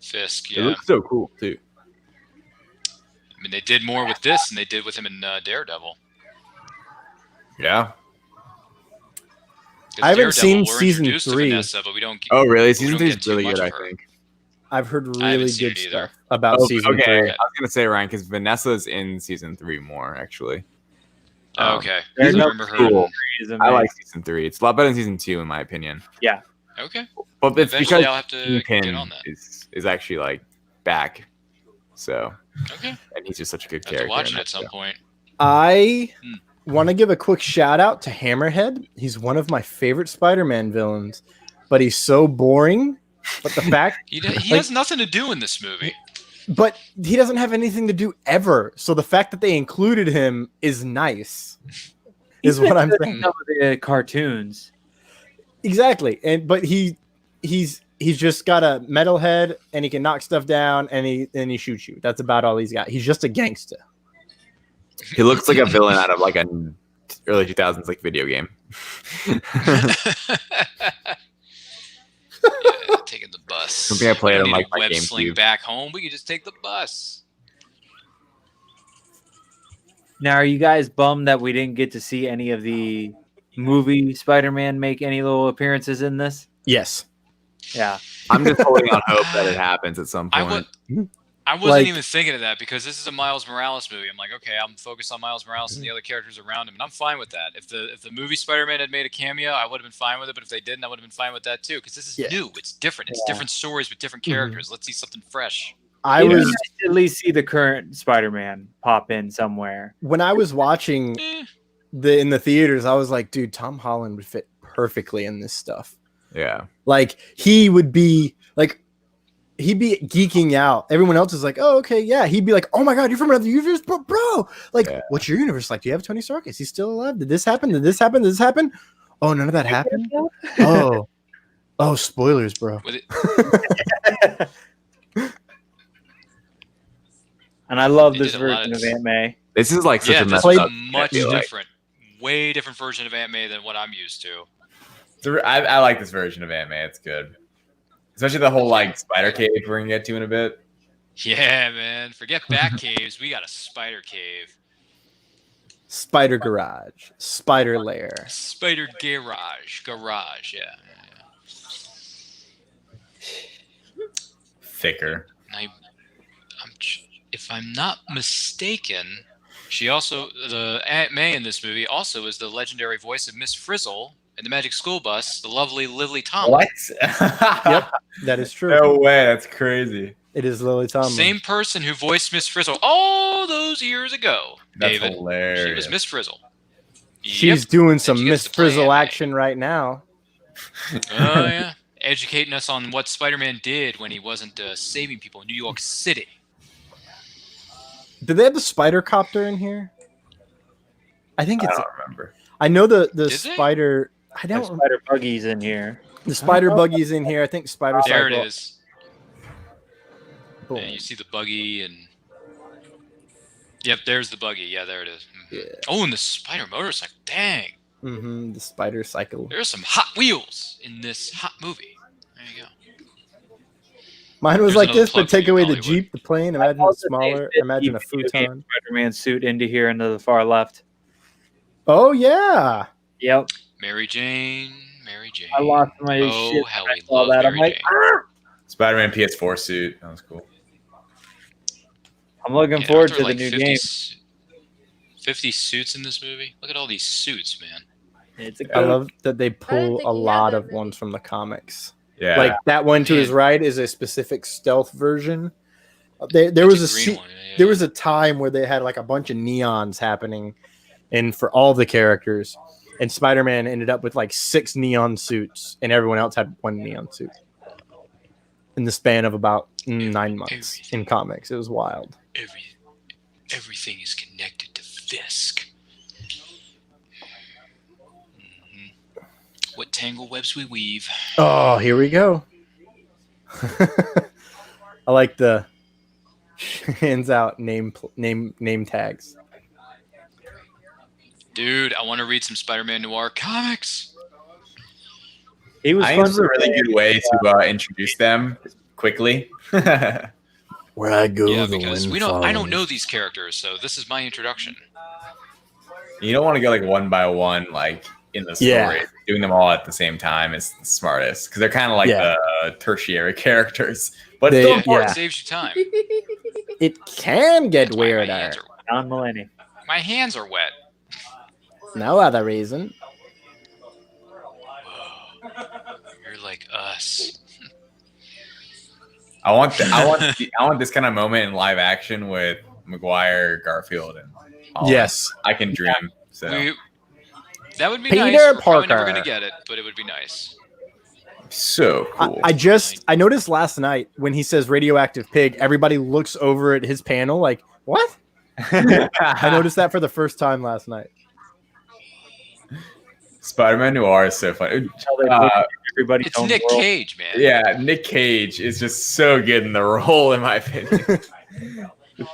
Speaker 5: Fisk,
Speaker 2: It
Speaker 5: yeah.
Speaker 2: looks so cool too.
Speaker 5: I mean, they did more with this than they did with him in Daredevil.
Speaker 2: Yeah.
Speaker 5: 'Cause
Speaker 1: I haven't
Speaker 5: Daredevil,
Speaker 1: seen
Speaker 5: we're
Speaker 1: season
Speaker 5: introduced to
Speaker 1: 3.
Speaker 5: Vanessa, but we don't.
Speaker 2: Oh, really?
Speaker 5: we
Speaker 2: Season
Speaker 5: don't
Speaker 2: 3
Speaker 5: get
Speaker 2: is
Speaker 5: too
Speaker 2: really
Speaker 5: much
Speaker 2: good, I
Speaker 5: of her.
Speaker 2: think.
Speaker 1: I've heard
Speaker 5: I haven't
Speaker 1: really
Speaker 5: seen
Speaker 1: good
Speaker 5: it either.
Speaker 1: stuff about season 3.
Speaker 2: I was gonna say Ryan because Vanessa's in season 3 more actually.
Speaker 5: Oh, okay. I
Speaker 3: There's no
Speaker 5: remember her.
Speaker 2: cool.
Speaker 3: reason,
Speaker 2: I
Speaker 3: man.
Speaker 2: like season 3. It's a lot better than season 2 in my opinion.
Speaker 5: Okay.
Speaker 2: But it's
Speaker 5: Eventually,
Speaker 2: because
Speaker 5: I'll have to
Speaker 2: Kingpin
Speaker 5: get on that.
Speaker 2: is actually like back. So
Speaker 5: Okay.
Speaker 2: and he's just such a good
Speaker 5: I have
Speaker 2: character.
Speaker 5: to watch
Speaker 2: in
Speaker 5: it
Speaker 2: that
Speaker 5: at some
Speaker 2: show.
Speaker 5: point.
Speaker 1: I want to give a quick shout out to Hammerhead. He's one of my favorite Spider-Man villains, but he's so boring. But the fact,
Speaker 5: He has nothing to do in this movie.
Speaker 1: but he doesn't have anything to do ever. So the fact that they included him is nice. Is what I'm saying.
Speaker 3: Some of the cartoons.
Speaker 1: Exactly, but he's just got a metal head and he can knock stuff down and he shoots you. That's about all he's got. He's just a gangster.
Speaker 2: He looks like a villain out of like an early 2000s like video game.
Speaker 5: Yeah, taking the bus.
Speaker 2: Something I played
Speaker 5: We
Speaker 2: on,
Speaker 5: don't
Speaker 2: like,
Speaker 5: need
Speaker 2: my
Speaker 5: a web sling
Speaker 2: GameCube.
Speaker 5: back home. We could just take the bus.
Speaker 3: Now, are you guys bummed that we didn't get to see any of the movie Spider-Man make any little appearances in this?
Speaker 1: Yes.
Speaker 3: Yeah.
Speaker 2: I'm just holding on hope that it happens at some point.
Speaker 5: I wasn't
Speaker 1: Like-
Speaker 5: even thinking of that because this is a Miles Morales movie. I'm like, okay, I'm focused on Miles Morales and the other characters around him, and I'm fine with that. If the movie Spider-Man had made a cameo, I would have been fine with it. But if they didn't, I would have been fine with that too because this is new. It's different. It's different stories with different characters. Let's see something fresh.
Speaker 1: I
Speaker 3: You
Speaker 1: was
Speaker 3: guys at least see the current Spider-Man pop in somewhere.
Speaker 1: when I was watching in the theaters, I was like, dude, Tom Holland would fit perfectly in this stuff.
Speaker 2: Yeah.
Speaker 1: Like he would be like, he'd be geeking out. Everyone else is like, oh, okay, yeah. He'd be like, oh my god, you're from another universe, bro. Like, what's your universe like? Do you have Tony Stark? Is he still alive? Did this happen? Did this happen? Did this happen? Oh, none of that happened. Oh, spoilers, bro.
Speaker 5: With it,
Speaker 3: And I love
Speaker 5: They
Speaker 3: this
Speaker 5: did a lot
Speaker 3: version
Speaker 5: of
Speaker 3: of
Speaker 5: this.
Speaker 3: Aunt May.
Speaker 2: This is like such
Speaker 5: yeah,
Speaker 2: a
Speaker 5: this
Speaker 2: messed
Speaker 5: was
Speaker 2: up.
Speaker 5: a much
Speaker 2: I feel like.
Speaker 5: different, way different version of Aunt May than what I'm used to.
Speaker 2: I like this version of Ant Man. It's good, especially the whole like spider cave we're gonna get to in a bit.
Speaker 5: Yeah, man. Forget bat caves. We got a spider cave.
Speaker 1: Spider Garage, Spider Lair.
Speaker 5: Spider garage. Yeah.
Speaker 2: Thicker.
Speaker 5: If I'm not mistaken, she also the Aunt May in this movie also is the legendary voice of Miss Frizzle in the Magic School Bus, the lovely Lily Tomlin.
Speaker 2: What?
Speaker 1: Yep, that is true.
Speaker 2: No way. That's crazy.
Speaker 1: It is Lily Tomlin.
Speaker 5: Same person who voiced Miss Frizzle all those years ago.
Speaker 6: That's
Speaker 5: David.
Speaker 6: hilarious.
Speaker 5: She was Miss Frizzle.
Speaker 1: She's doing some
Speaker 5: she gets
Speaker 1: Miss
Speaker 5: to play
Speaker 1: Frizzle
Speaker 5: Aunt May.
Speaker 1: action right now.
Speaker 5: Oh, yeah. Educating us on what Spider-Man did when he wasn't saving people in New York City.
Speaker 1: Did they have the spider copter in here? I think
Speaker 6: I
Speaker 1: it's.
Speaker 6: don't remember.
Speaker 1: I know the
Speaker 5: Did they?
Speaker 1: spider. I
Speaker 3: There's
Speaker 1: don't.
Speaker 3: spider buggies in here.
Speaker 1: The spider buggy's in here. I think spider
Speaker 5: There
Speaker 1: cycle.
Speaker 5: it is.
Speaker 1: Boom.
Speaker 5: Yeah, you see the buggy and... Yep, there's the buggy. Yeah, there it is. Mhm.
Speaker 1: Yeah.
Speaker 5: Oh, and the spider motorcycle. Dang.
Speaker 1: Mm-hmm. The spider cycle.
Speaker 5: There's some Hot Wheels in this hot movie. There you go.
Speaker 1: Mine was
Speaker 5: There's
Speaker 1: like
Speaker 5: another
Speaker 1: this,
Speaker 5: plug
Speaker 1: but
Speaker 5: for
Speaker 1: take
Speaker 5: you,
Speaker 1: away the
Speaker 5: Hollywood.
Speaker 1: Jeep, the plane. Imagine it smaller. Imagine a futon.
Speaker 3: Spider-Man suit into here into the far left.
Speaker 1: Oh yeah.
Speaker 3: Yep.
Speaker 5: Mary Jane. Mary Jane.
Speaker 3: I lost my
Speaker 5: Oh,
Speaker 3: shit.
Speaker 5: how
Speaker 3: when I
Speaker 5: we
Speaker 3: saw
Speaker 5: love
Speaker 3: that. I'm
Speaker 5: Mary
Speaker 3: like,
Speaker 5: Jane.
Speaker 3: "Ah!"
Speaker 6: Spider-Man PS4 suit. That was cool.
Speaker 3: I'm looking
Speaker 5: Yeah,
Speaker 3: forward
Speaker 5: aren't
Speaker 3: to
Speaker 5: there
Speaker 3: the
Speaker 5: like
Speaker 3: new
Speaker 5: 50
Speaker 3: game.
Speaker 5: 50 suits in this movie. Look at all these suits, man.
Speaker 3: It's a
Speaker 1: I
Speaker 3: good.
Speaker 1: love that they
Speaker 4: I didn't
Speaker 1: pull
Speaker 4: think
Speaker 1: a
Speaker 4: he had
Speaker 1: lot
Speaker 4: that
Speaker 1: of
Speaker 4: many.
Speaker 1: ones from the comics.
Speaker 6: Yeah.
Speaker 1: Like that one to his
Speaker 5: Man.
Speaker 1: right is a specific stealth version. There
Speaker 5: That's
Speaker 1: was a
Speaker 5: green
Speaker 1: se-
Speaker 5: one. Yeah,
Speaker 1: there was a time where they had like a bunch of neons happening, and for all the characters, and Spider-Man ended up with like 6 neon suits, and everyone else had 1 neon suit. In the span of about 9 months in comics, it was wild.
Speaker 5: everything is connected to Fisk. Mhm. What tangle webs we weave.
Speaker 1: Oh, here we go. I like the hands out name tags.
Speaker 5: Dude, I want to read some Spider-Man Noir comics.
Speaker 3: He was
Speaker 6: I
Speaker 3: fun
Speaker 6: think it's a
Speaker 3: to
Speaker 6: really
Speaker 3: read.
Speaker 6: good way to introduce them quickly.
Speaker 1: Where I go,
Speaker 5: Yeah,
Speaker 1: the
Speaker 5: because
Speaker 1: wind
Speaker 5: I don't
Speaker 1: follows.
Speaker 5: know these characters, so this is my introduction.
Speaker 6: You don't want to go like one by one, like in the story.
Speaker 1: Yeah.
Speaker 6: Doing them all at the same time is the smartest because they're kind of like
Speaker 1: Yeah.
Speaker 6: the tertiary characters. But
Speaker 1: They-
Speaker 6: still
Speaker 5: Yeah,
Speaker 6: important.
Speaker 5: it saves you time.
Speaker 1: It can get
Speaker 5: That's why
Speaker 1: weirder.
Speaker 5: my hands are wet.
Speaker 3: John Mulaney.
Speaker 5: My hands are wet.
Speaker 1: No other reason.
Speaker 5: Whoa. You're like us.
Speaker 6: I want this kind of moment in live action with McGuire, Garfield, and Holland.
Speaker 1: Yes.
Speaker 6: I can dream. So
Speaker 5: That would be
Speaker 1: Peter
Speaker 5: nice. We're probably never
Speaker 1: Parker.
Speaker 5: gonna get it, but it would be nice.
Speaker 6: so cool.
Speaker 1: I noticed last night when he says radioactive pig, everybody looks over at his panel like, what? I noticed that for the first time last night.
Speaker 6: Spider-Man Noir is so funny.
Speaker 3: How they look at everybody's
Speaker 5: It's
Speaker 3: own
Speaker 5: Nick
Speaker 3: world.
Speaker 5: Cage, man.
Speaker 6: Yeah, Nick Cage is just so good in the role, in my opinion.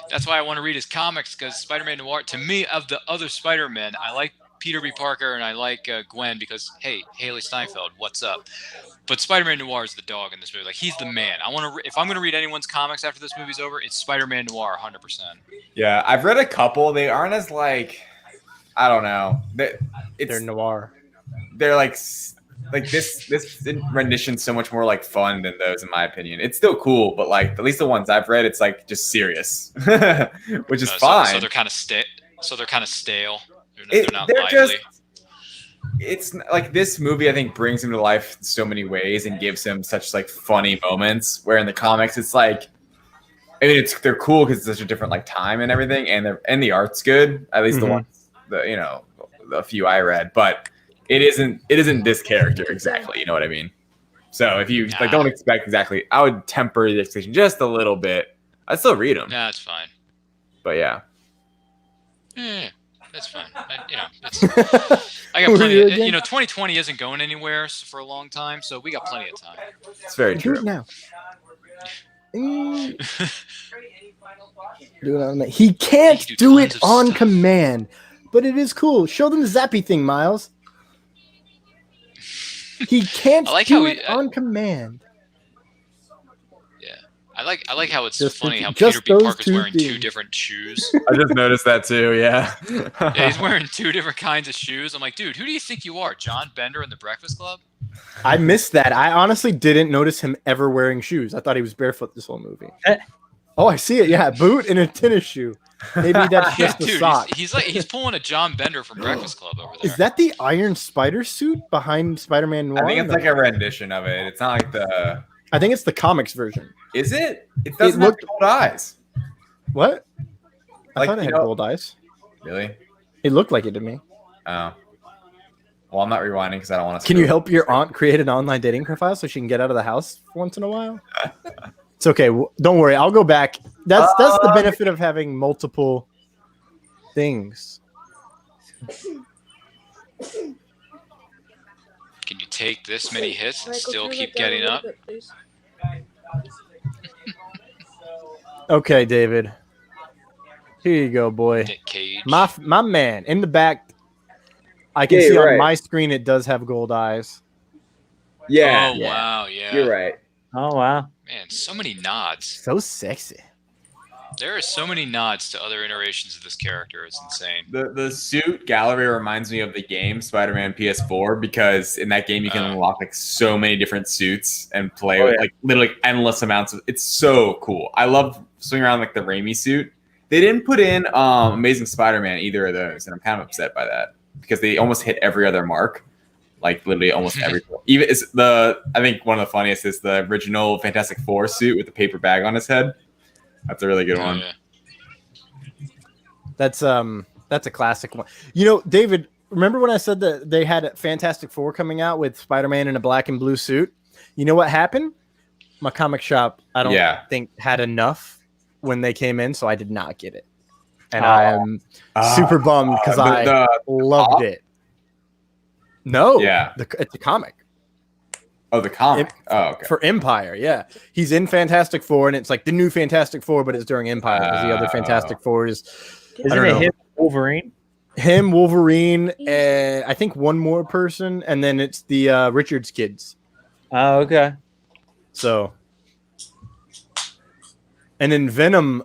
Speaker 5: That's why I want to read his comics, because Spider-Man Noir, to me, of the other Spider-Men, I like Peter B. Parker and I like Gwen because, hey, Haley Steinfeld, what's up? But Spider-Man Noir is the dog in this movie. Like, he's the man. I want to. If I'm going to read anyone's comics after this movie's over, it's Spider-Man Noir, 100%.
Speaker 6: Yeah, I've read a couple. They aren't as like, I don't know.
Speaker 1: They're
Speaker 6: It's
Speaker 1: noir.
Speaker 6: they're like this rendition's so much more like fun than those, in my opinion. It's still cool, but like at least the ones I've read, it's like just serious, which is fine.
Speaker 5: So they're kind of stale. They're not
Speaker 6: They're
Speaker 5: lively.
Speaker 6: It's like this movie, I think, brings him to life in so many ways and gives him such like funny moments. Where in the comics, it's like, I mean, they're cool because it's such a different like time and everything, and the art's good. At least
Speaker 1: Mhm.
Speaker 6: the few I read, but it isn't this character exactly. You know what I mean? So if you like don't expect exactly, I would temper the expectation just a little bit. I'd still read them,
Speaker 5: Nah, it's fine.
Speaker 6: but yeah.
Speaker 5: Yeah, that's fine. I got
Speaker 1: Were
Speaker 5: plenty.
Speaker 1: you
Speaker 5: Of,
Speaker 1: again?
Speaker 5: 2020 isn't going anywhere for a long time, so we got plenty of time.
Speaker 6: It's very
Speaker 1: Do
Speaker 6: true.
Speaker 1: it now. Do it on the- He can't
Speaker 5: He can
Speaker 1: do
Speaker 5: do
Speaker 1: it
Speaker 5: tons of
Speaker 1: on
Speaker 5: stuff.
Speaker 1: command, but it is cool. Show them the zappy thing, Miles. He can't
Speaker 5: I like
Speaker 1: do
Speaker 5: how
Speaker 1: it on command.
Speaker 5: I like how it's
Speaker 1: Just
Speaker 5: funny
Speaker 1: the-
Speaker 5: how
Speaker 1: just
Speaker 5: Peter B.
Speaker 1: those
Speaker 5: Parker's
Speaker 1: two
Speaker 5: wearing two
Speaker 1: things.
Speaker 5: different shoes.
Speaker 6: I just noticed that too. Yeah.
Speaker 5: Yeah, he's wearing two different kinds of shoes. I'm like, dude, who do you think you are, John Bender in The Breakfast Club?
Speaker 1: I missed that. I honestly didn't notice him ever wearing shoes. I thought he was barefoot this whole movie. Oh, I see it. Yeah, boot and a tennis shoe. Maybe that's
Speaker 5: Yeah,
Speaker 1: just the
Speaker 5: dude,
Speaker 1: sock.
Speaker 5: he's pulling a John Bender from Breakfast Club over there.
Speaker 1: Is that the Iron Spider suit behind Spider-Man Noir?
Speaker 6: I think it's like a rendition of it. It's not like the
Speaker 1: I think it's the comics version.
Speaker 6: Is it? It doesn't have gold eyes.
Speaker 1: What? I
Speaker 6: Like,
Speaker 1: thought it had gold eyes.
Speaker 6: Really?
Speaker 1: It looked like it to me.
Speaker 6: Oh. Well, I'm not rewinding because I don't want to.
Speaker 1: Can you help your aunt create an online dating profile so she can get out of the house once in a while? It's okay. Don't worry. I'll go back. That's the benefit of having multiple things.
Speaker 5: Can you take this many hits and still keep getting up?
Speaker 1: Okay, David. Here you go, boy.
Speaker 5: Nick Cage.
Speaker 1: My man in the back. I can see on my screen it does have gold eyes.
Speaker 6: Yeah.
Speaker 5: Oh wow, yeah.
Speaker 6: You're right.
Speaker 3: Oh wow.
Speaker 5: Man, so many nods.
Speaker 1: So sexy.
Speaker 5: There are so many nods to other iterations of this character. It's insane.
Speaker 6: The suit gallery reminds me of the game Spider-Man PS4 because in that game you can unlock like so many different suits and play with like literally endless amounts of. It's so cool. I love swinging around like the Raimi suit. They didn't put in Amazing Spider-Man either of those, and I'm kind of upset by that because they almost hit every other mark. Like literally almost every. Even is I think one of the funniest is the original Fantastic Four suit with the paper bag on his head. That's a really good one.
Speaker 5: Yeah.
Speaker 1: That's a classic one. You know, David, remember when I said that they had Fantastic Four coming out with Spider-Man in a black and blue suit? You know what happened? My comic shop, I don't think had enough when they came in, so I did not get it. And I am super bummed because I loved it. No, it's a comic.
Speaker 6: Oh, the comic. Okay.
Speaker 1: For Empire, yeah. He's in Fantastic Four, and it's like the new Fantastic Four, but it's during Empire. Because the other Fantastic Four is...
Speaker 3: Isn't it him, Wolverine?
Speaker 1: Him, Wolverine, I think one more person, and then it's the Richards kids.
Speaker 3: Oh, okay.
Speaker 1: So... And then Venom...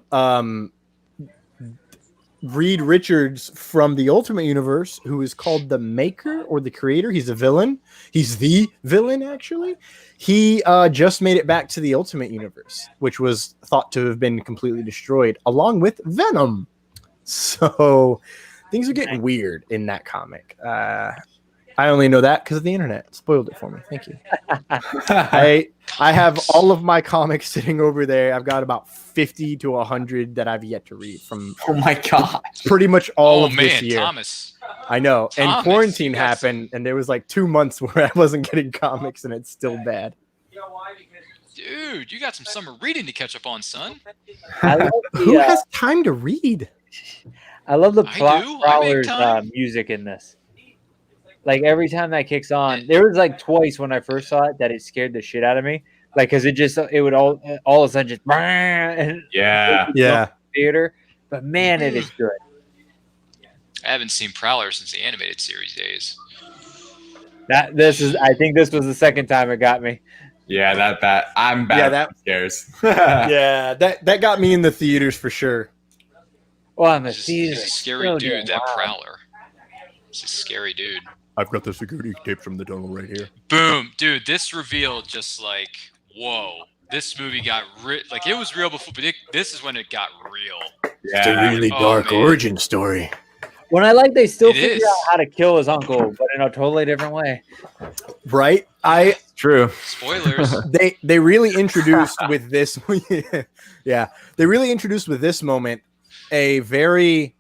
Speaker 1: Reed Richards from the Ultimate Universe, who is called the Maker or the Creator. He's a villain. He's the villain, actually. He just made it back to the Ultimate Universe, which was thought to have been completely destroyed, along with Venom. So things are getting weird in that comic. I only know that because of the internet. Spoiled it for me. Thank you. I have all of my comics sitting over there. I've got about 50 to 100 that I've yet to read from.
Speaker 6: Oh my god!
Speaker 1: Pretty much all of this year.
Speaker 5: Thomas.
Speaker 1: I know. And quarantine happened, and there was like 2 months where I wasn't getting comics, and it's still bad.
Speaker 5: Dude, you got some summer reading to catch up on, son.
Speaker 1: Who has time to read?
Speaker 3: I love the Prowler's music in this. Like every time that kicks on, there was like twice when I first saw it that it scared the shit out of me. Like, cause it would all of a sudden just and theater. But man, it is good.
Speaker 5: I haven't seen Prowler since the animated series days.
Speaker 3: I think this was the second time it got me.
Speaker 6: Yeah, that I'm bad. Yeah, that scares.
Speaker 1: Yeah, that got me in the theaters for sure.
Speaker 3: Well, I'm he's
Speaker 5: a scary dude. That Prowler. He's a scary dude.
Speaker 1: I've got the security tapes from the tunnel right here.
Speaker 5: Boom, dude! This reveal just like, whoa! This movie got like it was real before, but this is when it got real.
Speaker 1: Yeah. It's a really dark origin story.
Speaker 3: When they still figure out how to kill his uncle, but in a totally different way.
Speaker 1: Right?
Speaker 2: True.
Speaker 5: Spoilers.
Speaker 1: They really introduced with this. Yeah, they really introduced with this moment a very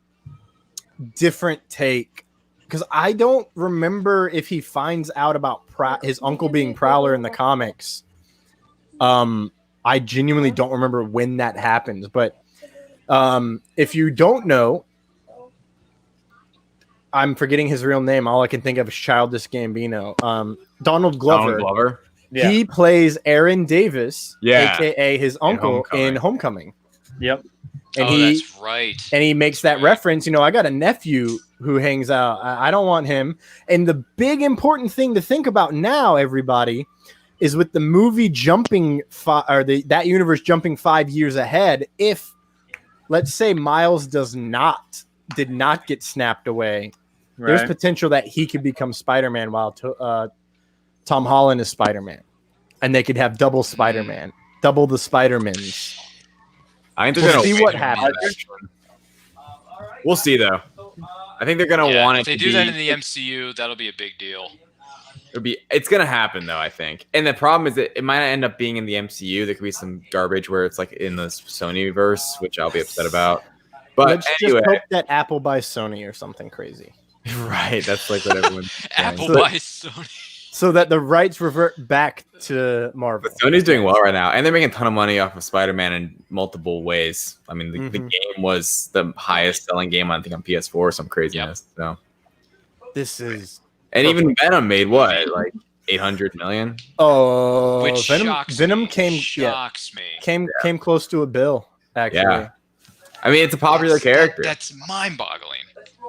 Speaker 1: different take. Because I don't remember if he finds out about his uncle being Prowler in the comics. I genuinely don't remember when that happens. But if you don't know, I'm forgetting his real name. All I can think of is Childish Gambino. Donald Glover. Yeah. He plays Aaron Davis, a.k.a. his uncle in Homecoming.
Speaker 3: Yep.
Speaker 1: And
Speaker 5: that's right.
Speaker 1: And he makes that reference. You know, I got a nephew who hangs out. I don't want him. And the big important thing to think about now, everybody, is with the movie jumping that universe jumping 5 years ahead. If, let's say, Miles did not get snapped away, there's potential that he could become Spider-Man while Tom Holland is Spider-Man, and they could have double Spider-Man, double the Spider-Mans.
Speaker 2: I think they're gonna
Speaker 1: see what happens.
Speaker 2: We'll see, though. I think they're gonna want it.
Speaker 5: If they do that in the MCU, that'll be a big deal.
Speaker 6: It's gonna happen though, I think. And the problem is that it might not end up being in the MCU. There could be some garbage where it's like in the Sony verse, which I'll be upset about. But
Speaker 1: Let's
Speaker 6: anyway,
Speaker 1: just hope that Apple buys Sony or something crazy.
Speaker 6: right? That's like what everyone's
Speaker 5: Apple
Speaker 1: So-
Speaker 5: buys Sony.
Speaker 1: So that the rights revert back to Marvel.
Speaker 6: But Sony's doing well right now, and they're making a ton of money off of Spider-Man in multiple ways. I mean, the
Speaker 1: Mhm.
Speaker 6: game was the highest selling game, I think, on PS4 or some craziness. So,
Speaker 1: This is
Speaker 6: and even Venom made what, like 800 million?
Speaker 5: Which
Speaker 1: Venom
Speaker 5: me.
Speaker 1: came
Speaker 5: Shocks me.
Speaker 1: came close to a bill actually.
Speaker 6: Yeah. I mean, it's a popular character.
Speaker 5: That's mind-boggling.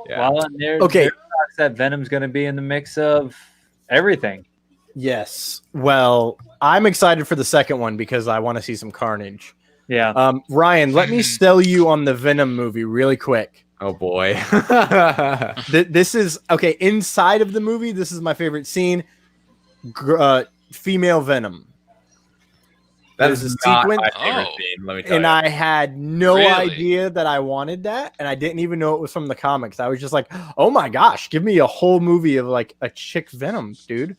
Speaker 6: Yeah.
Speaker 3: Well, and there's talks that Venom's going to be in the mix of everything.
Speaker 1: Yes. Well, I'm excited for the second one because I want to see some carnage.
Speaker 3: Yeah.
Speaker 1: Ryan, let me sell you on the Venom movie really quick.
Speaker 6: Oh boy.
Speaker 1: This is okay. Inside of the movie, this is my favorite scene. Female Venom.
Speaker 6: That's
Speaker 1: There's a
Speaker 6: not
Speaker 1: sequence-
Speaker 6: my favorite
Speaker 5: Oh.
Speaker 6: scene, let me tell
Speaker 1: And
Speaker 6: you.
Speaker 1: I had no
Speaker 5: Really?
Speaker 1: idea that I wanted that, and I didn't even know it was from the comics. I was just like, "Oh my gosh, give me a whole movie of like a chick Venom, dude!"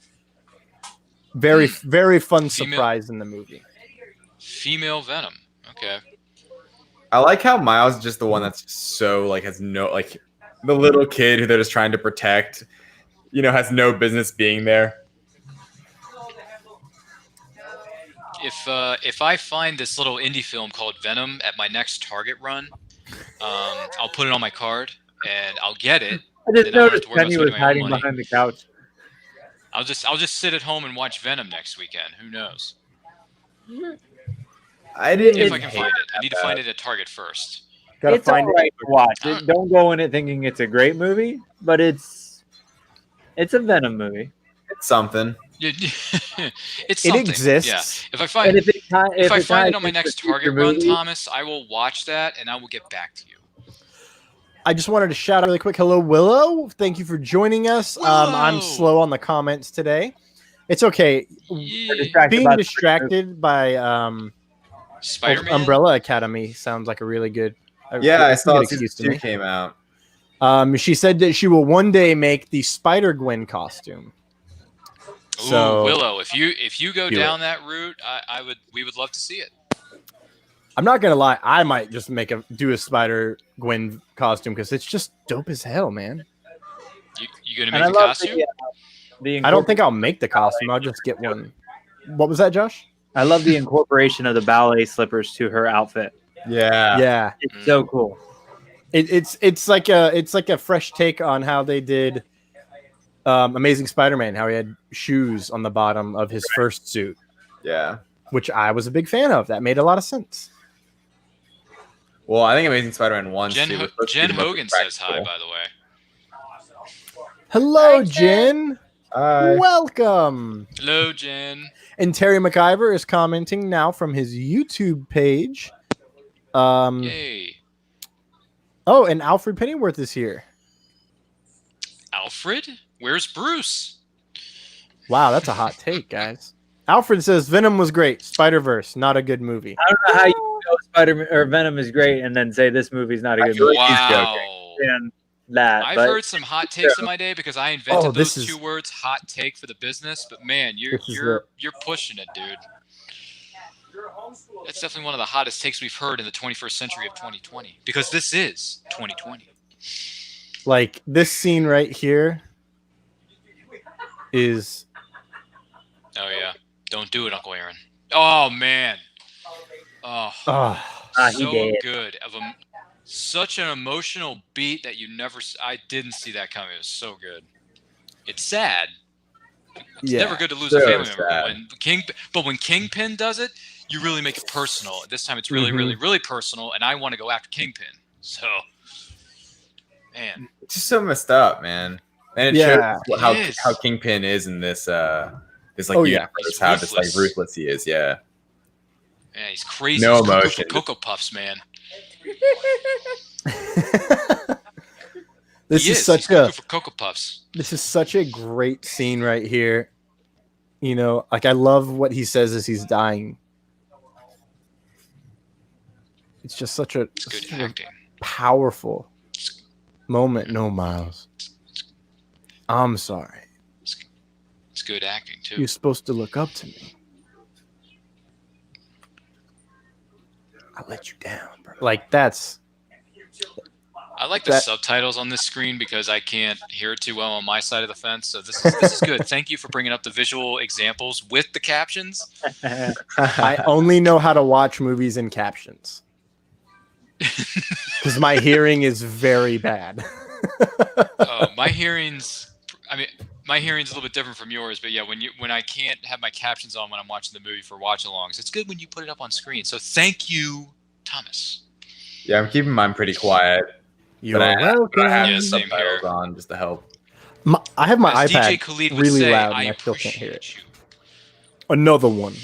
Speaker 1: Very fun
Speaker 5: Female-
Speaker 1: surprise in the movie.
Speaker 5: Female Venom. Okay.
Speaker 6: I like how Miles is just the one that's so like has no like the little kid who they're just trying to protect, has no business being there.
Speaker 5: If I find this little indie film called Venom at my next Target run, I'll put it on my card and I'll get it.
Speaker 3: I just
Speaker 5: Then I don't have
Speaker 3: noticed
Speaker 5: to worry about
Speaker 3: Penny was
Speaker 5: spending my own
Speaker 3: hiding
Speaker 5: money.
Speaker 3: behind the couch.
Speaker 5: I'll just sit at home and watch Venom next weekend. Who knows?
Speaker 6: I didn't
Speaker 5: If I can
Speaker 6: hate
Speaker 5: find it. I need to
Speaker 6: that.
Speaker 5: find it at Target first.
Speaker 1: Gotta
Speaker 3: It's all
Speaker 1: find
Speaker 3: right to watch.
Speaker 5: Uh,
Speaker 3: Don't go in it thinking it's a great movie, but it's a Venom movie.
Speaker 6: It's something.
Speaker 5: It's
Speaker 1: It
Speaker 5: something.
Speaker 1: exists.
Speaker 5: Yeah. If I find
Speaker 3: And if
Speaker 5: I
Speaker 3: it
Speaker 5: find
Speaker 3: ties
Speaker 5: it on my
Speaker 3: into
Speaker 5: next
Speaker 3: future
Speaker 5: Target run,
Speaker 3: movies-
Speaker 5: Thomas, I will watch that and I will get back to you.
Speaker 1: I just wanted to shout out really quick. Hello, Willow. Thank you for joining us. I'm
Speaker 5: Willow!
Speaker 1: slow on the comments today. It's okay.
Speaker 5: Yeah.
Speaker 1: Being distracted by
Speaker 5: Spider-Man.
Speaker 1: Umbrella Academy sounds like a really good.
Speaker 6: Yeah, I saw
Speaker 1: it
Speaker 6: season 2 came out.
Speaker 1: She said that she will one day make the Spider-Gwen costume.
Speaker 5: Ooh,
Speaker 1: So-
Speaker 5: Willow, if you go
Speaker 1: Do it.
Speaker 5: down that route, we would love to see it.
Speaker 1: I'm not gonna lie, I might just do a Spider-Gwen costume because it's just dope as hell, man.
Speaker 5: You gonna
Speaker 3: And
Speaker 5: make
Speaker 3: I
Speaker 5: the
Speaker 3: love
Speaker 5: costume?
Speaker 3: the
Speaker 1: I don't think I'll make the costume. I'll just get one. What was that, Josh?
Speaker 3: I love the incorporation of the ballet slippers to her outfit.
Speaker 6: Yeah.
Speaker 1: Yeah,
Speaker 3: It's so cool.
Speaker 1: it's like a fresh take on how they did Amazing Spider-Man. How he had shoes on the bottom of his first suit,
Speaker 6: Yeah.
Speaker 1: which I was a big fan of. That made a lot of sense.
Speaker 6: Well, I think Amazing Spider-Man 1
Speaker 5: Jen,
Speaker 6: was supposed to be
Speaker 5: Jen
Speaker 6: the most
Speaker 5: Hogan says hi,
Speaker 6: practical.
Speaker 5: by the way.
Speaker 1: Hello,
Speaker 4: Hi,
Speaker 1: Jen.
Speaker 6: Hi.
Speaker 1: Welcome.
Speaker 5: Hello, Jen.
Speaker 1: And Terry McIver is commenting now from his YouTube page.
Speaker 5: Yay.
Speaker 1: Oh, and Alfred Pennyworth is here.
Speaker 5: Alfred? Where's Bruce?
Speaker 1: Wow, that's a hot take, guys. Alfred says Venom was great. Spider-Verse, not a good movie.
Speaker 3: I don't know how you know Spider-Man or Venom is great and then say this movie's not a
Speaker 6: I
Speaker 3: good
Speaker 6: feel
Speaker 3: movie.
Speaker 6: like he's
Speaker 5: Wow.
Speaker 3: And that,
Speaker 5: I've
Speaker 3: but
Speaker 5: heard some hot takes in my day because I invented
Speaker 1: Oh, this
Speaker 5: those
Speaker 1: is-
Speaker 5: two words, hot take, for the business. But man,
Speaker 1: This is
Speaker 5: you're pushing it, dude. That's definitely one of the hottest takes we've heard in the 21st century of 2020. Because this is 2020.
Speaker 1: Like this scene right here is
Speaker 5: Oh yeah, don't do it, Uncle Aaron. Oh man. Oh,
Speaker 3: he
Speaker 5: so
Speaker 3: did.
Speaker 5: good. Such an emotional beat that I didn't see that coming. It was so good. It's sad. It's
Speaker 1: Yeah.
Speaker 5: never good to lose a
Speaker 6: So
Speaker 5: family member.
Speaker 6: sad.
Speaker 5: But when Kingpin does it, you really make it personal. This time it's really, really, really personal, and I want to go after Kingpin. So, man,
Speaker 6: It's just so messed up, man. And it
Speaker 1: Yeah.
Speaker 6: shows how,
Speaker 5: It is.
Speaker 6: how Kingpin is in this this like
Speaker 1: Oh, yeah.
Speaker 6: universe,
Speaker 5: He's
Speaker 6: how just like
Speaker 5: ruthless.
Speaker 6: ruthless he is. Yeah.
Speaker 5: man, he's crazy.
Speaker 6: No
Speaker 5: He's cuckoo for
Speaker 6: emotion.
Speaker 5: Cocoa Puffs, man.
Speaker 1: this
Speaker 5: He
Speaker 1: is
Speaker 5: He's
Speaker 1: such
Speaker 5: cuckoo
Speaker 1: a
Speaker 5: for Cocoa Puffs.
Speaker 1: this is such a great scene right here. You know, like I love what he says as he's dying. It's just such a
Speaker 5: It's good
Speaker 1: such a
Speaker 5: acting.
Speaker 1: powerful moment. No, Miles. I'm sorry.
Speaker 5: It's good acting too.
Speaker 1: You're supposed to look up to me. I let you down, bro. Like that's.
Speaker 5: I like the subtitles on this screen because I can't hear it too well on my side of the fence. So this is good. Thank you for bringing up the visual examples with the captions.
Speaker 1: I only know how to watch movies in captions because my hearing is very bad.
Speaker 5: My hearing's a little bit different from yours, but yeah, when I can't have my captions on when I'm watching the movie for watch-alongs, it's good when you put it up on screen. So thank you, Thomas.
Speaker 6: Yeah, I'm keeping mine pretty quiet.
Speaker 1: You're welcome.
Speaker 6: I have
Speaker 5: Yeah, same
Speaker 6: subtitles
Speaker 5: here.
Speaker 6: on just to help.
Speaker 1: I have my
Speaker 5: As
Speaker 1: iPad
Speaker 5: DJ Khalid would
Speaker 1: really
Speaker 5: say,
Speaker 1: loud, and I still can't hear it. Another one.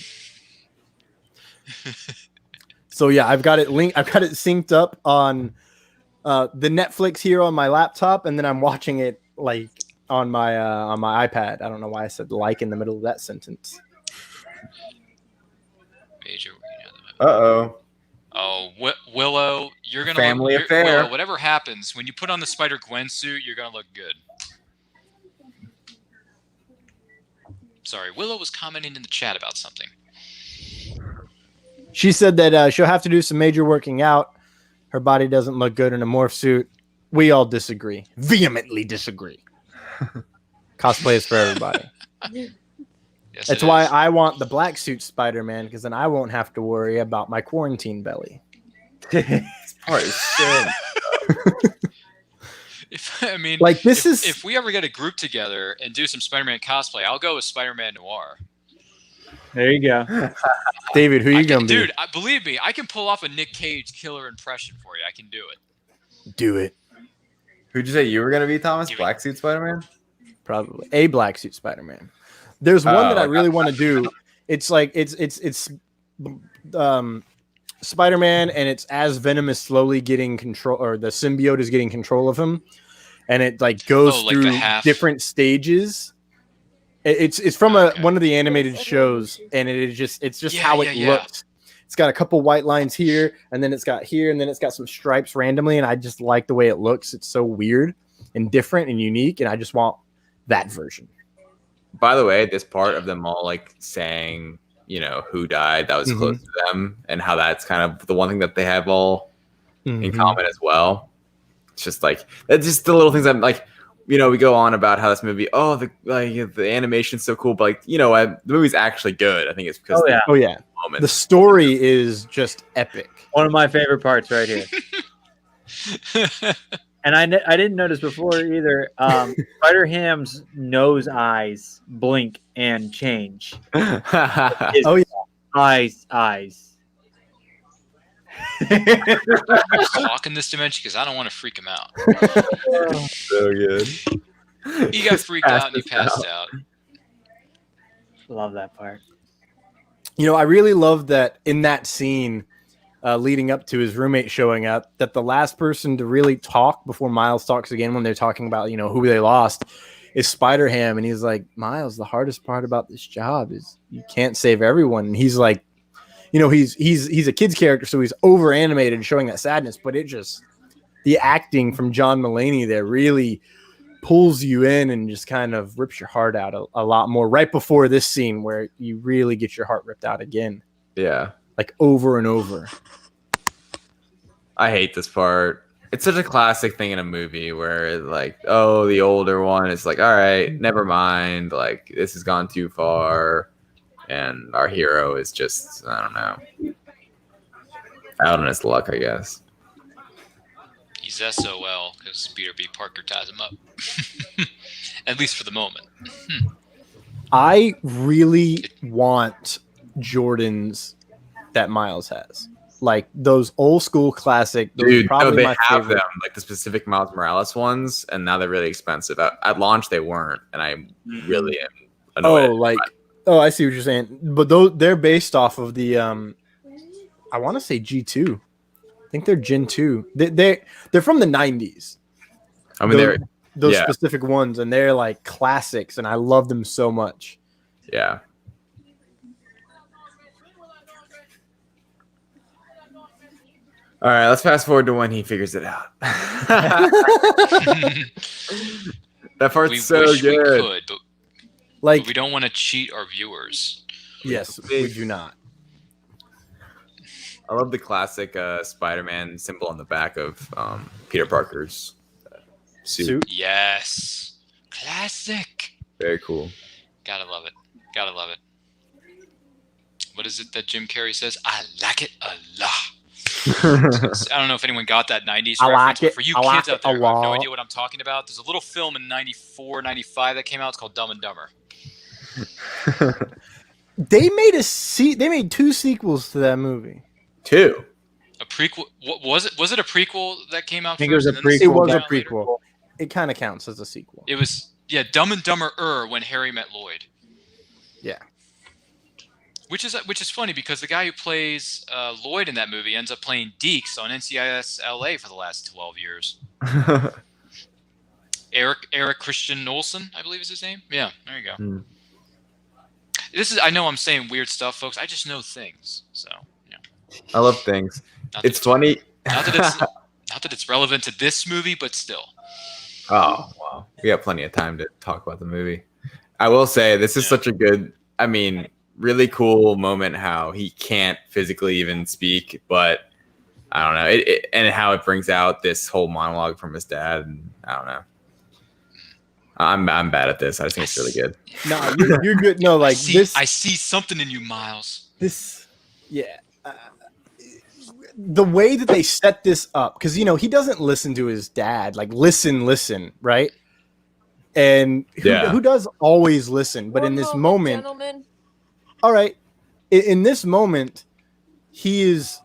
Speaker 1: So yeah, I've got it linked. I've got it synced up on the Netflix here on my laptop, and then I'm watching it like on my iPad. I don't know why I said like in the middle of that sentence.
Speaker 5: Major.
Speaker 6: Uh-oh.
Speaker 5: Oh, Willow, you're gonna
Speaker 6: Family
Speaker 5: look,
Speaker 6: affair.
Speaker 5: Willow, whatever happens when you put on the Spider-Gwen suit, you're gonna look good. Sorry, Willow was commenting in the chat about something.
Speaker 1: She said that she'll have to do some major working out. Her body doesn't look good in a morph suit. We all disagree. Vehemently disagree. Cosplay is for everybody.
Speaker 5: Yes,
Speaker 1: That's why I want the black suit Spider-Man, because then I won't have to worry about my quarantine belly.
Speaker 6: This part is shit.
Speaker 5: If we ever get a group together and do some Spider-Man cosplay, I'll go with Spider-Man Noir.
Speaker 3: There you go.
Speaker 1: David, who you gonna be?
Speaker 5: Dude, believe me, I can pull off a Nick Cage killer impression for you. I can do it.
Speaker 1: Do it.
Speaker 6: Who'd you say you were gonna be, Thomas? Black suit Spider-Man?
Speaker 1: Probably a black suit Spider-Man. There's one that I really want to do. It's like it's Spider-Man, and it's as Venom is slowly getting control, or the symbiote is getting control of him, and it like goes through different stages. It's from one of the animated shows, and it's just how it looks. It's got a couple white lines here, and then it's got here, and then it's got some stripes randomly, and I just like the way it looks. It's so weird and different and unique, and I just want that version.
Speaker 6: By the way, this part of them all like saying, who died, that was close to them, and how that's kind of the one thing that they have all in common as well. It's just like that's just the little things I'm like, we go on about how this movie, the animation's so cool, but the movie's actually good. I think it's because
Speaker 1: the story is just epic.
Speaker 3: One of my favorite parts right here. And I didn't notice before either. Spider-Ham's nose eyes blink and change. Eyes.
Speaker 5: Talk in this dimension because I don't want to freak him out.
Speaker 6: So good.
Speaker 5: He got freaked out and he passed out.
Speaker 3: Love that part.
Speaker 1: I really love that in that scene leading up to his roommate showing up, that the last person to really talk before Miles talks again when they're talking about, who they lost is Spider-Ham. And he's like, Miles, the hardest part about this job is you can't save everyone. And he's like, he's a kid's character, so he's over animated showing that sadness, but the acting from John Mulaney there really pulls you in and just kind of rips your heart out a lot more right before this scene where you really get your heart ripped out again.
Speaker 6: Yeah.
Speaker 1: Like over and over.
Speaker 6: I hate this part. It's such a classic thing in a movie where like, the older one is like, all right, never mind. Like this has gone too far. And our hero is just, I don't know, out on his luck, I guess.
Speaker 5: He's SOL because Peter B. Parker ties him up. At least for the moment.
Speaker 1: I really want Jordans that Miles has. Like those old school classic.
Speaker 6: Dude,
Speaker 1: probably
Speaker 6: they
Speaker 1: my
Speaker 6: have
Speaker 1: favorite.
Speaker 6: them, like the specific Miles Morales ones, and now they're really expensive. At launch, they weren't, and I really am annoyed.
Speaker 1: I see what you're saying. But they're based off of the, I want to say G2. I think they're Gen 2. They're from the 90s.
Speaker 6: I mean,
Speaker 1: those specific ones, and they're like classics, and I love them so much.
Speaker 6: Yeah. All right, let's fast forward to when he figures it out. That part's so good.
Speaker 5: We could, but
Speaker 1: Like,
Speaker 5: but we don't want to cheat our viewers.
Speaker 1: yes, we do not.
Speaker 6: I love the classic Spider-Man symbol on the back of Peter Parker's suit.
Speaker 5: Yes, classic.
Speaker 6: Very cool.
Speaker 5: Gotta love it. Gotta love it. What is it that Jim Carrey says? I like it a lot. I don't know if anyone got that 90s
Speaker 1: I
Speaker 5: reference,
Speaker 1: like
Speaker 5: but
Speaker 1: it.
Speaker 5: for you
Speaker 1: I
Speaker 5: kids
Speaker 1: like
Speaker 5: out
Speaker 1: it
Speaker 5: there
Speaker 1: a
Speaker 5: who have no
Speaker 1: lot.
Speaker 5: idea what I'm talking about, there's a little film in 94, 95 that came out. It's called Dumb and Dumber.
Speaker 1: They made 2 sequels to that movie.
Speaker 6: 2.
Speaker 5: A prequel? What was it? Was it a prequel that came out?
Speaker 3: I think it was
Speaker 5: first
Speaker 3: a
Speaker 5: and then the
Speaker 3: prequel.
Speaker 1: It was a
Speaker 5: sequel came out later?
Speaker 1: prequel. It kind of counts as a sequel.
Speaker 5: It was Dumb and Dumber when Harry met Lloyd.
Speaker 1: Yeah.
Speaker 5: Which is funny because the guy who plays Lloyd in that movie ends up playing Deeks on NCIS LA for the last 12 years. Eric Christian Olsen, I believe is his name. Yeah, there you go. I know I'm saying weird stuff, folks. I just know things. So, yeah.
Speaker 6: I love things. It's funny.
Speaker 5: Not that it's relevant to this movie, but still.
Speaker 6: Oh, wow. We got plenty of time to talk about the movie. I will say this is such a good, really cool moment how he can't physically even speak, but I don't know. And how it brings out this whole monologue from his dad. And I don't know. I'm bad at this. I just think it's really good.
Speaker 1: No, you're good. No, like
Speaker 5: I see something in you, Miles.
Speaker 1: The way that they set this up, because he doesn't listen to his dad. Like listen, right? And who does always listen? But in this moment,
Speaker 4: gentlemen.
Speaker 1: all right, in this moment, he is,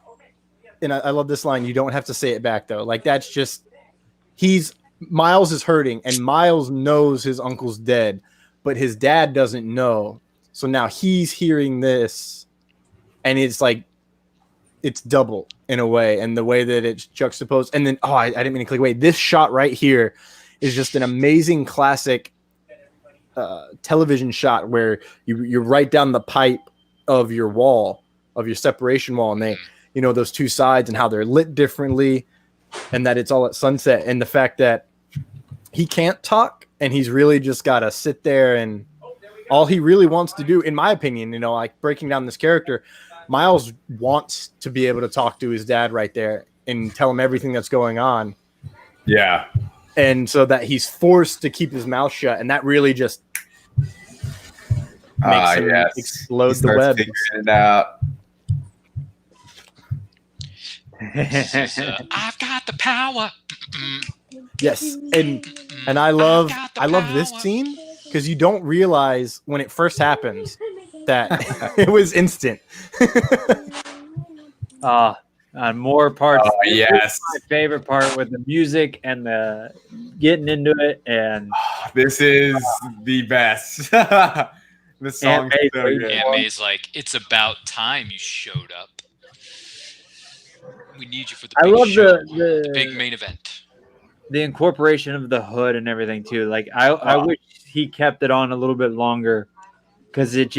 Speaker 1: and I love this line. You don't have to say it back though. Like that's just Miles is hurting, and Miles knows his uncle's dead, but his dad doesn't know. So now he's hearing this, and it's like it's double in a way, and the way that it's juxtaposed. And then I didn't mean to click away. This shot right here is just an amazing classic television shot where you write down the pipe of your wall, of your separation wall, and they, those 2 sides and how they're lit differently, and that it's all at sunset, and the fact that he can't talk and he's really just got to sit there, and all he really wants to do, in my opinion, like breaking down this character, Miles wants to be able to talk to his dad right there and tell him everything that's going on.
Speaker 6: Yeah.
Speaker 1: And so that he's forced to keep his mouth shut, and that really just makes him explode the web.
Speaker 6: Figuring it out.
Speaker 5: I've got the power.
Speaker 1: Yes, and I love this scene because you don't realize when it first happens that it was instant.
Speaker 3: On more parts.
Speaker 6: Oh, yes.
Speaker 3: My favorite part with the music and the getting into it, and
Speaker 6: this is the best. The song is so good.
Speaker 5: Aunt May's like, it's about time you showed up. We need you for the big show. The big main event.
Speaker 3: The incorporation of the hood and everything too. Like I wish he kept it on a little bit longer, because it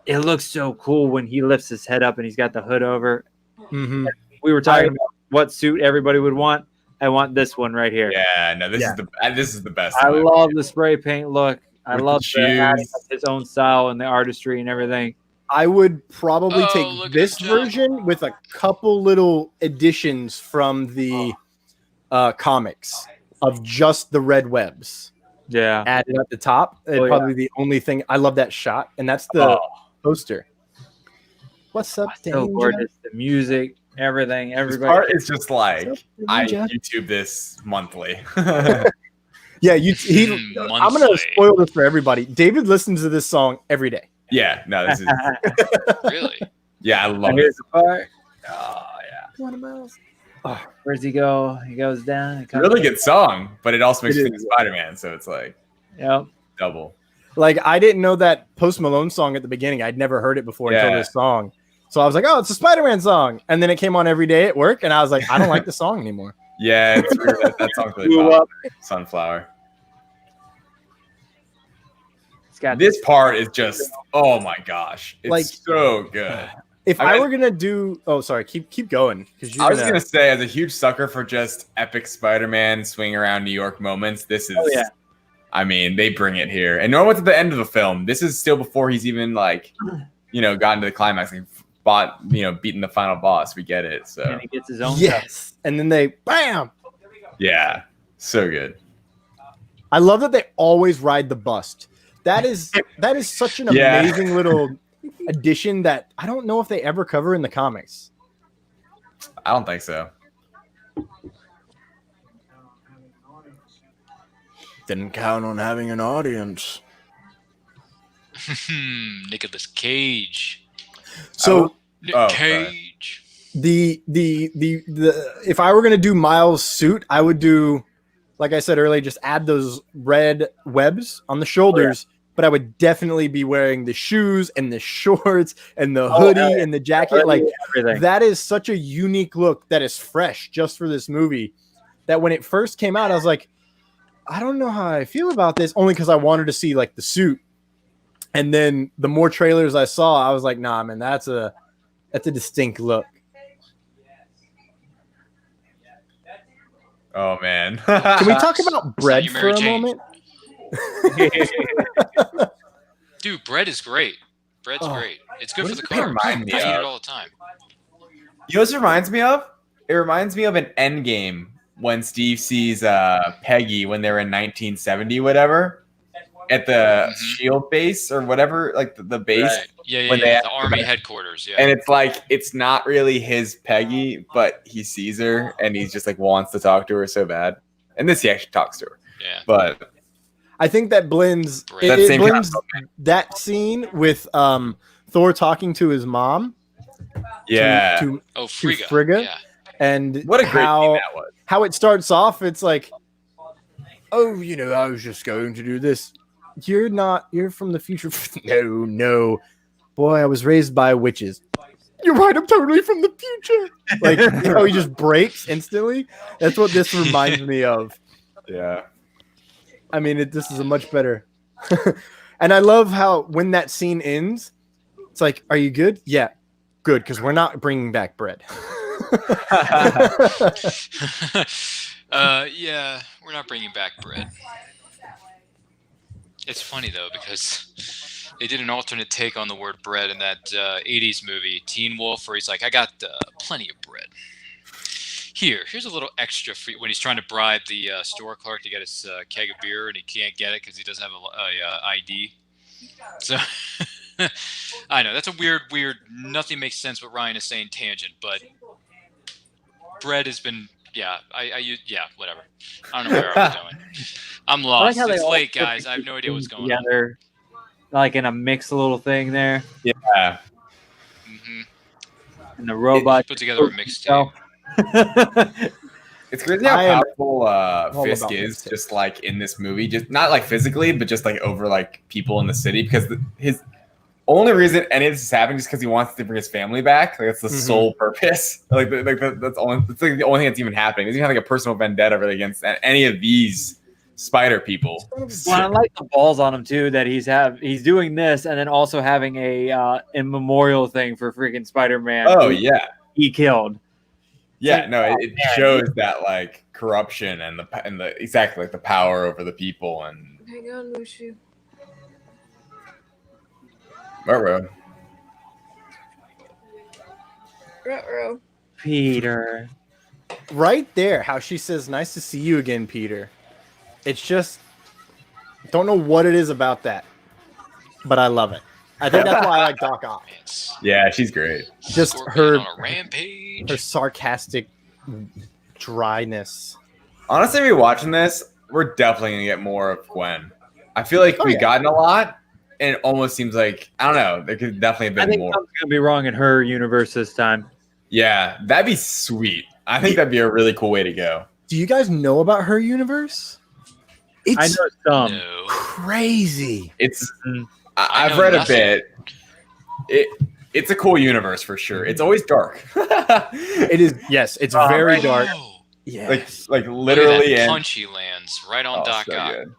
Speaker 3: looks so cool when he lifts his head up and he's got the hood over.
Speaker 1: Mm-hmm.
Speaker 3: We were talking about what suit everybody would want. I want this one right here.
Speaker 6: Yeah, no, this is the best.
Speaker 3: I love the spray paint look. I
Speaker 6: With
Speaker 3: love
Speaker 6: the
Speaker 3: adding his own style and the artistry and everything.
Speaker 1: I would probably
Speaker 5: look
Speaker 1: take
Speaker 5: at
Speaker 1: this
Speaker 5: the jump.
Speaker 1: version with a couple little additions from the comics of just the red webs.
Speaker 3: Yeah.
Speaker 1: Added at the top. It'd probably be the only thing. I love that shot, and that's the poster. What's up,
Speaker 3: So
Speaker 1: Danger?
Speaker 3: gorgeous. The music, everything,
Speaker 6: This
Speaker 3: everybody.
Speaker 6: part is just like I
Speaker 1: Ninja?
Speaker 6: YouTube this monthly.
Speaker 1: Yeah, I'm gonna spoil this for everybody. David listens to this song every day.
Speaker 6: Yeah, no, this is
Speaker 5: Really?
Speaker 6: yeah, I love
Speaker 3: Here's
Speaker 6: it.
Speaker 3: the part. Oh yeah. Oh, where's he go? He goes down.
Speaker 6: It's a really good song, but it also makes you think of Spider-Man, so it's like
Speaker 3: Yep.
Speaker 6: double.
Speaker 1: Like, I didn't know that Post Malone song at the beginning. I'd never heard it before until this song. So I was like, oh, it's a Spider-Man song. And then it came on every day at work, and I was like, I don't like the song anymore.
Speaker 6: Yeah, it's weird. That song's really
Speaker 3: Blew
Speaker 6: popular.
Speaker 3: up.
Speaker 6: Sunflower.
Speaker 3: It's got
Speaker 6: This part is just, oh my gosh, it's
Speaker 1: Like-
Speaker 6: so good.
Speaker 1: If
Speaker 6: I
Speaker 1: I
Speaker 6: mean-
Speaker 1: were gonna do, sorry, keep going. Because
Speaker 6: I was gonna say, as a huge sucker for just epic Spider-Man swing around New York moments, this is I mean, they bring it here. And normally it's at the end of the film. This is still before he's even like, gotten to the climax and beaten the final boss. We get it. So
Speaker 3: And he gets his own.
Speaker 1: Yes. And then they bam.
Speaker 6: yeah, so good.
Speaker 1: I love that they always ride the bust. That is such an amazing little addition that I don't know if they ever cover in the comics.
Speaker 6: I don't think so.
Speaker 1: Didn't count on having an audience.
Speaker 5: Nicolas Cage.
Speaker 1: So
Speaker 5: Nick Cage.
Speaker 1: the if I were gonna do Miles' suit, I would do, like I said earlier, just add those red webs on the shoulders. But I would definitely be wearing the shoes and the shorts and the hoodie and the jacket. Like
Speaker 3: everything.
Speaker 1: That is such a unique look that is fresh just for this movie. That when it first came out, I was like, I don't know how I feel about this, only because I wanted to see like the suit. And then the more trailers I saw, I was like, nah, man, that's a distinct look.
Speaker 6: Oh man.
Speaker 1: Can we talk about bread
Speaker 5: you,
Speaker 1: for
Speaker 5: Mary
Speaker 1: a
Speaker 5: Jane.
Speaker 1: moment?
Speaker 5: Dude, bread is great. Bread's great. It's good
Speaker 6: What
Speaker 5: for the
Speaker 6: does it
Speaker 5: carbs. I
Speaker 6: remind
Speaker 5: eat
Speaker 6: me
Speaker 5: it
Speaker 6: of?
Speaker 5: all the time.
Speaker 6: You know what this reminds me of? It reminds me of an Endgame when Steve sees Peggy when they were in 1970, whatever, at the Shield base or whatever, like the base.
Speaker 5: Right. Yeah,
Speaker 6: when
Speaker 5: the army headquarters. Yeah.
Speaker 6: And it's like it's not really his Peggy, but he sees her and he's just like wants to talk to her so bad. And this he actually talks to her.
Speaker 5: Yeah.
Speaker 6: But
Speaker 1: I think that blends
Speaker 5: Bread.
Speaker 6: That
Speaker 1: it
Speaker 6: same
Speaker 1: blends
Speaker 6: kind
Speaker 1: that scene with Thor talking to his mom.
Speaker 6: yeah,
Speaker 1: To
Speaker 5: Frigga.
Speaker 1: Frigga?
Speaker 5: Yeah.
Speaker 1: and
Speaker 6: what a great scene that was.
Speaker 1: how it starts off, it's like, oh, I was just going to do this. You're from the future. No. Boy, I was raised by witches. You're right, I'm totally from the future. Like, he just breaks instantly. That's what this reminds me of.
Speaker 6: Yeah.
Speaker 1: I mean, this is a much better. And I love how when that scene ends, it's like, are you good? Yeah, good, because we're not bringing back bread.
Speaker 5: Yeah, we're not bringing back bread. It's funny though because they did an alternate take on the word bread in that 80s movie Teen Wolf, where he's like, I got plenty of bread. Here's a little extra for you, when he's trying to bribe the store clerk to get his keg of beer, and he can't get it because he doesn't have a ID. So I know that's a weird, nothing makes sense what Ryan is saying tangent, but bread has been, whatever. I don't know where I was going. I'm lost.
Speaker 3: how they
Speaker 5: It's
Speaker 3: all
Speaker 5: late,
Speaker 3: put
Speaker 5: guys. I have no idea what's going on.
Speaker 3: together, like in a mixed little thing there,
Speaker 6: Yeah.
Speaker 5: Mm-hmm.
Speaker 3: and the robot
Speaker 5: Put together a mixtape.
Speaker 6: It's crazy how
Speaker 1: I am
Speaker 6: powerful
Speaker 1: all
Speaker 6: Fisk
Speaker 1: about
Speaker 6: is,
Speaker 1: mixtape.
Speaker 6: just like in this movie, just not like physically, but just like over like people in the city, because his only reason any of this is happening is because he wants to bring his family back. Like that's the sole purpose. That's the only thing that's even happening. He doesn't have like a personal vendetta really against any of these spider people.
Speaker 3: Well, I like the balls on him too. That he's doing this, and then also having a memorial thing for freaking Spider-Man.
Speaker 6: Oh yeah,
Speaker 3: he killed.
Speaker 6: yeah. No, it shows that like corruption and the exactly like the power over the people and.
Speaker 4: Hang on, Mushu.
Speaker 6: Ruh-roh.
Speaker 4: Ruh-roh.
Speaker 3: Peter.
Speaker 1: Right there, how she says, "Nice to see you again, Peter." It's just, don't know what it is about that, but I love it. I think that's why I like Doc Ock.
Speaker 5: It's
Speaker 6: Yeah, she's great.
Speaker 1: Just
Speaker 5: Scorpion
Speaker 1: her
Speaker 5: on a rampage.
Speaker 1: her sarcastic dryness.
Speaker 6: Honestly, rewatching this, we're definitely gonna get more of Gwen. I feel like we've gotten a lot, and it almost seems like I don't know. There could definitely have
Speaker 3: I
Speaker 6: been
Speaker 3: think
Speaker 6: more.
Speaker 3: something's gonna be wrong in her universe this time.
Speaker 6: Yeah, that'd be sweet. I think that'd be a really cool way to go.
Speaker 1: Do you guys know about her universe?
Speaker 3: I
Speaker 1: It's
Speaker 3: know some.
Speaker 5: No.
Speaker 1: crazy.
Speaker 6: It's
Speaker 5: I
Speaker 6: I've
Speaker 5: know
Speaker 6: read
Speaker 5: nothing.
Speaker 6: a bit. It's a cool universe for sure. It's always dark.
Speaker 1: It is. Yes, it's very
Speaker 3: right.
Speaker 1: dark.
Speaker 5: Oh,
Speaker 1: Yeah.
Speaker 6: like
Speaker 5: look at
Speaker 6: literally
Speaker 5: that
Speaker 6: and
Speaker 5: punchy lands right on Doc
Speaker 6: so
Speaker 5: Ock.
Speaker 6: good.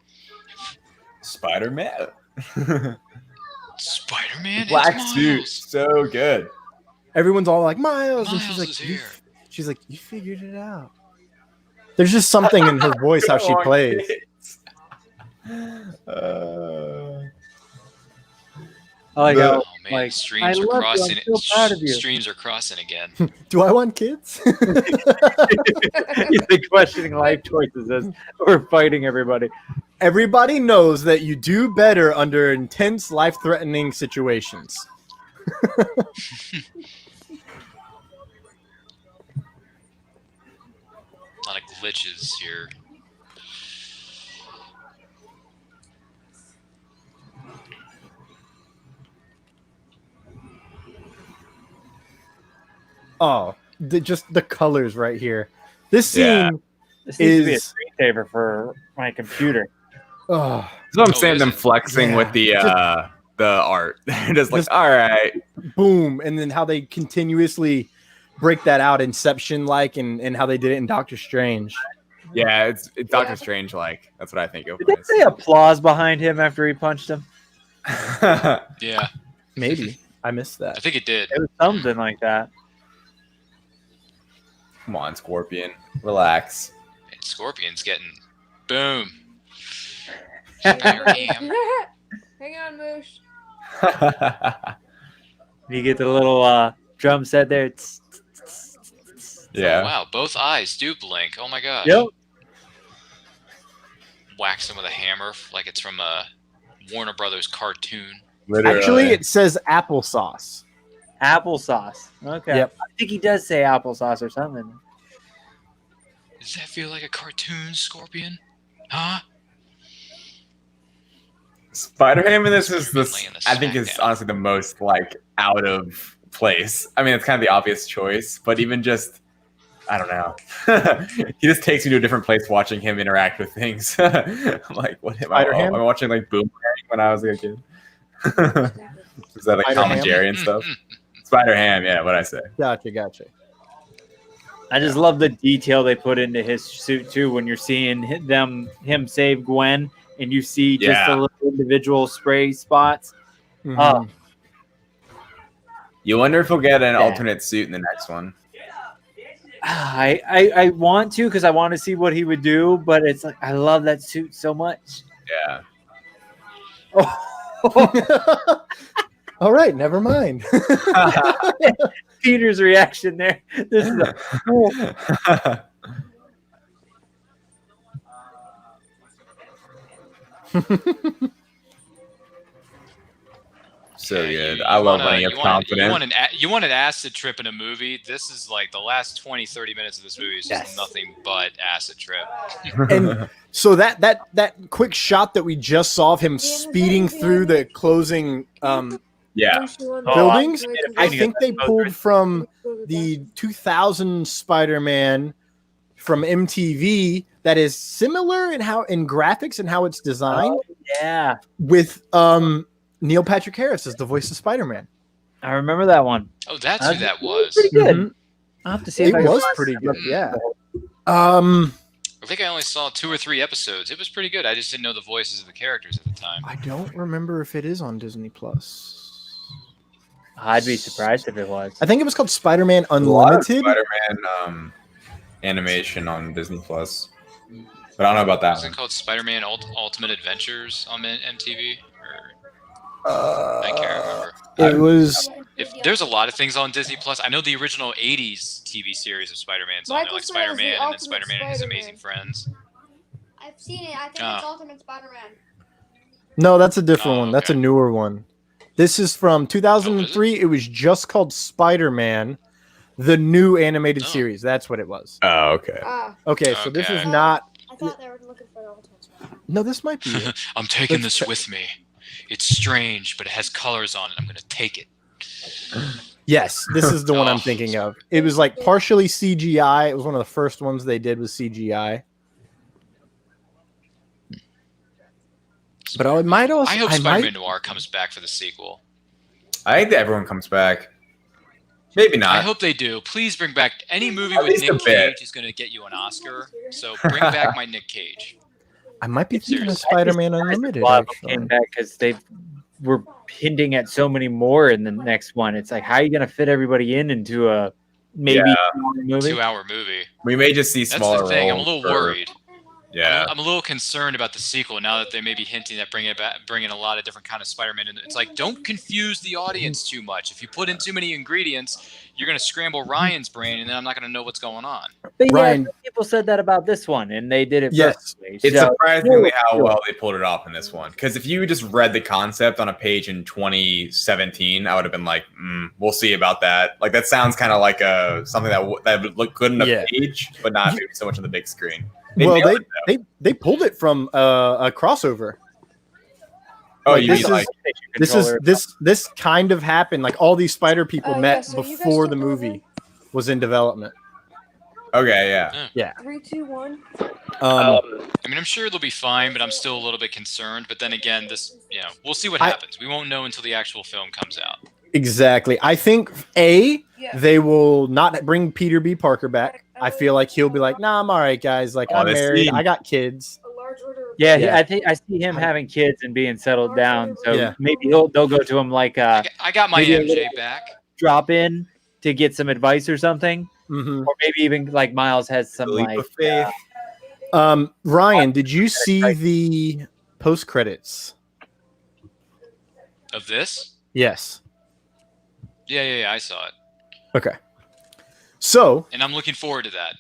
Speaker 6: Spider-Man.
Speaker 5: Spider-Man.
Speaker 6: Black
Speaker 5: it's
Speaker 6: suit,
Speaker 5: Miles.
Speaker 6: so good.
Speaker 1: Everyone's all like Miles, and she's
Speaker 5: Miles
Speaker 1: like,
Speaker 5: is here.
Speaker 1: she's like, you figured it out. There's just something in her voice how she
Speaker 6: Come on,
Speaker 1: plays.
Speaker 6: kids.
Speaker 3: I go,
Speaker 5: Oh man,
Speaker 3: like, I
Speaker 5: streams are
Speaker 3: love you. I'm
Speaker 5: crossing.
Speaker 3: so proud of you.
Speaker 5: Streams are crossing again.
Speaker 1: Do I want kids?
Speaker 3: You're questioning life choices as we're fighting everybody.
Speaker 1: Everybody knows that you do better under intense, life-threatening situations.
Speaker 5: A lot of glitches here.
Speaker 1: Oh, just the colors right here. This scene
Speaker 2: Yeah.
Speaker 3: This needs to be a
Speaker 1: is.
Speaker 3: screensaver for my computer.
Speaker 1: Oh,
Speaker 2: That's what I'm
Speaker 5: Oh,
Speaker 2: saying.
Speaker 5: is
Speaker 2: Them
Speaker 5: it?
Speaker 2: flexing
Speaker 1: Yeah.
Speaker 2: with the art. They're just like,
Speaker 1: Just-
Speaker 2: all right.
Speaker 1: boom, and then how they continuously break that out, Inception-like, and how they did it in Doctor Strange.
Speaker 2: Yeah, it's Doctor Strange like. That's what I think of.
Speaker 3: Did they say applause behind him after he punched him?
Speaker 5: Yeah,
Speaker 1: Maybe I missed
Speaker 5: I
Speaker 1: that.
Speaker 5: think it did.
Speaker 3: It was something like that.
Speaker 6: Come on, Scorpion. Relax.
Speaker 5: And Scorpion's getting boom. Bam.
Speaker 4: Hang on, Moosh.
Speaker 3: You get the little drum set there.
Speaker 6: Yeah.
Speaker 5: Oh, wow, both eyes do blink. Oh my god.
Speaker 3: Yep.
Speaker 5: Whacks him with a hammer like it's from a Warner Brothers cartoon.
Speaker 6: Literally.
Speaker 1: Actually, it says applesauce.
Speaker 3: Applesauce. Okay.
Speaker 1: Yep.
Speaker 3: I think he does say applesauce or something.
Speaker 5: Does that feel like a cartoon, Scorpion? Huh?
Speaker 6: Spider-Ham in this is this.
Speaker 5: Laying the
Speaker 6: I think
Speaker 5: smack
Speaker 6: is
Speaker 5: down.
Speaker 6: honestly the most like out of place. I mean, it's kind of the obvious choice, but even just, I don't know. He just takes me to a different place watching him interact with things. I'm like, what am I?
Speaker 1: Spider-Ham?
Speaker 6: I'm watching like Boomerang when I was a kid. Is that like Tom
Speaker 1: Spider-Ham?
Speaker 6: and Jerry and stuff? Spider-Ham, yeah. What I say?
Speaker 1: Gotcha.
Speaker 3: I just love the detail they put into his suit too. When you're seeing him save Gwen, and you see just
Speaker 6: Yeah.
Speaker 3: the little individual spray spots.
Speaker 1: Mhm.
Speaker 3: Oh,
Speaker 6: You wonder if he'll get an
Speaker 3: Yeah.
Speaker 6: alternate suit in the next one.
Speaker 3: I want to because I want to see what he would do, but it's like I love that suit so much.
Speaker 6: Yeah.
Speaker 1: All right, never mind.
Speaker 3: Peter's reaction there. This is
Speaker 6: So
Speaker 5: Yeah,
Speaker 6: good.
Speaker 5: you
Speaker 6: I love
Speaker 5: wanna-
Speaker 6: when he gets
Speaker 5: you want
Speaker 6: confident.
Speaker 5: you want an acid trip in a movie. This is like the last 20-30 minutes of this movie is just
Speaker 3: Yes.
Speaker 5: nothing but acid trip.
Speaker 1: And so that quick shot that we just saw of him speeding through the closing
Speaker 6: Yeah.
Speaker 1: buildings, I
Speaker 3: Speeding
Speaker 1: think
Speaker 3: at
Speaker 1: they
Speaker 3: that
Speaker 1: pulled from the 2000 Spider-Man from MTV that is similar in graphics and how it's designed
Speaker 3: yeah.
Speaker 1: with Neil Patrick Harris as the voice of Spider-Man.
Speaker 3: I remember that one.
Speaker 5: Oh, that's who that was.
Speaker 3: Pretty good.
Speaker 1: Mhm.
Speaker 3: I'll have to see
Speaker 1: It
Speaker 3: if I can
Speaker 1: was
Speaker 3: find
Speaker 1: pretty
Speaker 3: some
Speaker 1: good,
Speaker 3: of
Speaker 1: yeah.
Speaker 3: it.
Speaker 5: I think I only saw 2 or 3 episodes. It was pretty good. I just didn't know the voices of the characters at the time.
Speaker 1: I don't remember if it is on Disney Plus.
Speaker 3: I'd be surprised if it was.
Speaker 1: I think it was called Spider-Man
Speaker 6: A lot of
Speaker 1: Unlimited.
Speaker 6: Spider-Man animation on Disney Plus, but I don't know about that
Speaker 5: Was
Speaker 6: one.
Speaker 5: it called Spider-Man Ultimate Adventures on MTV? Or I
Speaker 1: Uh,
Speaker 5: can't remember.
Speaker 1: it was
Speaker 5: If there's a lot of things on Disney Plus, I know the original '80s TV series of Spider-Man's on there,
Speaker 4: Michael
Speaker 5: like
Speaker 4: Cera is the
Speaker 5: Spider-Man and then
Speaker 4: Ultimate
Speaker 5: Spider-Man and His
Speaker 4: Spider-Man.
Speaker 5: Amazing Friends.
Speaker 7: I've seen it. I think
Speaker 5: Oh.
Speaker 7: it's Ultimate Spider-Man.
Speaker 1: no, that's a different
Speaker 5: Oh,
Speaker 1: one. That's a
Speaker 5: okay.
Speaker 1: newer one. This is from 2003. It was just called Spider-Man, the new animated
Speaker 5: Oh.
Speaker 1: series. That's what it was.
Speaker 6: Oh, okay.
Speaker 1: Okay, so this is
Speaker 5: Okay.
Speaker 1: not.
Speaker 7: I thought they were looking for the Ultimate Spider-Man.
Speaker 1: No, this might be it.
Speaker 5: I'm taking
Speaker 1: Let's
Speaker 5: this with me. It's strange, but it has colors on it. I'm gonna take it.
Speaker 1: Yes, this is the one I'm
Speaker 5: Oh.
Speaker 1: thinking of. It was like partially CGI. It was one of the first ones they did with CGI. But I might also.
Speaker 5: I hope
Speaker 1: I
Speaker 5: Spider-Man
Speaker 1: might,
Speaker 5: Noir comes back for the sequel.
Speaker 6: I think that everyone comes back. Maybe not.
Speaker 5: I hope they do. Please bring back any movie
Speaker 6: At
Speaker 5: with
Speaker 6: least a
Speaker 5: Nick
Speaker 6: bit.
Speaker 5: Cage is going to get you an Oscar. So bring back my Nick Cage.
Speaker 1: I might be thinking of
Speaker 5: Seriously.
Speaker 1: Spider-Man Unlimited.
Speaker 3: A lot of them
Speaker 1: Actually.
Speaker 3: came back because they were hinting at so many more in the next one. It's like, how are you going to fit everybody into a maybe
Speaker 6: Yeah.
Speaker 3: 2-hour movie?
Speaker 5: 2-hour movie.
Speaker 6: We may just see
Speaker 5: That's
Speaker 6: smaller
Speaker 5: the thing. I'm a
Speaker 6: roles
Speaker 5: little
Speaker 6: for
Speaker 5: worried.
Speaker 6: Yeah.
Speaker 5: I'm a little concerned about the sequel now that they may be hinting at bringing a lot of different kind of Spider-Man. And it's like, don't confuse the audience too much. If you put in too many ingredients, you're going to scramble Ryan's brain, and then I'm not going to know what's going on.
Speaker 3: But
Speaker 1: Ryan-
Speaker 3: some people said that about this one, and they did it
Speaker 1: Yes.
Speaker 3: perfectly.
Speaker 6: It's
Speaker 3: So,
Speaker 6: surprisingly how well they pulled it off in this one. Because if you just read the concept on a page in 2017, I would have been like, we'll see about that. Like, that sounds kind of like something that would look good on a page, but not maybe so much on the big screen.
Speaker 1: They pulled it from a crossover.
Speaker 6: Oh,
Speaker 1: Like,
Speaker 6: you mean like
Speaker 1: this kind of happened. Like all these spider people met
Speaker 4: so you guys
Speaker 1: before the
Speaker 4: took
Speaker 1: movie was in development.
Speaker 6: okay, yeah.
Speaker 4: 3, 2, 1.
Speaker 5: I mean, I'm sure they'll be fine, but I'm still a little bit concerned. But then again, we'll see what happens. We won't know until the actual film comes out.
Speaker 1: Exactly. I think they will not bring Peter B. Parker back. I feel like he'll be like, nah, I'm all right, guys. Like, I'm married. I got kids.
Speaker 4: A large order.
Speaker 3: yeah, I think I see him having kids and being settled down. So maybe they'll go to him like
Speaker 5: I got my
Speaker 3: maybe a
Speaker 5: MJ
Speaker 3: little
Speaker 5: back.
Speaker 3: drop in to get some advice or something,
Speaker 1: Mm-hmm.
Speaker 3: or maybe even like Miles has some
Speaker 6: Leap
Speaker 3: like
Speaker 6: of faith.
Speaker 1: Ryan, did you see the post credits?
Speaker 5: Of this?
Speaker 1: Yes.
Speaker 5: Yeah, I saw it.
Speaker 1: Okay. So
Speaker 5: And I'm looking forward to that.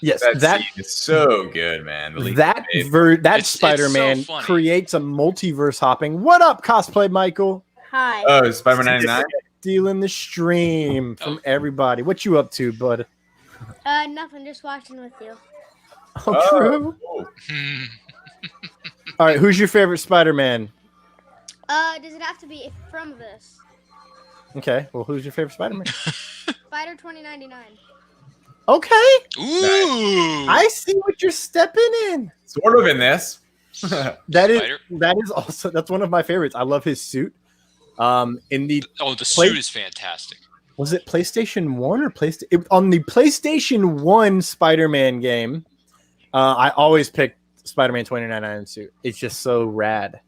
Speaker 1: yes,
Speaker 6: That
Speaker 1: that
Speaker 6: scene is so good, man. The leap
Speaker 1: that
Speaker 6: of faith.
Speaker 5: It's so
Speaker 1: Spider-Man
Speaker 5: funny.
Speaker 1: creates a multiverse hopping. What up, cosplay Michael?
Speaker 7: Hi.
Speaker 6: Oh, Spider-Man 99?
Speaker 1: Stealing the stream from everybody. What you up to, bud?
Speaker 7: Nothing. Just watching with you.
Speaker 1: Oh, true.
Speaker 6: Oh.
Speaker 1: All right, who's your favorite Spider-Man?
Speaker 7: Does it have to be from this?
Speaker 1: Okay, well, who's your favorite Spider-Man?
Speaker 7: Spider 2099.
Speaker 1: Okay,
Speaker 5: Ooh.
Speaker 1: I see what you're stepping in.
Speaker 6: Sort of in this.
Speaker 5: Spider?
Speaker 1: That is also that's one of my favorites. I love his suit. In the
Speaker 5: The suit is fantastic.
Speaker 1: was it PlayStation 1 or PlayStation on the PlayStation 1 Spider-Man game? I always pick Spider-Man 2099 suit. It's just so rad.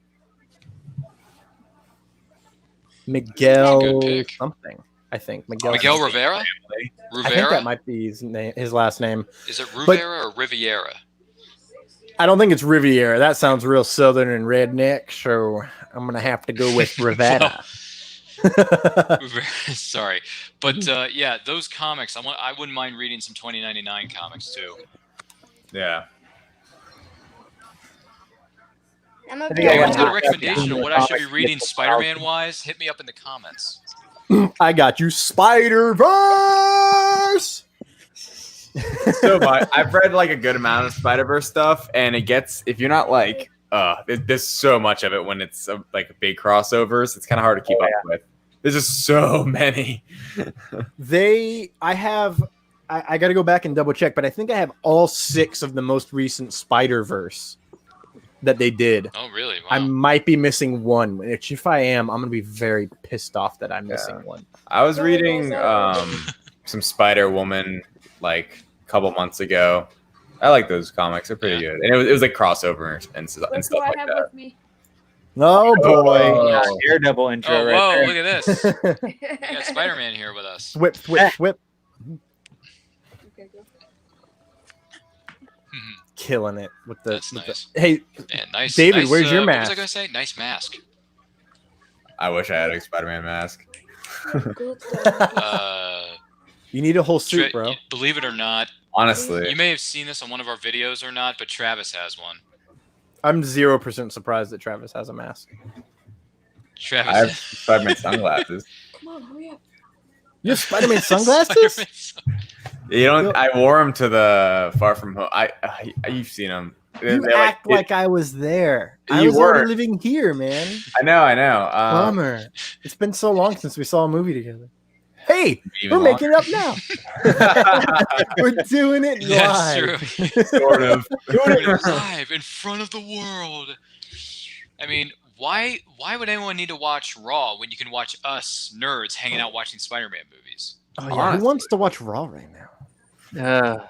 Speaker 1: Miguel
Speaker 5: Good pick.
Speaker 1: something, I think. Miguel
Speaker 5: Rivera?
Speaker 1: I think
Speaker 5: Rivera?
Speaker 1: that might be his name, his last name.
Speaker 5: Is it Rivera or Riviera?
Speaker 1: I don't think it's Riviera. That sounds real southern and redneck, so I'm gonna have to go with Rivera.
Speaker 5: Sorry, but yeah, those comics. I wouldn't mind reading some 2099 comics too.
Speaker 6: Yeah.
Speaker 7: I'm
Speaker 3: think
Speaker 7: okay.
Speaker 3: I
Speaker 5: Anyone's
Speaker 3: got
Speaker 5: got a recommendation of what I should be reading Spider-Man wise? Hit me up in the comments.
Speaker 1: I got you, Spider-Verse.
Speaker 6: So I've read like a good amount of Spider-Verse stuff, and it gets, if you're not like, there's so much of it when it's like big crossovers. It's kind of hard to keep up with. There's just so many.
Speaker 1: I got to go back and double check, but I think I have all 6 of the most recent Spider-Verse that they did.
Speaker 5: Oh, really? Wow.
Speaker 1: I might be missing one, which if I am, I'm going to be very pissed off that I'm missing one.
Speaker 6: I was reading some Spider-Woman like a couple months ago. I like those comics. They're pretty good. And it was like crossover and stuff
Speaker 4: Look who I
Speaker 6: like
Speaker 4: have
Speaker 6: that.
Speaker 4: with me.
Speaker 1: Oh, boy.
Speaker 6: Oh.
Speaker 3: Daredevil intro
Speaker 5: Oh,
Speaker 3: right
Speaker 5: whoa,
Speaker 3: there.
Speaker 5: look at this. We got Spider-Man here with us.
Speaker 1: Whip.
Speaker 4: Okay, go.
Speaker 1: Killing it with the.
Speaker 5: That's
Speaker 1: with
Speaker 5: nice.
Speaker 1: the hey,
Speaker 5: Man, nice.
Speaker 1: David,
Speaker 5: nice,
Speaker 1: where's your
Speaker 5: What
Speaker 1: mask?
Speaker 5: was I going to say? Nice mask.
Speaker 6: I wish I had a Spider-Man mask.
Speaker 1: you need a whole suit, bro.
Speaker 5: Believe it or not,
Speaker 6: Honestly.
Speaker 5: you may have seen this on one of our videos or not, but Travis has one.
Speaker 1: I'm 0% surprised that Travis has a mask.
Speaker 5: Travis.
Speaker 6: I have Spider-Man sunglasses.
Speaker 4: Come on, hurry up.
Speaker 1: You have Spider-Man sunglasses?
Speaker 5: Spider-Man
Speaker 6: You don't. I wore them to the Far From Home. You've seen them.
Speaker 1: You
Speaker 6: They're
Speaker 1: act like I was there. I
Speaker 6: You
Speaker 1: was already
Speaker 6: weren't.
Speaker 1: living here, man.
Speaker 6: I know.
Speaker 1: Bummer. It's been so long since we saw a movie together. Hey,
Speaker 6: Even
Speaker 1: we're making it up now. We're doing it
Speaker 5: That's
Speaker 1: live.
Speaker 5: true.
Speaker 6: sort of.
Speaker 5: Doing it live in front of the world. I mean, why would anyone need to watch Raw when you can watch us nerds hanging out watching Spider-Man movies?
Speaker 1: Oh, yeah. Who wants to watch Raw right now?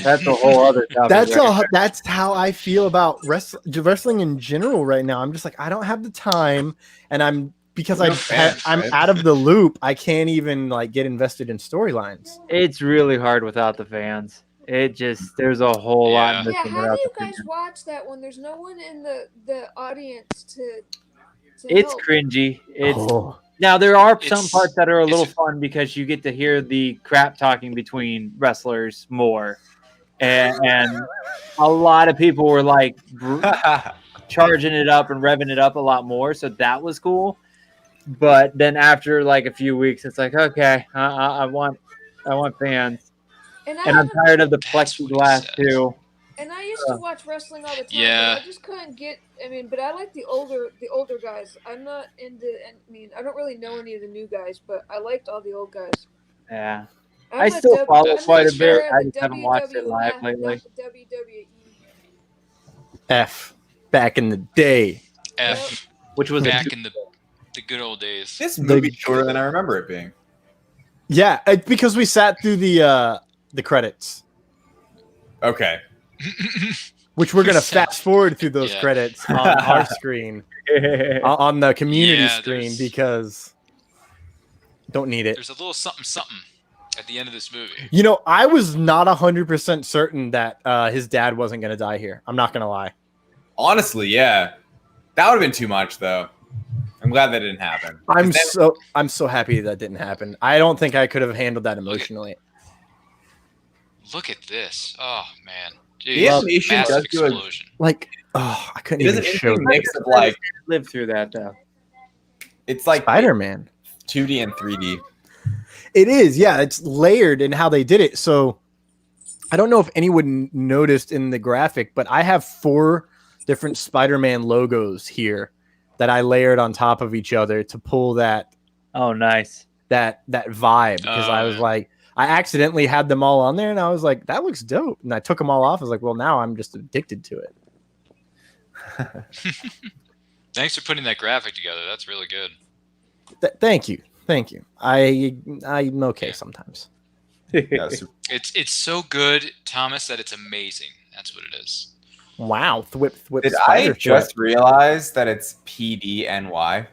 Speaker 3: That's a whole other topic.
Speaker 1: That's how I feel about wrestling in general right now. I'm just like, I don't have the time, and I'm out of the loop. I can't even like get invested in storylines.
Speaker 3: It's really hard without the fans. There's a whole lot.
Speaker 5: Yeah.
Speaker 4: Yeah, how do you guys watch that when there's no one in the audience to
Speaker 3: It's
Speaker 4: help?
Speaker 3: cringy.
Speaker 1: Oh.
Speaker 3: Now there are some
Speaker 5: It's-
Speaker 3: parts that are a little
Speaker 5: it's-
Speaker 3: fun because you get to hear the crap talking between wrestlers more, and a lot of people were like charging it up and revving it up a lot more, so that was cool. But then after like a few weeks, it's like, okay, I want fans, and I'm tired of the
Speaker 5: That's what he
Speaker 3: plexiglass
Speaker 5: says.
Speaker 3: too.
Speaker 4: And I used to watch wrestling all the time.
Speaker 5: Yeah.
Speaker 4: But I just couldn't get. I mean, but I like the older guys. I'm not into. I mean, I don't really know any of the new guys, but I liked all the old guys.
Speaker 3: Yeah,
Speaker 4: I'm
Speaker 3: I
Speaker 4: a
Speaker 3: still
Speaker 4: W-
Speaker 3: follow
Speaker 4: I'm
Speaker 3: quite a
Speaker 4: much
Speaker 3: bit.
Speaker 4: better
Speaker 3: I
Speaker 4: at the
Speaker 3: just haven't watched it live
Speaker 4: WWF,
Speaker 3: lately.
Speaker 4: not the WWE.
Speaker 1: F back in the day.
Speaker 5: F
Speaker 3: Which was
Speaker 5: back in the good old days.
Speaker 6: This movie's shorter than I remember it being.
Speaker 1: Yeah, because we sat through the credits,
Speaker 6: Okay.
Speaker 1: which we're gonna
Speaker 5: We sat-
Speaker 1: fast forward through those
Speaker 5: Yeah.
Speaker 1: credits on our screen, on the community
Speaker 5: Yeah,
Speaker 1: screen,
Speaker 5: there's-
Speaker 1: because don't need it.
Speaker 5: There's a little something at the end of this movie.
Speaker 1: You know, I was not 100% certain that his dad wasn't gonna die here. I'm not gonna lie.
Speaker 6: Honestly, yeah. That would have been too much, though. I'm glad that didn't happen.
Speaker 1: I'm so happy that didn't happen. I don't think I could have handled that emotionally.
Speaker 5: Look at this. Oh man.
Speaker 6: The
Speaker 5: Jeez.
Speaker 6: animation
Speaker 5: Massive
Speaker 6: does do a-
Speaker 5: explosion.
Speaker 1: Like, oh, I couldn't
Speaker 6: It
Speaker 1: even
Speaker 6: doesn't
Speaker 1: show
Speaker 6: anything mix of like
Speaker 3: Lived through that though.
Speaker 6: it's like
Speaker 1: Spider-Man.
Speaker 6: 2D and 3D.
Speaker 1: It is, yeah. It's layered in how they did it. So I don't know if anyone noticed in the graphic, but I have 4 different Spider-Man logos here that I layered on top of each other to pull that
Speaker 3: Oh, nice.
Speaker 1: vibe. Because I was
Speaker 5: yeah.
Speaker 1: like, I accidentally had them all on there, and I was like, that looks dope. And I took them all off. I was like, well, now I'm just addicted to it.
Speaker 5: Thanks for putting that graphic together. That's really good.
Speaker 1: Thank you. I'm okay sometimes.
Speaker 6: Yeah, super-
Speaker 5: It's so good, Thomas, that it's amazing. That's what it is.
Speaker 1: Wow, thwip
Speaker 6: Did I
Speaker 1: spider
Speaker 6: just realize that it's PDNY?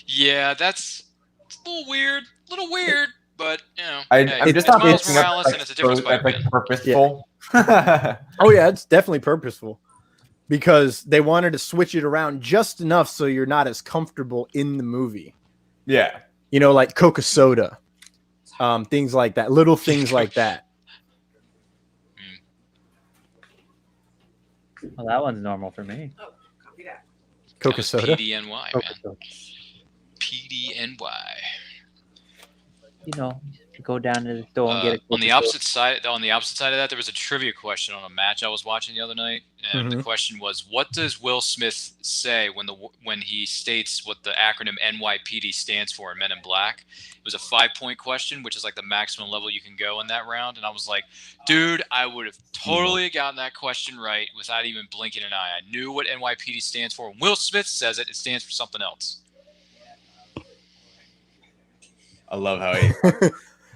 Speaker 5: Yeah, that's it's a little weird. But you know,
Speaker 6: I'm
Speaker 5: hey,
Speaker 6: just
Speaker 5: it's
Speaker 6: not
Speaker 5: Miles
Speaker 6: making up
Speaker 5: Morales and it's a different
Speaker 6: that's like
Speaker 5: Spider-Man.
Speaker 6: purposeful.
Speaker 1: Oh yeah, it's definitely purposeful because they wanted to switch it around just enough so you're not as comfortable in the movie.
Speaker 6: Yeah.
Speaker 1: You know, like Coca Soda, things like that, little things like that.
Speaker 3: Well, that one's normal for me.
Speaker 1: Coca
Speaker 5: That was
Speaker 1: Soda.
Speaker 5: PDNY, man.
Speaker 3: Coca-Cola.
Speaker 5: PDNY.
Speaker 3: You know, go down to the store and get it.
Speaker 5: On the opposite side of that, there was a trivia question on a match I was watching the other night, and the question was, "What does Will Smith say when he states what the acronym NYPD stands for in Men in Black?" It was a 5-point question, which is like the maximum level you can go in that round. And I was like, "Dude, I would have totally gotten that question right without even blinking an eye. I knew what NYPD stands for. When Will Smith says it, it stands for something else."
Speaker 6: I love how he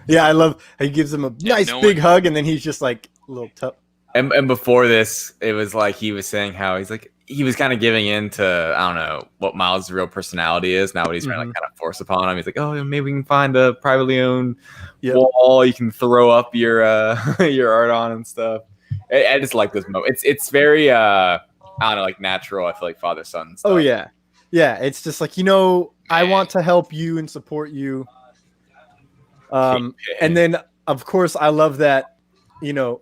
Speaker 1: Yeah, I love how he gives him a nice
Speaker 5: no
Speaker 1: big
Speaker 5: one-
Speaker 1: hug, and then he's just like a little tough.
Speaker 6: and before this, it was like he was saying how he was kind of giving in to, I don't know, what Miles' real personality is. Now what he's trying to kind of force upon him. He's like, oh, maybe we can find a privately owned wall you can throw up your your art on and stuff. I just like this moment. It's very I don't know, like natural. I feel like father-son stuff.
Speaker 1: Oh yeah, yeah. It's just like, you know, I want to help you and support you. And then of course I love that, you know,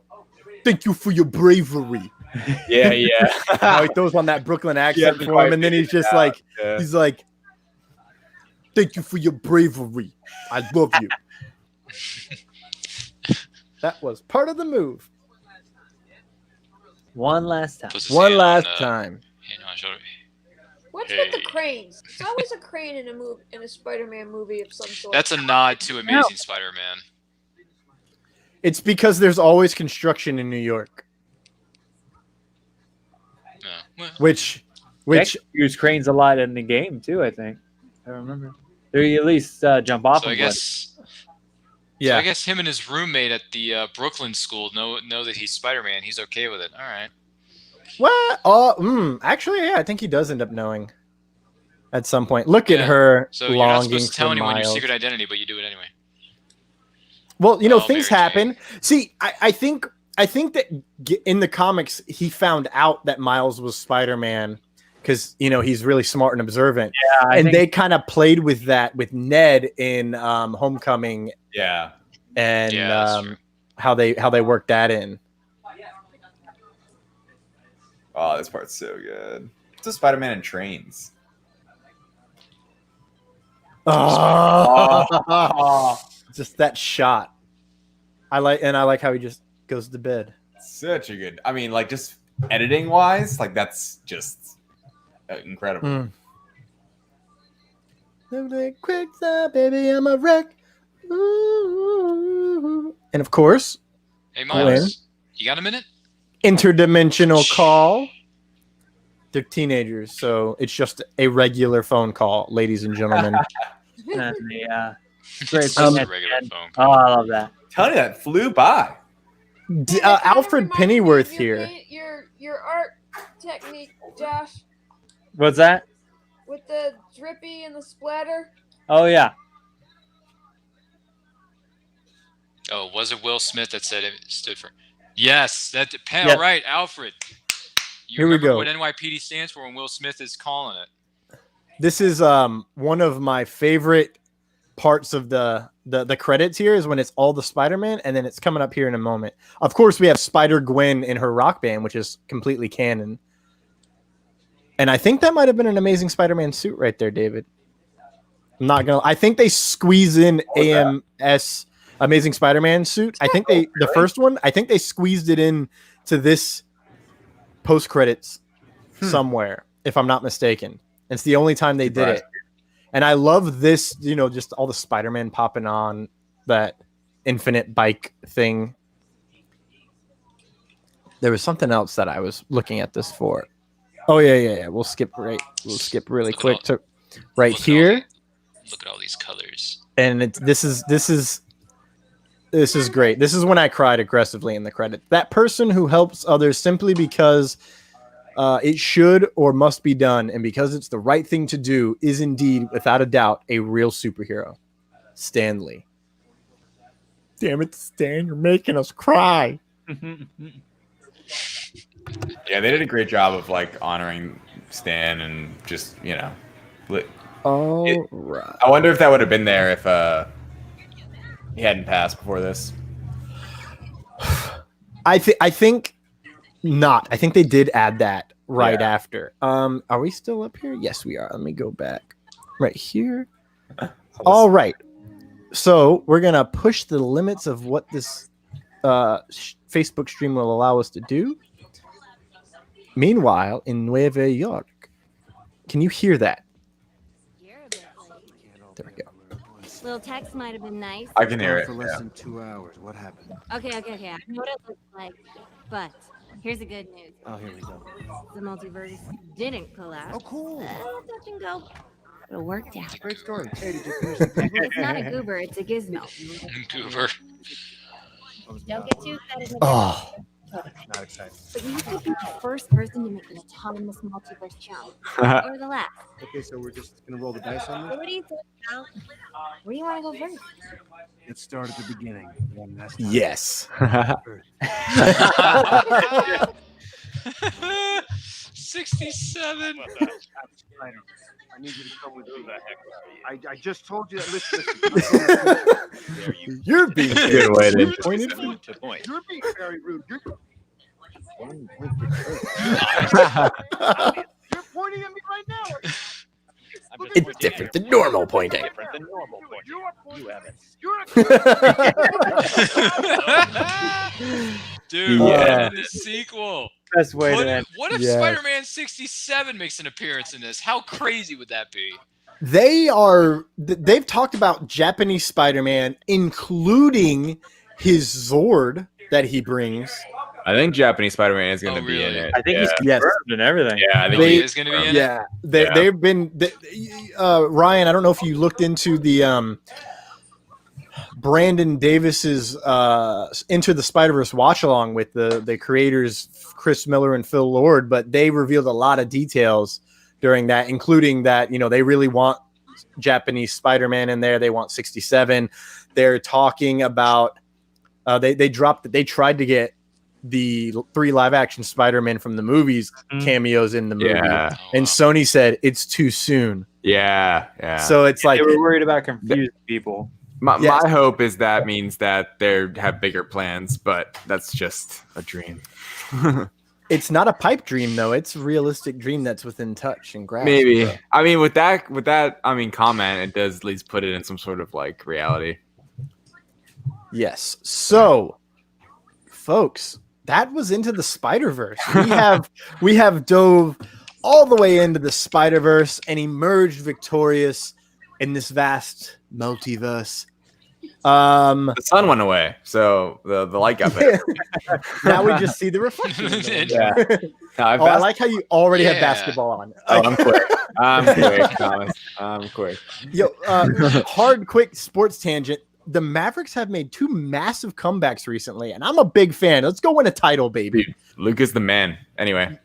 Speaker 1: thank you for your bravery.
Speaker 6: Yeah, yeah.
Speaker 1: How he throws on that Brooklyn accent for him, and then he's just like, he's like, thank you for your bravery. I love you. That was part of the move.
Speaker 3: One last time.
Speaker 5: Puts his
Speaker 1: One
Speaker 5: hand
Speaker 1: last
Speaker 5: on,
Speaker 1: time.
Speaker 5: hand on shoulder.
Speaker 4: What's with the cranes? It's always a crane in a Spider-Man movie of some sort.
Speaker 5: That's a nod to Amazing Spider-Man.
Speaker 1: It's because there's always construction in New York,
Speaker 5: Yeah. Well,
Speaker 1: which
Speaker 3: They actually use cranes a lot in the game too. I think I remember. They at least jump off.
Speaker 5: so I
Speaker 3: of
Speaker 5: guess.
Speaker 1: yeah.
Speaker 5: So I guess him and his roommate at the Brooklyn school know that he's Spider-Man. He's okay with it. All right.
Speaker 1: What? Actually, yeah, I think he does end up knowing at some point. Look at
Speaker 5: Yeah.
Speaker 1: her
Speaker 5: So you're not
Speaker 1: longing
Speaker 5: supposed to tell
Speaker 1: for
Speaker 5: anyone your
Speaker 1: Miles.
Speaker 5: secret identity, but you do it anyway.
Speaker 1: Well, you know,
Speaker 5: Oh,
Speaker 1: things
Speaker 5: Mary
Speaker 1: happen. See, I think that in the comics he found out that Miles was Spider-Man because you know he's really smart and observant.
Speaker 3: Yeah, I
Speaker 1: and
Speaker 3: think-
Speaker 1: they kind of played with that with Ned in Homecoming.
Speaker 6: Yeah.
Speaker 1: And
Speaker 5: that's true.
Speaker 1: how they worked that in.
Speaker 6: Oh, this part's so good. It's a Spider-Man in trains.
Speaker 1: Oh, just that shot. I like how he just goes to bed.
Speaker 6: Such a good. I mean, like just editing wise, like that's just incredible.
Speaker 1: Quick stop, baby, I'm a wreck. Ooh. And of course,
Speaker 5: Hey, Miles, you got a minute?
Speaker 1: interdimensional call. They're teenagers, so it's just a regular phone call, ladies and gentlemen.
Speaker 3: Yeah. Great.
Speaker 5: It's just a regular phone
Speaker 3: Oh,
Speaker 5: call.
Speaker 3: I love that.
Speaker 6: Tell you that flew by.
Speaker 1: Alfred Pennyworth here.
Speaker 4: Your art technique, Josh,
Speaker 3: What's that?
Speaker 4: with the drippy and the splatter.
Speaker 3: Oh yeah.
Speaker 5: Oh, was it Will Smith that said it stood for? Yes, that
Speaker 3: Yeah.
Speaker 5: all right, Alfred. You
Speaker 1: Here we
Speaker 5: remember
Speaker 1: go.
Speaker 5: what NYPD stands for when Will Smith is calling it?
Speaker 1: This is one of my favorite parts of the credits here is when it's all the Spider-Man, and then it's coming up here in a moment. Of course, we have Spider-Gwen in her rock band, which is completely canon. And I think that might have been an Amazing Spider-Man suit right there, David. I'm not gonna. I think they squeeze in AMS Amazing Spider-Man suit. I think the first one. I think they squeezed it in to this post credits somewhere, if I'm not mistaken. It's the only time they did it. And I love this, you know, just all the Spider-Man popping on that infinite bike thing. There was something else that I was looking at this for. Oh yeah. We'll skip really quick to right here.
Speaker 5: Look at all these colors.
Speaker 1: And this is great. This is when I cried aggressively in the credit. That person who helps others simply because it should or must be done, and because it's the right thing to do, is indeed, without a doubt, a real superhero. Stan Lee. Damn it, Stan, you're making us cry.
Speaker 6: Yeah, they did a great job of like honoring Stan and just right. I wonder if that would have been there if he hadn't passed before this.
Speaker 1: I think not. I think they did add that right after. Are we still up here? Yes, we are. Let me go back. Right here. All right. So we're gonna push the limits of what this Facebook stream will allow us to do. Meanwhile, in Nueva York, can you hear that? There we go.
Speaker 8: Little text might have been nice.
Speaker 6: I can hear it.
Speaker 9: For less than 2 hours. What happened?
Speaker 8: Okay. I know what it looks like, but here's the good news.
Speaker 9: Oh, here we go.
Speaker 8: The multiverse didn't collapse.
Speaker 9: Oh, cool.
Speaker 8: Touch and go. It worked out.
Speaker 9: Great story. Hey, did you finish the paper?
Speaker 8: It's not a goober, it's a gizmo.
Speaker 5: Goober.
Speaker 8: Don't get too excited.
Speaker 1: Oh,
Speaker 9: Not excited.
Speaker 8: But you could be the first person to make an autonomous multiverse challenge. Or the last.
Speaker 9: Okay, so we're just gonna roll the dice on
Speaker 8: So
Speaker 9: this.
Speaker 8: what do you think, Al? Where do you want to go first?
Speaker 9: Let's start at the beginning. One last time.
Speaker 1: yes.
Speaker 5: 67.
Speaker 9: I need you to come with me. I just told you that. Listen.
Speaker 1: You're being
Speaker 6: Good way to
Speaker 1: disappointed.
Speaker 9: You're being very rude. You're pointing at me right now.
Speaker 1: It's different than normal pointing.
Speaker 9: You are pointing.
Speaker 5: Dude,
Speaker 1: Yeah.
Speaker 5: the sequel.
Speaker 3: Best way to end.
Speaker 5: What if
Speaker 1: Yes.
Speaker 5: Spider-Man 67 makes an appearance in this? How crazy would that be?
Speaker 1: They've talked about Japanese Spider-Man, including his Zord that he brings.
Speaker 6: I think Japanese Spider-Man is going to
Speaker 5: Oh,
Speaker 6: be in
Speaker 5: really?
Speaker 6: it.
Speaker 3: I think he's
Speaker 1: Yes.
Speaker 3: confirmed and everything.
Speaker 6: Yeah, I think
Speaker 1: They-
Speaker 5: He is going to be in it?
Speaker 1: Yeah, they've been. Ryan, I don't know if you looked into the Brandon Davis's Into the Spider-Verse watch along with the creators Chris Miller and Phil Lord, but they revealed a lot of details during that, including that they really want Japanese Spider-Man in there. They want 67. They're talking about they tried to get the 3 live-action Spider-Man from the movies cameos in the movie, and Sony said it's too soon.
Speaker 2: Yeah.
Speaker 1: So it's like
Speaker 3: they were worried about confusing people.
Speaker 2: My hope is that means that they have bigger plans, but that's just a dream.
Speaker 1: It's not a pipe dream though. It's a realistic dream that's within touch and grasp.
Speaker 2: Maybe. I mean, with that, comment, it does at least put it in some sort of like reality.
Speaker 1: Yes. So, folks, that was Into the Spider-Verse. We have dove all the way into the Spider-Verse and emerged victorious in this vast multiverse.
Speaker 2: The sun went away, so the light got better.
Speaker 1: Now we just see the reflection. I like how you already have basketball on.
Speaker 2: I'm quick, Thomas. I'm quick.
Speaker 1: Yo, hard, quick sports tangent. The Mavericks have made 2 massive comebacks recently, and I'm a big fan. Let's go win a title, baby.
Speaker 2: Dude, Luke is the man. Anyway.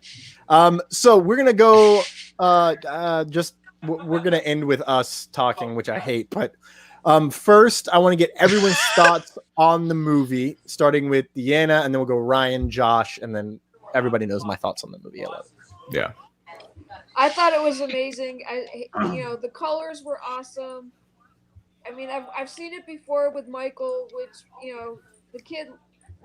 Speaker 1: So we're gonna go. We're gonna end with us talking, which I hate. But first, I want to get everyone's thoughts on the movie, starting with Deanna, and then we'll go Ryan, Josh, and then everybody knows my thoughts on the movie. I love it.
Speaker 2: Yeah.
Speaker 4: I thought it was amazing. The colors were awesome. I mean, I've seen it before with Michael, which the kid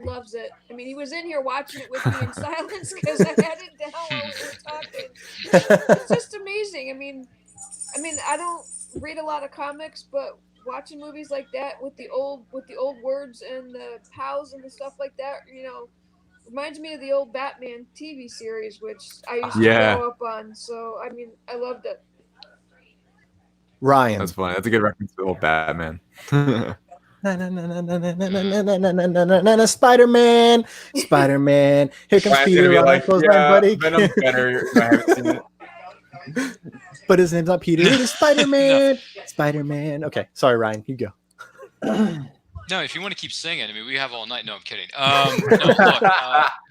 Speaker 4: loves it. I mean, he was in here watching it with me in silence because I had it down while we were talking. It's just amazing. I mean, I don't read a lot of comics, but watching movies like that with the old words and the pals and the stuff like that, reminds me of the old Batman TV series, which I used to grow up on. So, I mean, I loved it.
Speaker 1: Ryan.
Speaker 2: That's funny. That's a good reference to the old Batman.
Speaker 1: Spider-Man. Here comes Peter on the clothesline, buddy.
Speaker 2: Venom's better if I haven't seen it.
Speaker 1: But his name's not Peter. It is Spider-Man. Spider-Man. Okay. Sorry, Ryan. You go.
Speaker 5: No, if you want to keep singing, I mean, we have all night. No, I'm kidding. Look,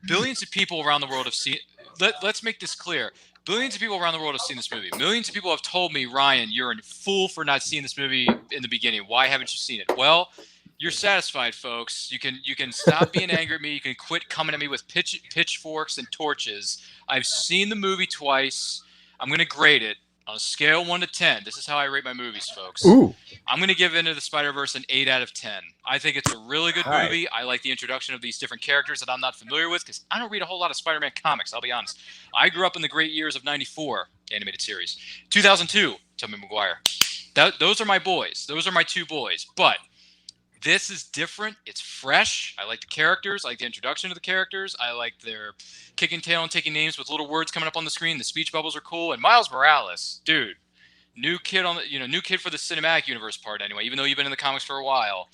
Speaker 5: billions of people around the world have seen. Let's make this clear. Billions of people around the world have seen this movie. Millions of people have told me, Ryan, you're a fool for not seeing this movie in the beginning. Why haven't you seen it? Well, you're satisfied, folks. You can stop being angry at me. You can quit coming at me with pitchforks and torches. I've seen the movie twice. I'm going to grade it on a scale 1 to 10. This is how I rate my movies, folks.
Speaker 1: Ooh.
Speaker 5: I'm going to give Into the Spider-Verse an 8 out of 10. I think it's a really good movie. I like the introduction of these different characters that I'm not familiar with because I don't read a whole lot of Spider-Man comics, I'll be honest. I grew up in the great years of 94 animated series. 2002, Tobey Maguire. Those are my boys. Those are my 2 boys. But this is different. It's fresh. I like the characters. I like the introduction of the characters. I like their kicking tail and taking names with little words coming up on the screen. The speech bubbles are cool. And Miles Morales, dude, new kid for the cinematic universe part anyway, even though you've been in the comics for a while.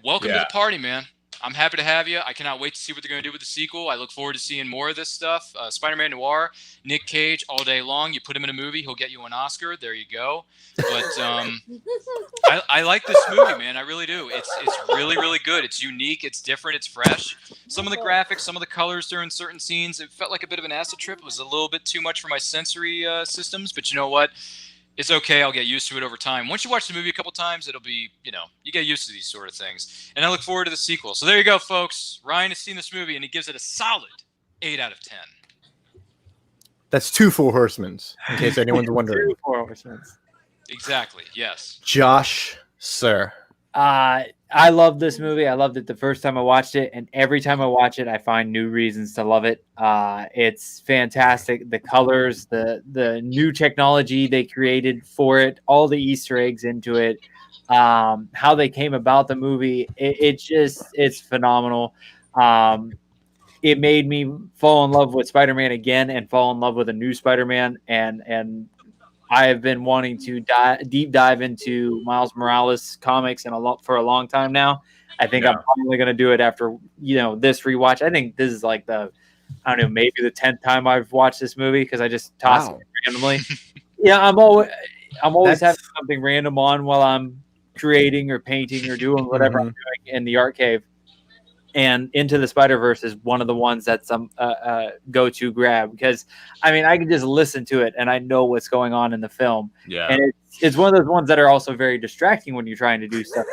Speaker 5: Welcome to the party, man. I'm happy to have you. I cannot wait to see what they're going to do with the sequel. I look forward to seeing more of this stuff. Spider-Man Noir, Nick Cage, all day long. You put him in a movie, he'll get you an Oscar. There you go. But I like this movie, man. I really do. It's really, really good. It's unique. It's different. It's fresh. Some of the graphics, some of the colors during certain scenes, it felt like a bit of an acid trip. It was a little bit too much for my sensory systems. But you know what? It's okay. I'll get used to it over time. Once you watch the movie a couple times, it'll be, you get used to these sort of things. And I look forward to the sequel. So there you go, folks. Ryan has seen this movie, and he gives it a solid 8 out of 10.
Speaker 1: That's 2 Four Horsemen, in case anyone's wondering.
Speaker 3: 2 Four Horsemen.
Speaker 5: Exactly. Yes.
Speaker 1: Josh, sir.
Speaker 3: I love this movie. I loved it the first time I watched it, and every time I watch it, I find new reasons to love it. It's fantastic. The colors, the new technology they created for it, all the Easter eggs into it, how they came about the movie. It's phenomenal. It made me fall in love with Spider-Man again and fall in love with a new Spider-Man, and I have been wanting to deep dive into Miles Morales comics for a long time now. I think I'm probably going to do it after this rewatch. I think this is like maybe the 10th time I've watched this movie because I just toss it randomly. Yeah, I'm always having something random on while I'm creating or painting or doing whatever I'm doing in the art cave. and Into the Spider-Verse is one of the ones that's go-to grab, because I mean I can just listen to it and I know what's going on in the film.
Speaker 2: Yeah.
Speaker 3: And it's one of those ones that are also very distracting when you're trying to do stuff.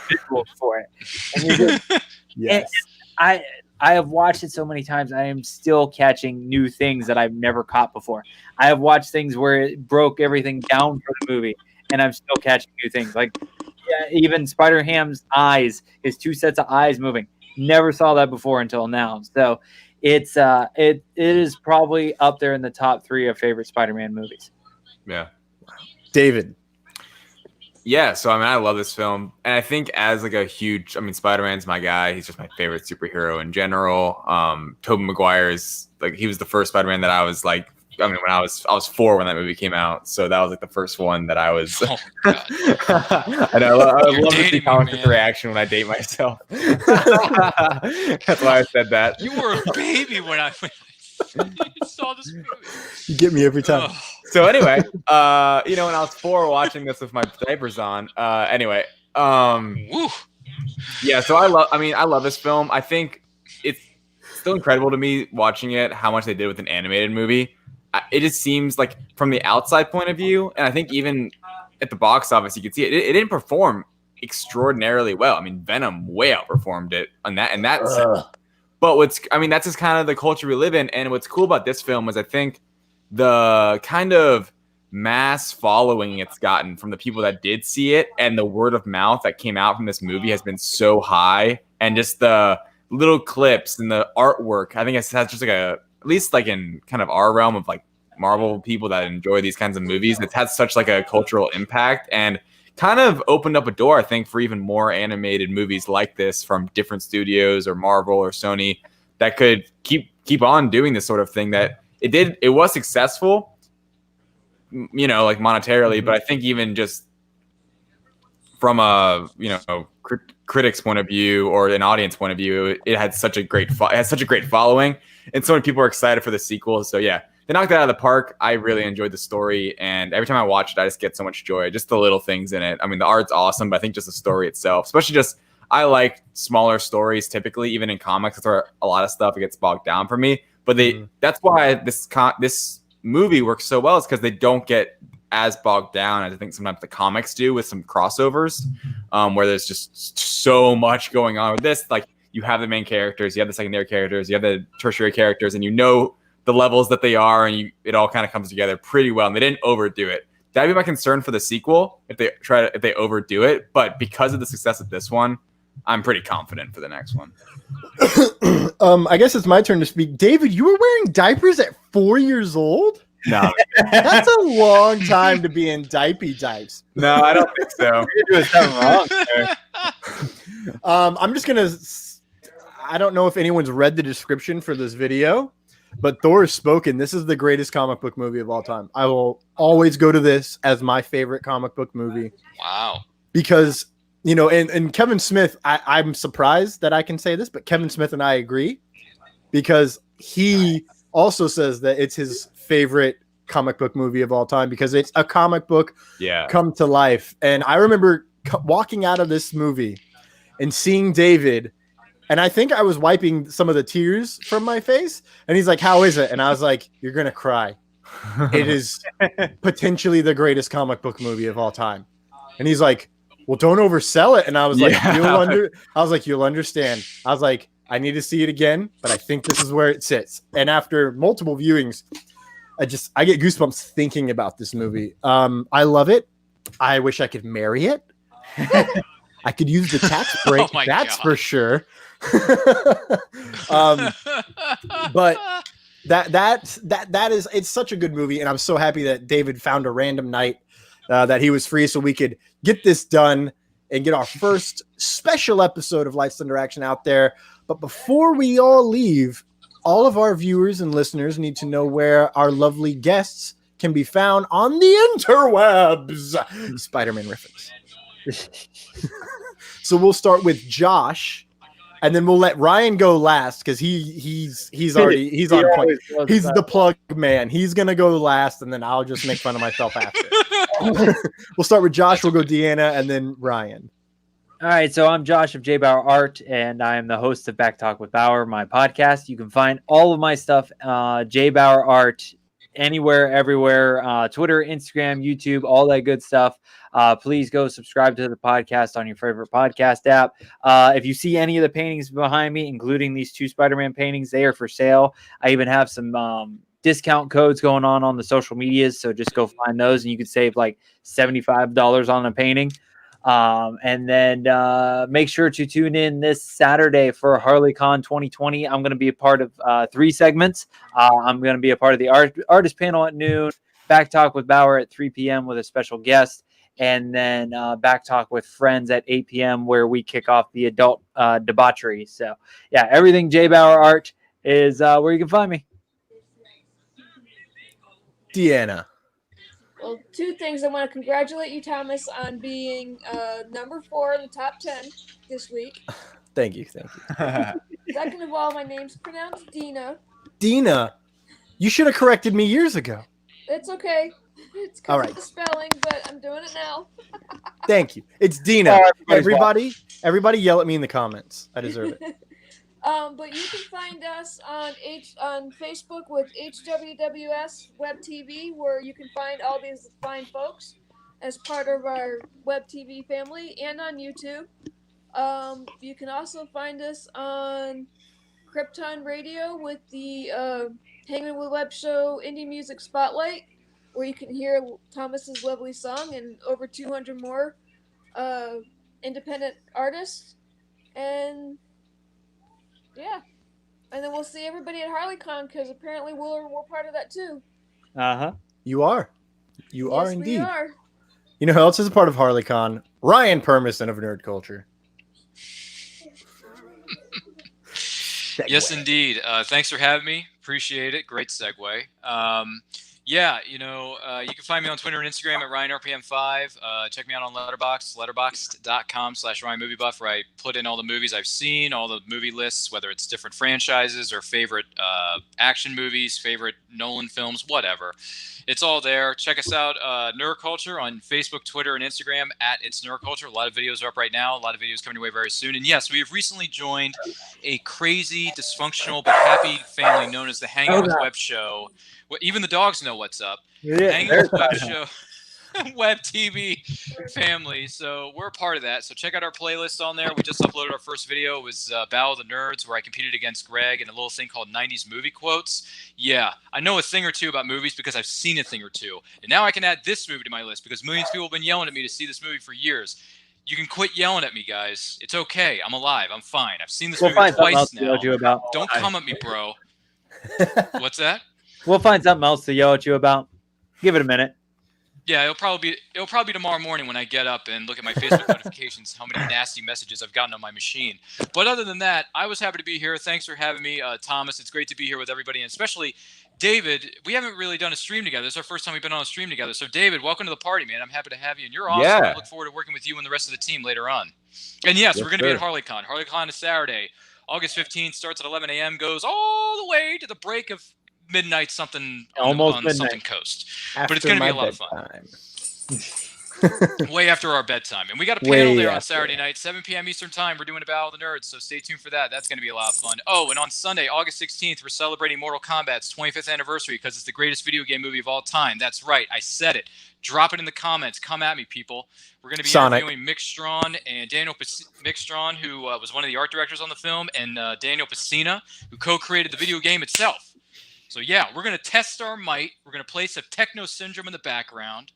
Speaker 3: Visuals for it. And you just,
Speaker 1: Yes.
Speaker 3: and I have watched it so many times. I am still catching new things that I've never caught before. I have watched things where it broke everything down for the movie, and I'm still catching new things. Like even Spider-Ham's eyes, his 2 sets of eyes moving. Never saw that before until now. So it is probably up there in the top 3 of favorite Spider-Man movies.
Speaker 2: Yeah.
Speaker 1: David.
Speaker 2: Yeah, so I mean, I love this film, and I think as like a huge, I mean, Spider-Man's my guy. He's just my favorite superhero in general. Tobey Maguire is like, he was the first Spider-Man that I was like, I mean, when I was 4 when that movie came out, so that was like the first one that I was.
Speaker 5: Oh, God.
Speaker 2: And I love to see comic reaction when I date myself. That's why I said that.
Speaker 5: You were a baby when I saw this movie.
Speaker 1: You get me every time.
Speaker 5: Oh.
Speaker 2: So anyway, when I was 4 watching this with my diapers on.
Speaker 5: Woo.
Speaker 2: Yeah, so I love this film. I think it's still incredible to me watching it, how much they did with an animated movie. It just seems like from the outside point of view, and I think even at the box office, you can see it didn't perform extraordinarily well. I mean, Venom way outperformed it in that sense. But that's just kind of the culture we live in. And what's cool about this film is I think the kind of mass following it's gotten from the people that did see it, and the word of mouth that came out from this movie has been so high. And just the little clips and the artwork, I think it's just like at least like in kind of our realm of like Marvel people that enjoy these kinds of movies, it's had such like a cultural impact and kind of opened up a door, I think, for even more animated movies like this from different studios or Marvel or Sony that could keep on doing this sort of thing. That it was successful, like monetarily, but I think even just from a critic's point of view or an audience point of view, it had such a great following, and so many people are excited for the sequel. So yeah, they knocked it out of the park. I really enjoyed the story, and every time I watch it, I just get so much joy. Just the little things in it. I mean, the art's awesome, but I think just the story itself, especially just I like smaller stories typically, even in comics. That's where a lot of stuff gets bogged down for me. But that's why this movie works so well, is because they don't get as bogged down as I think sometimes the comics do with some crossovers, where there's just so much going on with this. Like, you have the main characters, you have the secondary characters, you have the tertiary characters, and the levels that they are, and it all kind of comes together pretty well. And they didn't overdo it. That'd be my concern for the sequel if they overdo it. But because of the success of this one, I'm pretty confident for the next one.
Speaker 1: I guess it's my turn to speak. David, you were wearing diapers at 4 years old?
Speaker 2: No,
Speaker 1: that's a long time to be in diapers.
Speaker 2: No, I don't think so. You're doing something wrong.
Speaker 1: I'm just gonna. I don't know if anyone's read the description for this video, but Thor has spoken. This is the greatest comic book movie of all time. I will always go to this as my favorite comic book movie.
Speaker 5: Wow.
Speaker 1: Because, and Kevin Smith, I'm surprised that I can say this, but Kevin Smith and I agree, because he also says that it's his favorite comic book movie of all time, because it's a comic book come to life. And I remember walking out of this movie and seeing David, and I think I was wiping some of the tears from my face, and he's like, "How is it?" And I was like, "You're gonna cry. It is potentially the greatest comic book movie of all time." And he's like, "Well, don't oversell it." And I was like, "You'll understand." I was like, "I need to see it again, but I think this is where it sits." And after multiple viewings, I get goosebumps thinking about this movie. I love it. I wish I could marry it. I could use the tax break. That's for sure. But that is, it's such a good movie, and I'm so happy that David found a random night that he was free so we could get this done and get our first special episode of Lights Thunder Action out there. But before we all leave, all of our viewers and listeners need to know where our lovely guests can be found on the interwebs. Spider-Man reference. So we'll start with Josh, and then we'll let Ryan go last, because he's on point. He's the plug man. He's gonna go last, and then I'll just make fun of myself after. We'll start with Josh. We'll go Deanna, and then Ryan.
Speaker 3: All right, so I'm Josh of J Bauer Art, and I am the host of Back Talk with Bauer, my podcast. You can find all of my stuff, J Bauer Art, anywhere, everywhere, Twitter, Instagram, YouTube, all that good stuff. Please go subscribe to the podcast on your favorite podcast app. If you see any of the paintings behind me, including these 2 Spider-Man paintings, they are for sale. I even have some discount codes going on the social medias, so just go find those, and you can save like $75 on a painting. And then make sure to tune in this Saturday for HarleyCon 2020. I'm going to be a part of 3 segments. I'm going to be a part of the artist panel at noon, Back Talk with Bauer at 3 p.m. with a special guest, and then Back Talk with Friends at 8 p.m. where we kick off the adult debauchery. So, yeah, everything J Bauer Art is where you can find me.
Speaker 1: Deanna.
Speaker 4: Well, 2 things. I want to congratulate you, Thomas, on being number 4 in the top 10 this week.
Speaker 1: Thank you.
Speaker 4: Second of all, my name's pronounced Dina.
Speaker 1: Dina, you should have corrected me years ago.
Speaker 4: It's okay. It's
Speaker 1: All
Speaker 4: because
Speaker 1: right.
Speaker 4: of the spelling, but I'm doing it now.
Speaker 1: Thank you. It's Dina. Everybody yell at me in the comments. I deserve it.
Speaker 4: But you can find us on Facebook with HWWS Web TV, where you can find all these fine folks as part of our Web TV family, and on YouTube. You can also find us on Krypton Radio with the Hangin with Web show Indie Music Spotlight, where you can hear Thomas's lovely song and over 200 more independent artists. And yeah. And then we'll see everybody at HarleyCon, because apparently we're part of that too.
Speaker 3: Uh-huh.
Speaker 1: You are. You are
Speaker 4: Yes,
Speaker 1: indeed.
Speaker 4: we are.
Speaker 1: You know who else is a part of HarleyCon? Ryan Permison of Nerd Culture.
Speaker 5: Yes, indeed. Thanks for having me. Appreciate it. Great segue. Yeah, you can find me on Twitter and Instagram at RyanRPM5. Check me out on Letterboxd, letterboxd.com/RyanMovieBuff, where I put in all the movies I've seen, all the movie lists, whether it's different franchises or favorite action movies, favorite Nolan films, whatever. It's all there. Check us out, Nerd Culture, on Facebook, Twitter, and Instagram at It's Nerd Culture. A lot of videos are up right now. A lot of videos coming your way very soon. And yes, we have recently joined a crazy, dysfunctional, but happy family known as the Hangin with Web Show. Well, even the dogs know what's up.
Speaker 3: Yeah,
Speaker 5: Hangin with Web Show, Web TV family. So we're a part of that. So check out our playlist on there. We just uploaded our first video. It was Battle of the Nerds, where I competed against Greg in a little thing called 90s movie quotes. Yeah, I know a thing or two about movies because I've seen a thing or two. And now I can add this movie to my list because millions of people have been yelling at me to see this movie for years. You can quit yelling at me, guys. It's okay. I'm alive. I'm fine. I've seen this movie twice now. Don't come at me, bro. What's that?
Speaker 3: We'll find something else to yell at you about. Give it a minute.
Speaker 5: Yeah, it'll probably be tomorrow morning when I get up and look at my Facebook notifications, how many nasty messages I've gotten on my machine. But other than that, I was happy to be here. Thanks for having me, Thomas. It's great to be here with everybody, and especially David. We haven't really done a stream together. This is our first time we've been on a stream together. So, David, welcome to the party, man. I'm happy to have you, and you're awesome.
Speaker 2: Yeah.
Speaker 5: I look forward to working with you and the rest of the team later on. And yes, we're going to be at HarleyCon. HarleyCon is Saturday, August 15th, starts at 11 a.m., goes all the way to the break of midnight something on something coast. But it's going to be a lot of fun. Way after our bedtime. And we got a panel there on Saturday night, 7 p.m. Eastern time. We're doing a Battle of the Nerds, so stay tuned for that. That's going to be a lot of fun. Oh, and on Sunday, August 16th, we're celebrating Mortal Kombat's 25th anniversary because it's the greatest video game movie of all time. That's right. I said it. Drop it in the comments. Come at me, people. We're going to be interviewing Mick Strawn and Mick Strawn, who was one of the art directors on the film, and Daniel Pacina, who co-created the video game itself. So, yeah, we're going to test our might. We're going to play some Techno Syndrome in the background.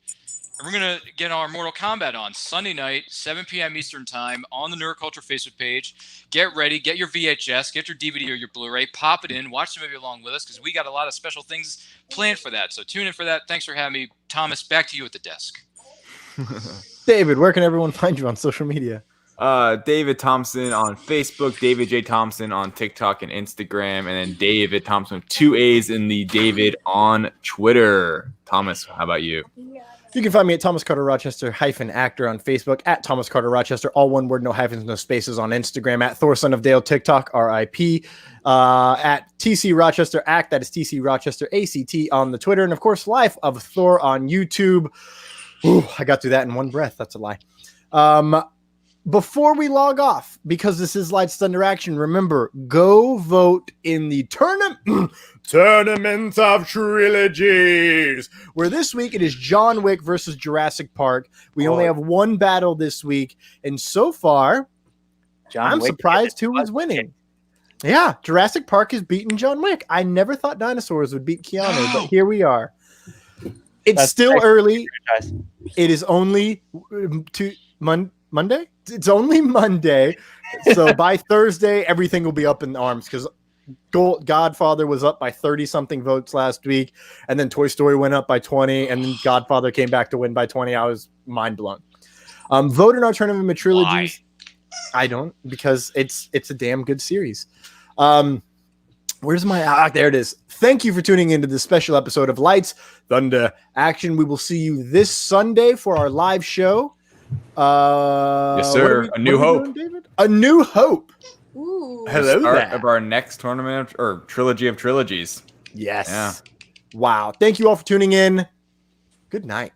Speaker 5: And we're going to get our Mortal Kombat on Sunday night, 7 p.m. Eastern time on the Nerd Culture Facebook page. Get ready. Get your VHS. Get your DVD or your Blu-ray. Pop it in. Watch the movie along with us because we got a lot of special things planned for that. So tune in for that. Thanks for having me. Thomas, back to you at the desk.
Speaker 1: David, where can everyone find you on social media?
Speaker 2: David Thompson on Facebook, David J. Thompson on TikTok and Instagram, and then David Thompson with 2 A's in the David on Twitter. Thomas, how about you?
Speaker 1: You can find me at Thomas Carter Rochester -actor on Facebook, at Thomas Carter Rochester, all one word, no hyphens, no spaces on Instagram, at Thor Son of Dale TikTok, RIP, at TC Rochester Act, that is TC Rochester ACT on the Twitter, and of course, Life of Thor on YouTube. Ooh, I got through that in one breath. That's a lie. before we log off, because this is Lights Thunder Action, remember, go vote in the Tournament of Trilogies, where this week it is John Wick versus Jurassic Park. We only have one battle this week, and so far, I'm surprised who is winning. Yeah, Jurassic Park has beaten John Wick. I never thought dinosaurs would beat Keanu, but here we are. It's still early. It is only Monday? It's only Monday. So by Thursday, everything will be up in arms because Godfather was up by 30-something votes last week, and then Toy Story went up by 20, and then Godfather came back to win by 20. I was mind blown. Vote in our Tournament of Trilogies. I don't, because it's a damn good series. Where's my there it is. Thank you for tuning into this special episode of Lights Thunder Action. We will see you this Sunday for our live show.
Speaker 2: Yes, sir. A New Hope.
Speaker 1: David? A New Hope.
Speaker 4: Ooh.
Speaker 1: Hello
Speaker 2: Start
Speaker 1: there.
Speaker 2: of our next tournament or trilogy of trilogies.
Speaker 1: Yes.
Speaker 2: Yeah.
Speaker 1: Wow. Thank you all for tuning in. Good night.